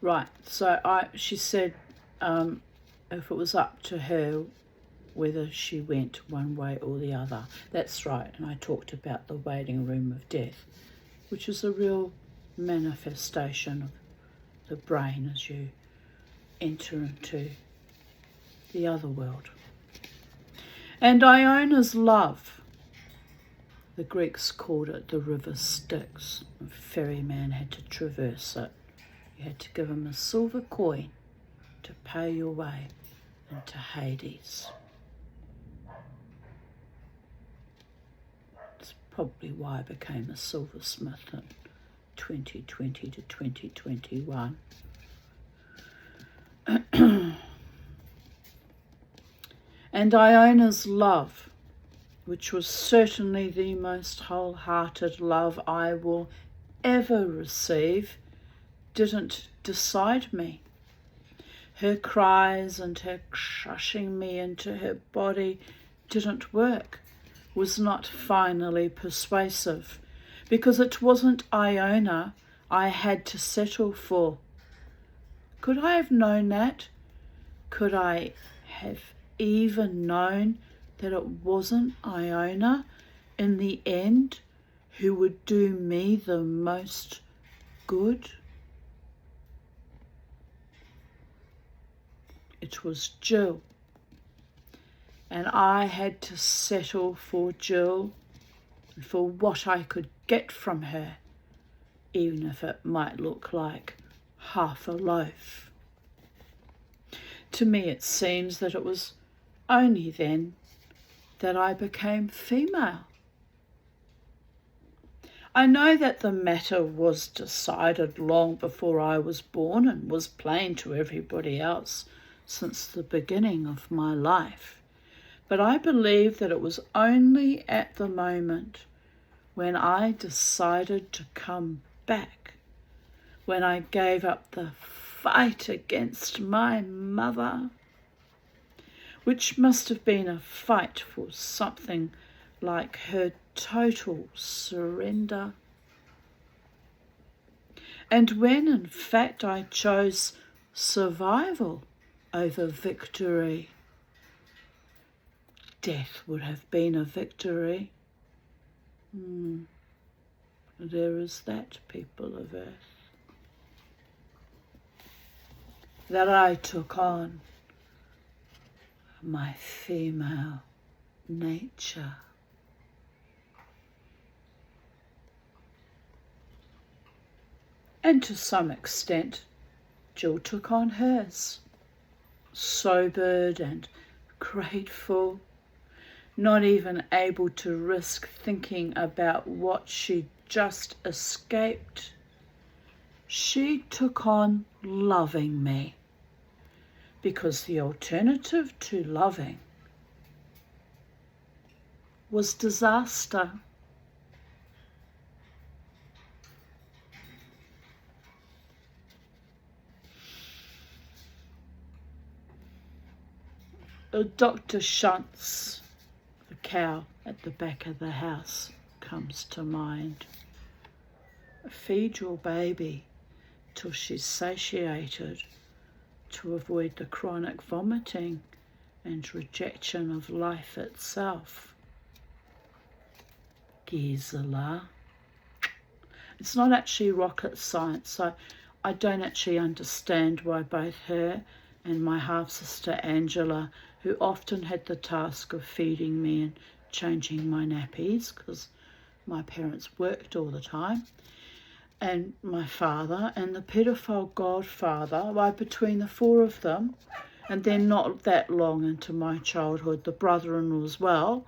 Right, so she said if it was up to her whether she went one way or the other. That's right, and I talked about the waiting room of death, which is a real manifestation of the brain as you enter into the other world. And Iona's love, the Greeks called it the river Styx. A ferryman had to traverse it. You had to give him a silver coin to pay your way into Hades. It's probably why I became a silversmith in 2020 to 2021. And Iona's love, which was certainly the most wholehearted love I will ever receive, didn't decide me. Her cries and her crushing me into her body didn't work, was not finally persuasive, because it wasn't Iona I had to settle for. Could I have known that? Could I have even known that it wasn't Iona in the end who would do me the most good? It was Jill, and I had to settle for Jill and for what I could get from her, even if it might look like half a loaf. To me it seems that it was only then that I became female. I know that the matter was decided long before I was born and was plain to everybody else since the beginning of my life, but I believe that it was only at the moment when I decided to come back, when I gave up the fight against my mother, which must have been a fight for something like her total surrender. And when in fact I chose survival over victory, death would have been a victory. There is that, people of Earth. That I took on my female nature. And to some extent, Jill took on hers, sobered and grateful, not even able to risk thinking about what she'd just escaped. She took on loving me, because the alternative to loving was disaster. Dr. Shunt's, the cow at the back of the house, comes to mind. Feed your baby till she's satiated to avoid the chronic vomiting and rejection of life itself. Gisela. It's not actually rocket science, so I don't actually understand why both her and my half-sister Angela, who often had the task of feeding me and changing my nappies because my parents worked all the time, and my father and the pedophile godfather, why between the four of them, and then not that long into my childhood, the brother-in-law as well,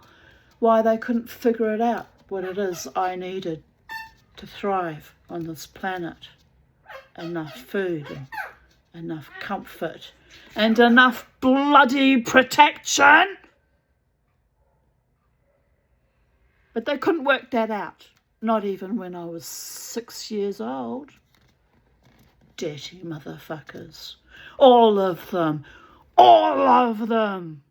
why they couldn't figure it out, what it is I needed to thrive on this planet. Enough food and enough comfort and enough bloody protection. But they couldn't work that out, not even when I was 6 years old. Dirty motherfuckers. All of them. All of them.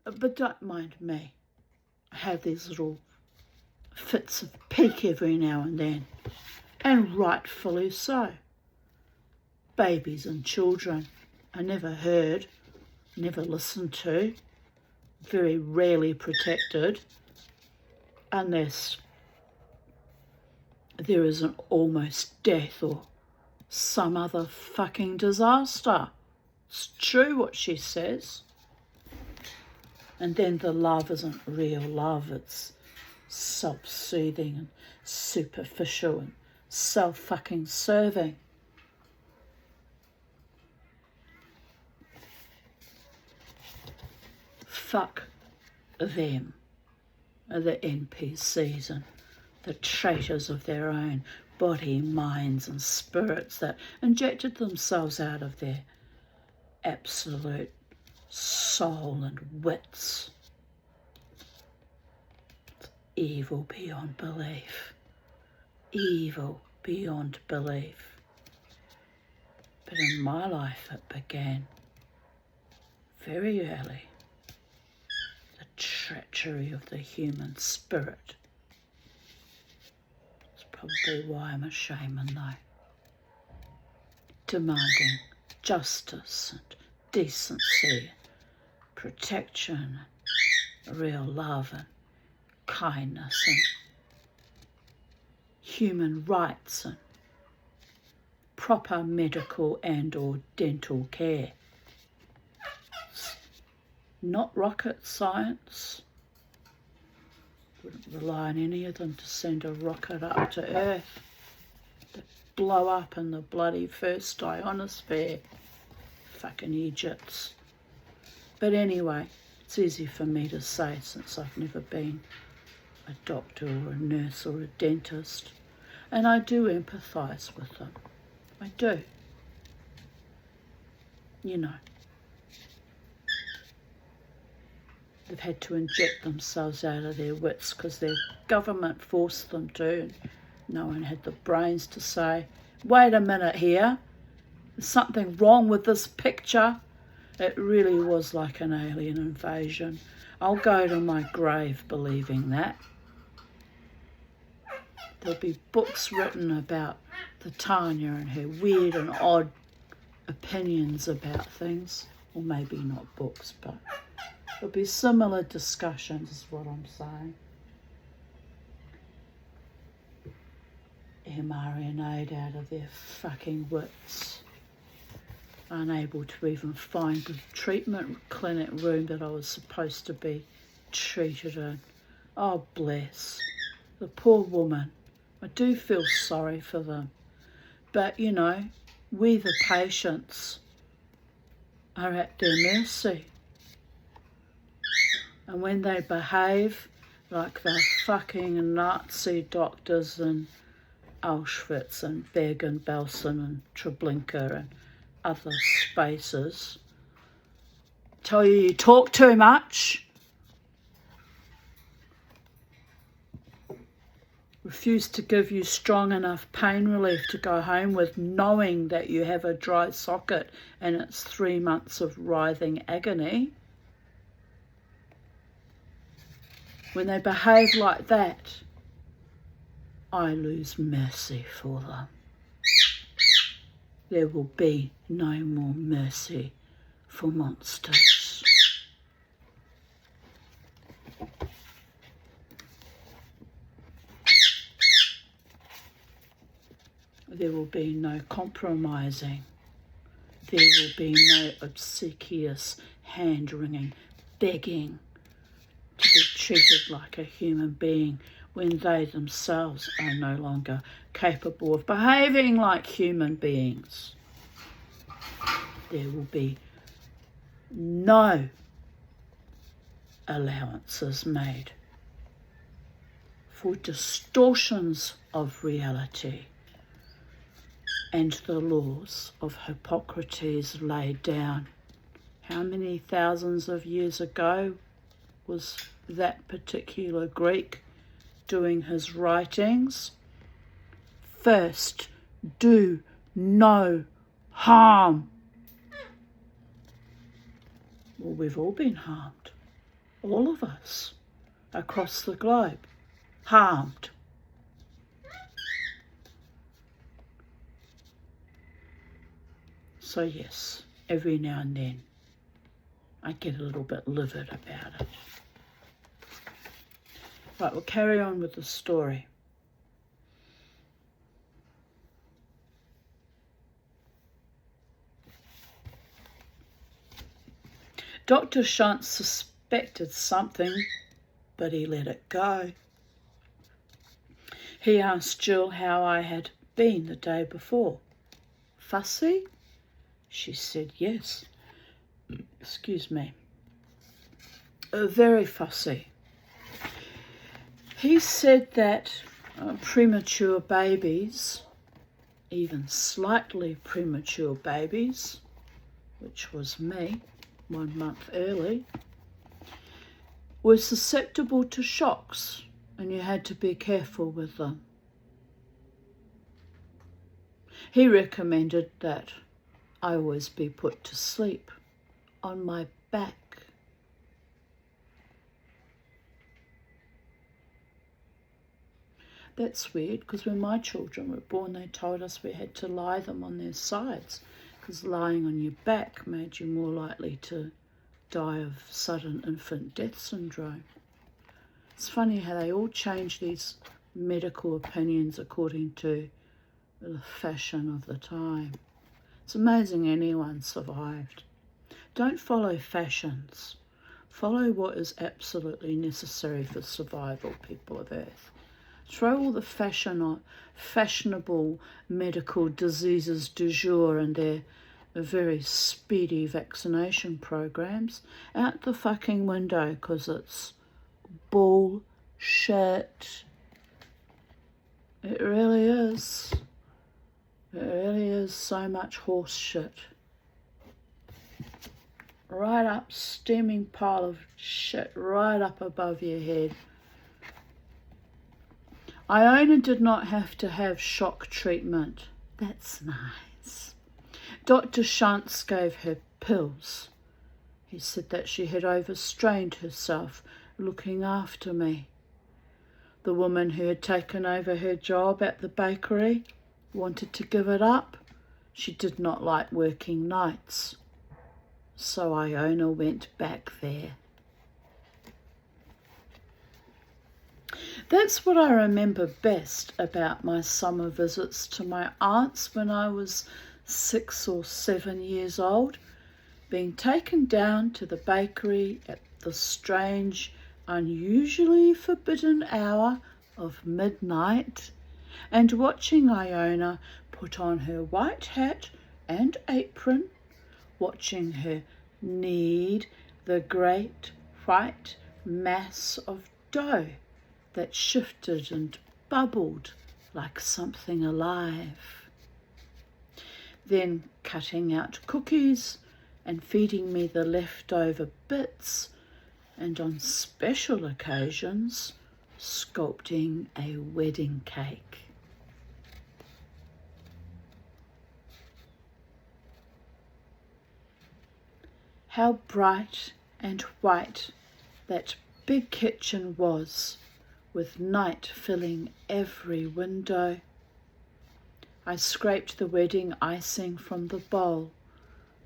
But don't mind me. I have these little fits of pique every now and then, and rightfully so. Babies and children are never heard, never listened to, very rarely protected, unless there is an almost death or some other fucking disaster. It's true what she says. And then the love isn't real love, it's self-soothing and superficial and self-fucking serving. Fuck them, the NPCs and the traitors of their own body, minds and spirits that injected themselves out of their absolute soul and wits. It's evil beyond belief. Evil beyond belief. But in my life it began very early. The treachery of the human spirit. It's probably why I'm a shaman though. Demanding justice and decency, protection, real love and kindness and human rights and proper medical and or dental care. It's not rocket science. Wouldn't rely on any of them to send a rocket up to Earth to blow up in the bloody first ionosphere. Fucking Egypts. But anyway, it's easy for me to say since I've never been a doctor or a nurse or a dentist. And I do empathise with them. I do. You know. They've had to inject themselves out of their wits because their government forced them to. And no one had the brains to say, wait a minute here, there's something wrong with this picture. It really was like an alien invasion. I'll go to my grave believing that. There'll be books written about the Tanya and her weird and odd opinions about things. Or maybe not books, but there'll be similar discussions is what I'm saying. mRNA'd out of their fucking wits. Unable to even find the treatment clinic room that I was supposed to be treated in. Oh, bless. The poor woman. I do feel sorry for them. But, you know, we the patients are at their mercy. And when they behave like the fucking Nazi doctors in Auschwitz and Bergen-Belsen and Treblinka and other spaces, tell you talk too much, refuse to give you strong enough pain relief to go home with, knowing that you have a dry socket and it's 3 months of writhing agony. When they behave like that, I lose mercy for them. There will be no more mercy for monsters. There will be no compromising. There will be no obsequious hand-wringing, begging to be treated like a human being when they themselves are no longer capable of behaving like human beings. There will be no allowances made for distortions of reality and the laws of Hippocrates laid down. How many thousands of years ago was that particular Greek doing his writings? First, do no harm. Well, we've all been harmed. All of us across the globe, harmed. So yes, every now and then I get a little bit livid about it. Right, we'll carry on with the story. Dr. Shunt suspected something, but he let it go. He asked Jill how I had been the day before. Fussy? She said yes. Excuse me. Very fussy. He said that premature babies, even slightly premature babies, which was me 1 month early, were susceptible to shocks and you had to be careful with them. He recommended that I always be put to sleep on my back. That's weird, because when my children were born, they told us we had to lie them on their sides, because lying on your back made you more likely to die of sudden infant death syndrome. It's funny how they all change these medical opinions according to the fashion of the time. It's amazing anyone survived. Don't follow fashions. Follow what is absolutely necessary for survival, people of Earth. Throw all the fashionable medical diseases du jour and their very speedy vaccination programs out the fucking window, because it's bullshit. It really is. It really is so much horse shit. Right up, steaming pile of shit right up above your head. Iona did not have to have shock treatment. That's nice. Dr. Shantz gave her pills. He said that she had overstrained herself looking after me. The woman who had taken over her job at the bakery wanted to give it up. She did not like working nights. So Iona went back there. That's what I remember best about my summer visits to my aunts when I was 6 or 7 years old, being taken down to the bakery at the strange, unusually forbidden hour of midnight, and watching Iona put on her white hat and apron, watching her knead the great white mass of dough that shifted and bubbled like something alive. Then cutting out cookies and feeding me the leftover bits, and on special occasions sculpting a wedding cake. How bright and white that big kitchen was, with night filling every window. I scraped the wedding icing from the bowl,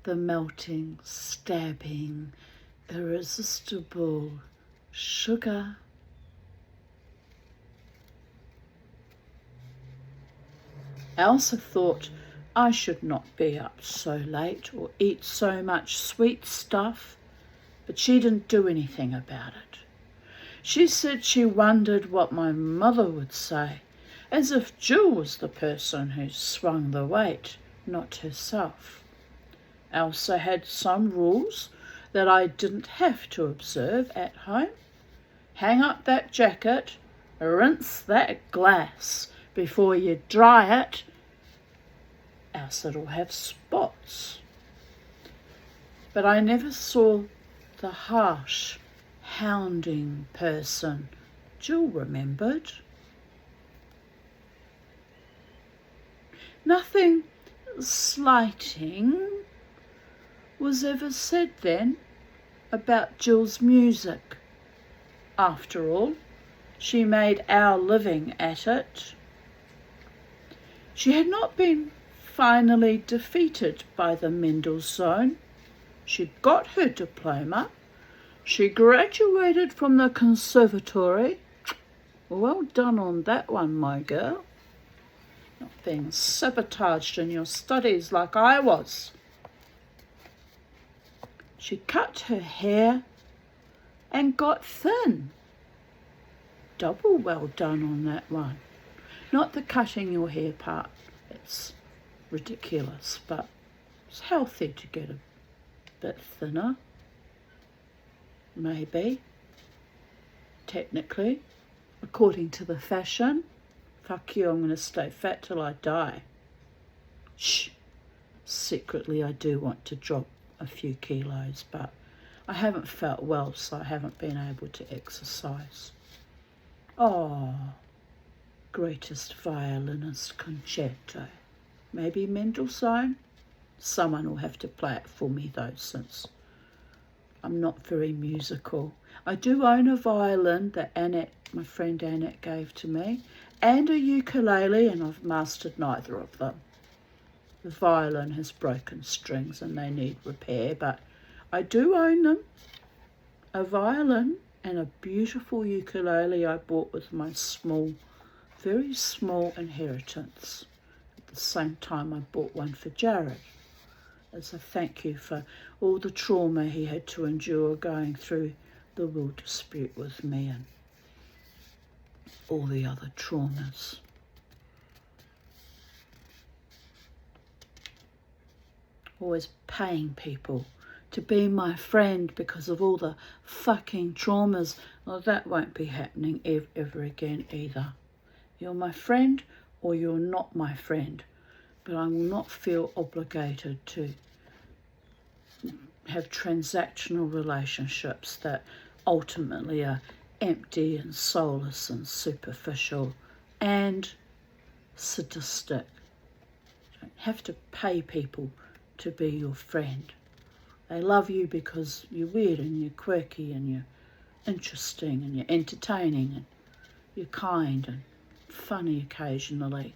the melting, stabbing, irresistible sugar. Elsa thought I should not be up so late or eat so much sweet stuff, but she didn't do anything about it. She said she wondered what my mother would say, as if Jill was the person who swung the weight, not herself. Elsa had some rules that I didn't have to observe at home. Hang up that jacket, rinse that glass before you dry it, else it'll have spots. But I never saw the harsh, hounding person Jill remembered. Nothing slighting was ever said then about Jill's music. After all, she made our living at it. She had not been finally defeated by the Mendelssohn. She got her diploma. She graduated from the conservatory. Well done on that one, my girl. Not being sabotaged in your studies like I was. She cut her hair and got thin. Double well done on that one. Not the cutting your hair part. It's ridiculous, but it's healthy to get a bit thinner. Maybe. Technically. According to the fashion. Fuck you, I'm going to stay fat till I die. Shh. Secretly, I do want to drop a few kilos, but I haven't felt well, so I haven't been able to exercise. Oh, greatest violinist concerto. Maybe Mendelssohn? Someone will have to play it for me though, since I'm not very musical. I do own a violin that Annette, my friend Annette, gave to me, and a ukulele, and I've mastered neither of them. The violin has broken strings and they need repair, but I do own them. A violin and a beautiful ukulele I bought with my small, very small inheritance. At the same time, I bought one for Jared as a thank you for all the trauma he had to endure going through the will dispute with me and all the other traumas. Always paying people to be my friend because of all the fucking traumas. Well, that won't be happening ever again either. You're my friend or you're not my friend, but I will not feel obligated to have transactional relationships that ultimately are empty and soulless and superficial and sadistic. You don't have to pay people to be your friend. They love you because you're weird and you're quirky and you're interesting and you're entertaining, and You're kind and funny occasionally.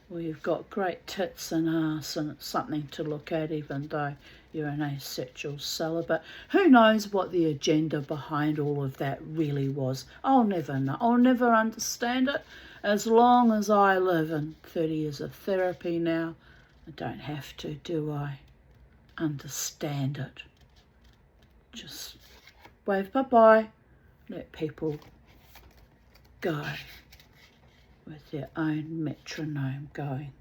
Or you've got great tits and ass and it's something to look at even though you're an asexual celibate. Who knows what the agenda behind all of that really was? I'll never know. I'll never understand it. As long as I live in 30 years of therapy now, I don't have to, do I? Understand it. Just wave bye-bye. Let people go with their own metronome going.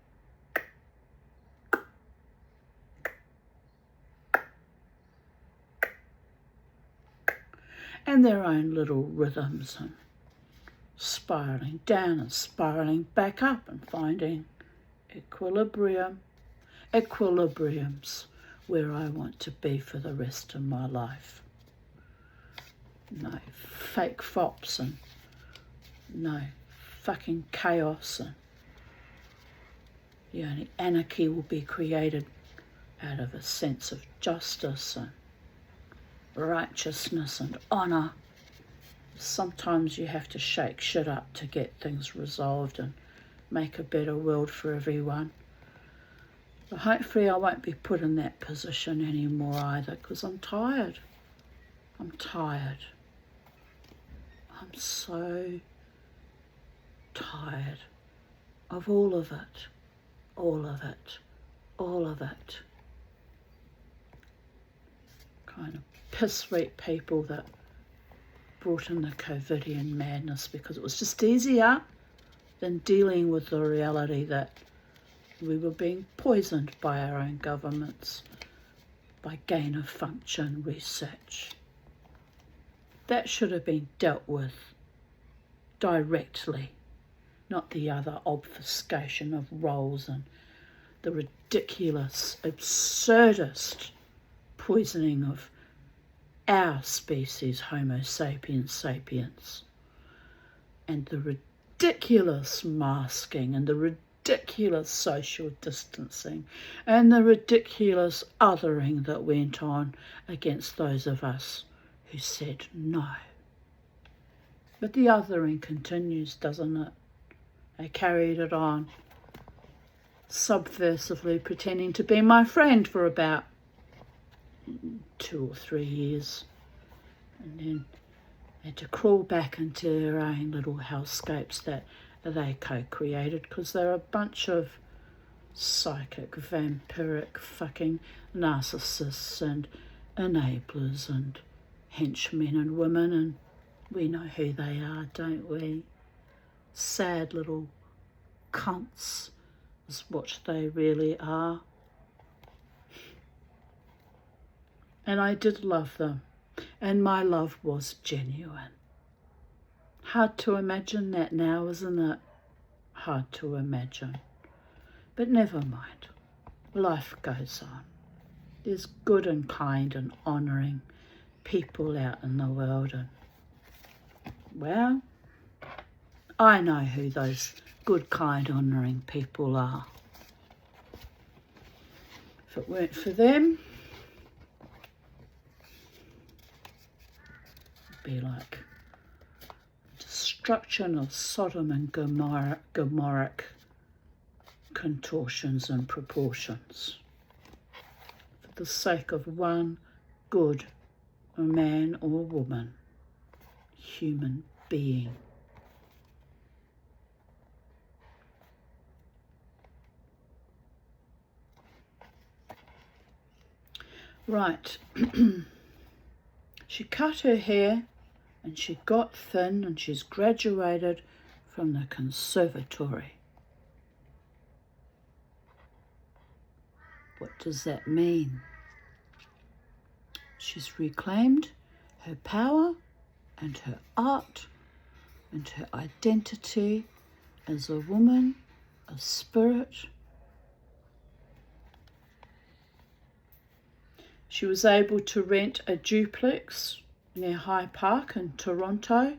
And their own little rhythms, and spiralling down and spiralling back up and finding equilibrium. Equilibrium's where I want to be for the rest of my life. No fake fops and no fucking chaos, and the only anarchy will be created out of a sense of justice and righteousness and honour. Sometimes you have to shake shit up to get things resolved and make a better world for everyone. But hopefully I won't be put in that position anymore either, because I'm tired. I'm tired. I'm so tired of all of it, all of it, all of it. Kind of piss-sweet people that brought in the COVIDian madness because it was just easier than dealing with the reality that we were being poisoned by our own governments, by gain-of-function research. That should have been dealt with directly, not the other obfuscation of roles and the ridiculous, absurdist poisoning of our species, Homo sapiens sapiens, and the ridiculous masking and the ridiculous social distancing and the ridiculous othering that went on against those of us who said no. But the othering continues, doesn't it? They carried it on subversively, pretending to be my friend for about 2 or 3 years, and then had to crawl back into their own little hellscapes that they co-created, because they're a bunch of psychic, vampiric fucking narcissists and enablers and henchmen and women, and we know who they are, don't we? Sad little cunts is what they really are. And I did love them, and my love was genuine. Hard to imagine that now, isn't it? Hard to imagine. But never mind. Life goes on. There's good and kind and honouring people out in the world, and, well, I know who those good, kind, honouring people are. If it weren't for them, be like destruction of Sodom and Gomorrah contortions and proportions for the sake of one good man or woman, human being. Right. She cut her hair and she got thin, and she's graduated from the conservatory. What does that mean? She's reclaimed her power and her art and her identity as a woman of spirit. She was able to rent a duplex near High Park in Toronto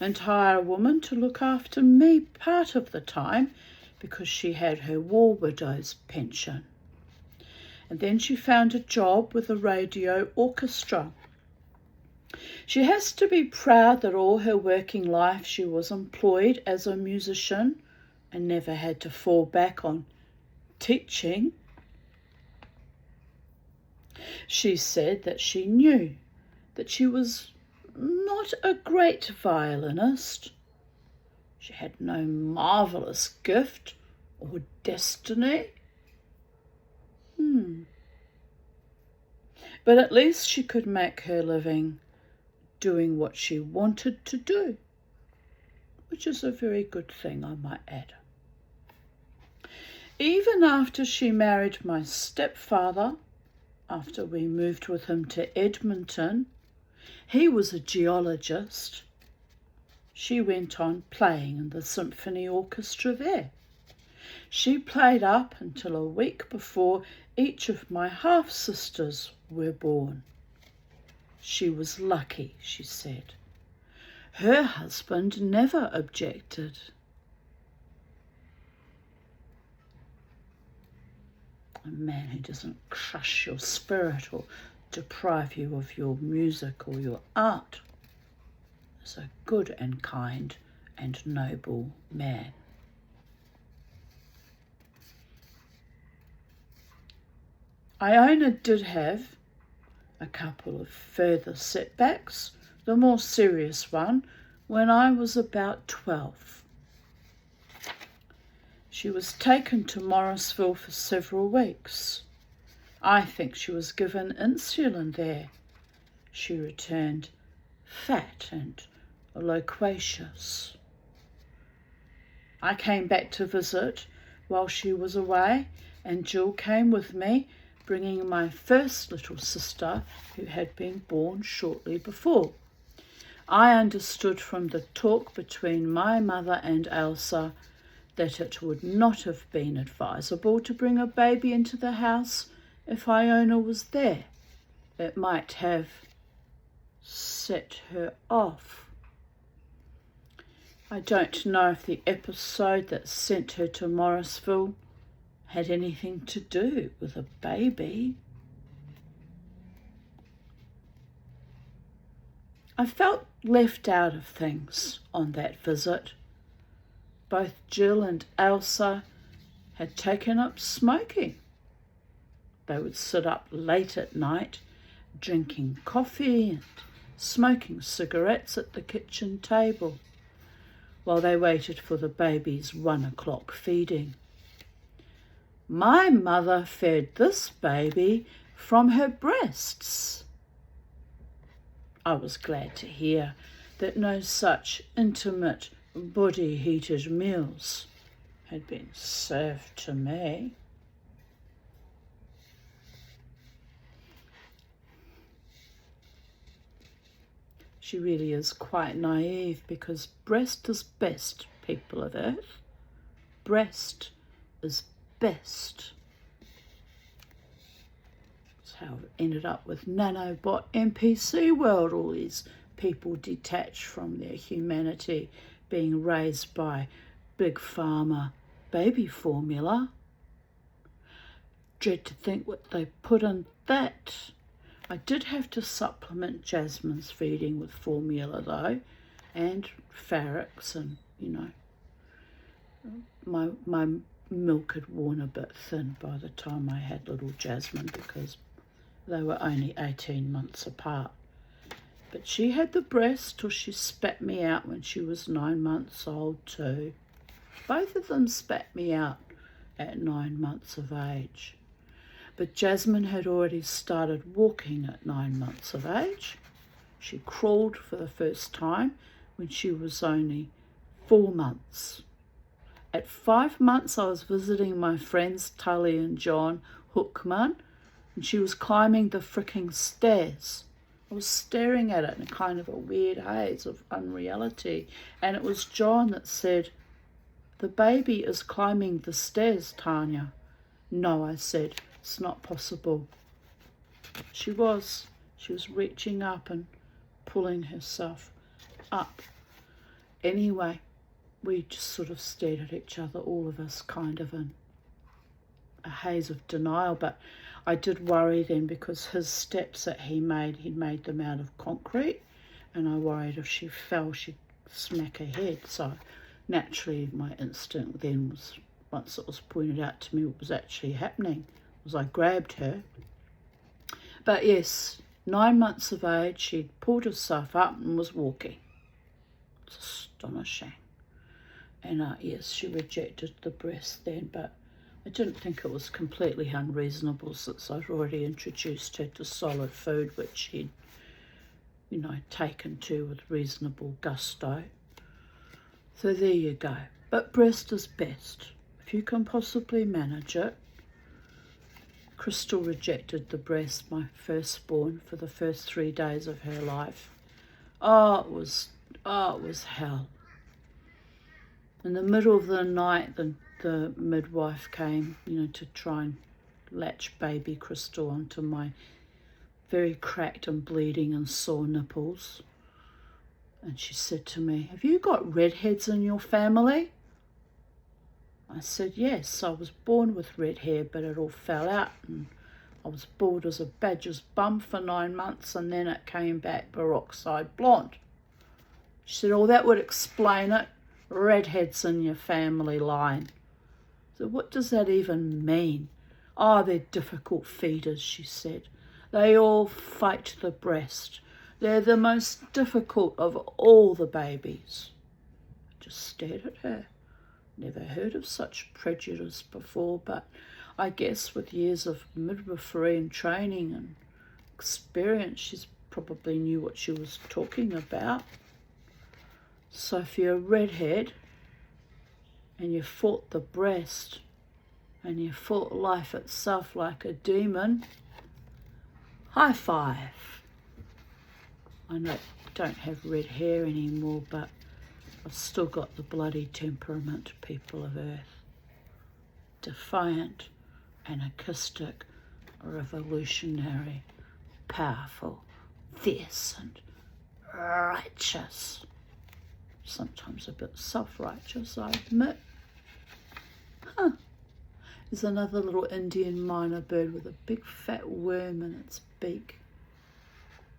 and hire a woman to look after me part of the time because she had her war widow's pension. And then she found a job with a radio orchestra She has to be proud that all her working life she was employed as a musician and never had to fall back on teaching. She said that she knew that she was not a great violinist. She had no marvellous gift or destiny. But at least she could make her living doing what she wanted to do, which is a very good thing, I might add. Even after she married my stepfather, after we moved with him to Edmonton, he was a geologist. She went on playing in the symphony orchestra there. She played up until a week before each of my half-sisters were born. She was lucky, she said. Her husband never objected. A man who doesn't crush your spirit or deprive you of your music or your art is a good and kind and noble man. Iona did have a couple of further setbacks, the more serious one when I was about 12. She was taken to Morrisville for several weeks. I think she was given insulin there. She returned fat and loquacious. I came back to visit while she was away, and Jill came with me, bringing my first little sister, who had been born shortly before. I understood from the talk between my mother and Elsa that it would not have been advisable to bring a baby into the house if Iona was there. It might have set her off. I don't know if the episode that sent her to Morrisville had anything to do with a baby. I felt left out of things on that visit. Both Jill and Elsa had taken up smoking. They would sit up late at night, drinking coffee and smoking cigarettes at the kitchen table, while they waited for the baby's 1 o'clock feeding. My mother fed this baby from her breasts. I was glad to hear that no such intimate, body-heated meals had been served to me. She really is quite naive, because breast is best, people of Earth. Breast is best. That's how it ended up with nanobot NPC world, all these people detached from their humanity being raised by big pharma baby formula. Dread to think what they put in that. I did have to supplement Jasmine's feeding with formula though, and Ferrex, and my milk had worn a bit thin by the time I had little Jasmine, because they were only 18 months apart. But she had the breast till she spat me out when she was 9 months old too. Both of them spat me out at 9 months of age. But Jasmine had already started walking at 9 months of age. She crawled for the first time when she was only 4 months. At 5 months, I was visiting my friends Tully and John Hookman, and she was climbing the fricking stairs. I was staring at it in a kind of a weird haze of unreality, and it was John that said, "The baby is climbing the stairs, Tanya." "No," I said, "it's not possible." She was reaching up and pulling herself up. Anyway, we just sort of stared at each other, all of us, kind of in a haze of denial. But I did worry then because his steps that he'd made them out of concrete, and I worried if she fell she'd smack her head. So naturally my instinct then was, once it was pointed out to me what was actually happening, was I grabbed her. But yes, 9 months of age, she'd pulled herself up and was walking. It's astonishing. And yes, she rejected the breast then, but I didn't think it was completely unreasonable since I'd already introduced her to solid food, which she'd, taken to with reasonable gusto. So there you go. But breast is best. If you can possibly manage it. Crystal rejected the breast, my firstborn, for the first 3 days of her life. It was hell. In the middle of the night, the midwife came, to try and latch baby Crystal onto my very cracked and bleeding and sore nipples. And she said to me, "Have you got redheads in your family?" I said, "Yes, I was born with red hair, but it all fell out, and I was bald as a badger's bum for 9 months, and then it came back peroxide blonde." She said, "Oh, that would explain it. Redheads in your family line." So what does that even mean? "Oh, they're difficult feeders," she said. "They all fight the breast. They're the most difficult of all the babies." I just stared at her. Never heard of such prejudice before, but I guess with years of midwifery and training and experience, she probably knew what she was talking about. So if you're a redhead and you fought the breast and you fought life itself like a demon, high five. I don't have red hair anymore, but I've still got the bloody temperament, people of Earth. Defiant, anarchistic, revolutionary, powerful, fierce and righteous. Sometimes a bit self-righteous, I admit. There's another little Indian minor bird with a big fat worm in its beak.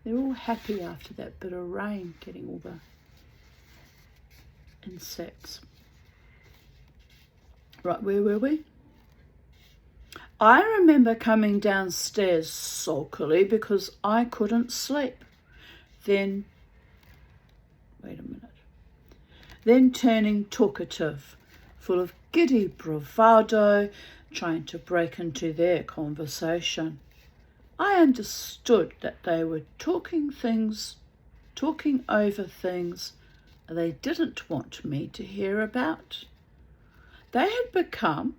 They're all happy after that bit of rain, getting all the insects. Right, where were we? I remember coming downstairs sulkily because I couldn't sleep. Then turning talkative, full of giddy bravado, trying to break into their conversation. I understood that they were talking over things they didn't want me to hear about. They had become,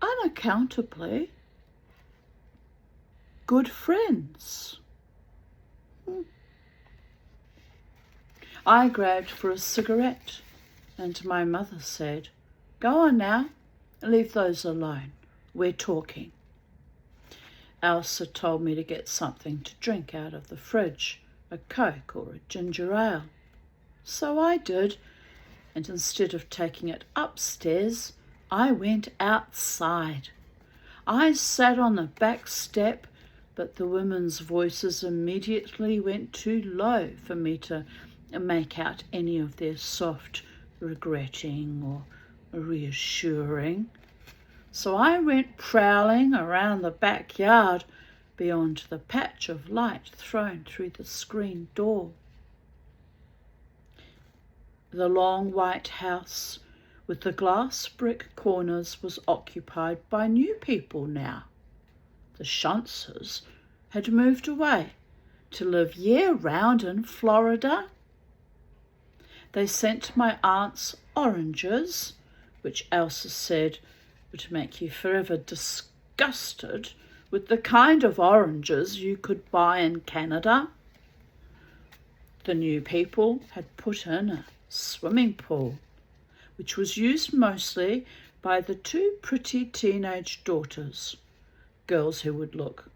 unaccountably, good friends. I grabbed for a cigarette, and my mother said, "Go on now, leave those alone. We're talking." Elsa told me to get something to drink out of the fridge, a Coke or a ginger ale. So I did, and instead of taking it upstairs, I went outside. I sat on the back step, but the women's voices immediately went too low for me to make out any of their soft regretting or reassuring. So I went prowling around the backyard beyond the patch of light thrown through the screen door. The long white house with the glass brick corners was occupied by new people now. The Shuntzes had moved away to live year-round in Florida. They sent my aunts oranges, which Elsa said would make you forever disgusted with the kind of oranges you could buy in Canada. The new people had put in a swimming pool, which was used mostly by the two pretty teenage daughters, girls who would look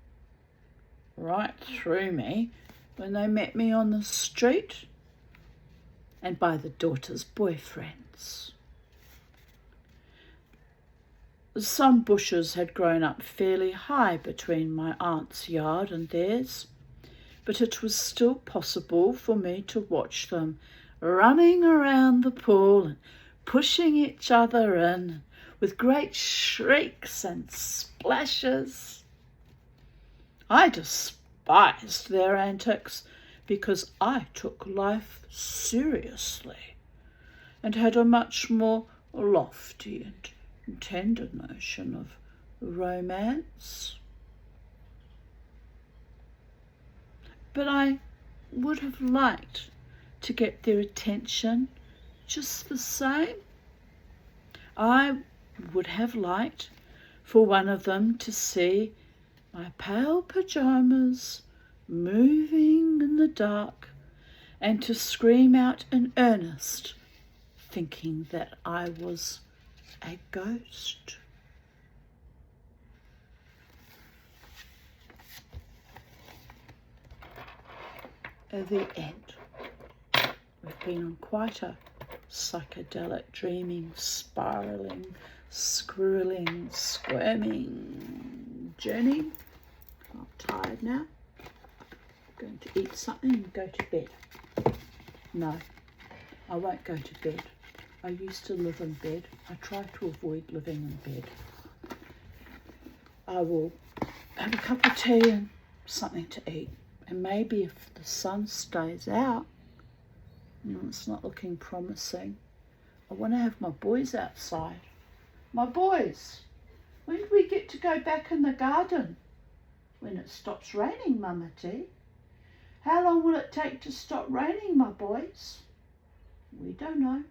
right through me when they met me on the street, and by the daughters' boyfriends. Some bushes had grown up fairly high between my aunt's yard and theirs, but it was still possible for me to watch them running around the pool and pushing each other in with great shrieks and splashes. I despised their antics because I took life seriously and had a much more lofty and tender notion of romance. But I would have liked to get their attention just the same. I would have liked for one of them to see my pale pyjamas moving in the dark and to scream out in earnest, thinking that I was a ghost. At the end, we've been on quite a psychedelic, dreaming, spiralling, squirreling, squirming journey. I'm tired now. I'm going to eat something and go to bed. No, I won't go to bed. I used to live in bed. I try to avoid living in bed. I will have a cup of tea and something to eat. And maybe if the sun stays out, it's not looking promising, I want to have my boys outside. My boys, when do we get to go back in the garden? When it stops raining, Mama T. How long will it take to stop raining, my boys? We don't know.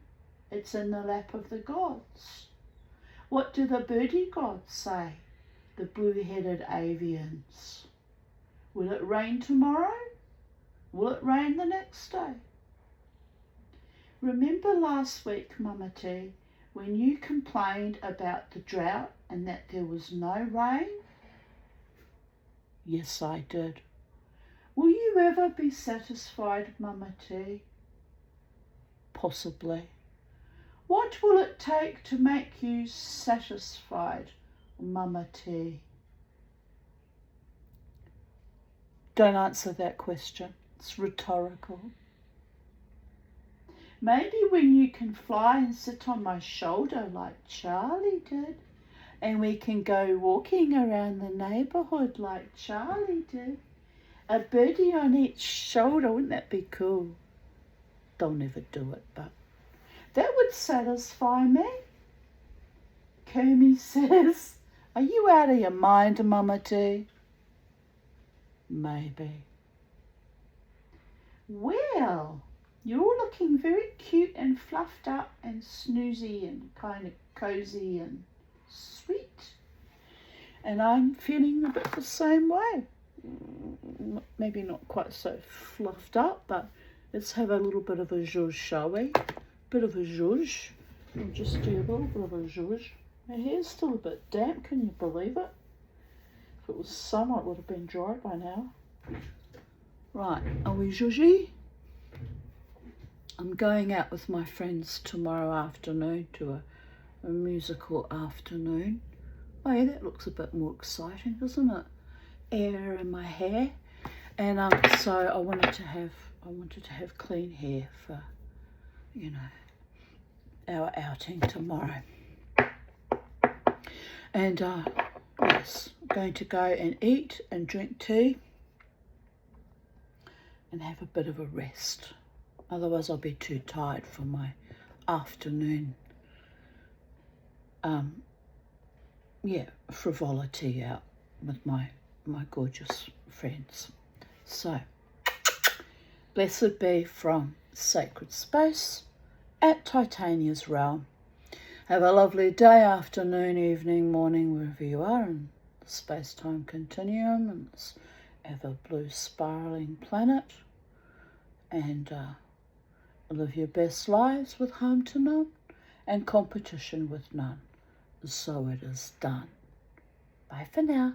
It's in the lap of the gods. What do the birdie gods say? The blue-headed avians. Will it rain tomorrow? Will it rain the next day? Remember last week, Mama T, when you complained about the drought and that there was no rain? Yes, I did. Will you ever be satisfied, Mama T? Possibly. What will it take to make you satisfied, Mama T? Don't answer that question. It's rhetorical. Maybe when you can fly and sit on my shoulder like Charlie did, and we can go walking around the neighbourhood like Charlie did. A birdie on each shoulder, wouldn't that be cool? They'll never do it, but that would satisfy me. Kermie says, are you out of your mind, Mama T? Maybe. Well, you're all looking very cute and fluffed up and snoozy and kind of cozy and sweet. And I'm feeling a bit the same way. Maybe not quite so fluffed up, but let's have a little bit of a zhuzh, shall we? Bit of a zhuzh. We'll just do a little bit of a zhuzh. My hair's still a bit damp, can you believe it? If it was summer, it would have been dry by now. Right, are we zhuzhy? I'm going out with my friends tomorrow afternoon to a musical afternoon. Oh yeah, that looks a bit more exciting, doesn't it? Air in my hair. And so I wanted to have clean hair for, our outing tomorrow. And yes, I'm going to go and eat and drink tea and have a bit of a rest. Otherwise I'll be too tired for my afternoon frivolity out with my gorgeous friends. So, blessed be from sacred space at Titania's realm. Have a lovely day, afternoon, evening, morning, wherever you are in the space-time continuum and this ever blue spiraling planet. And live your best lives with harm to none and competition with none. So it is done. Bye for now.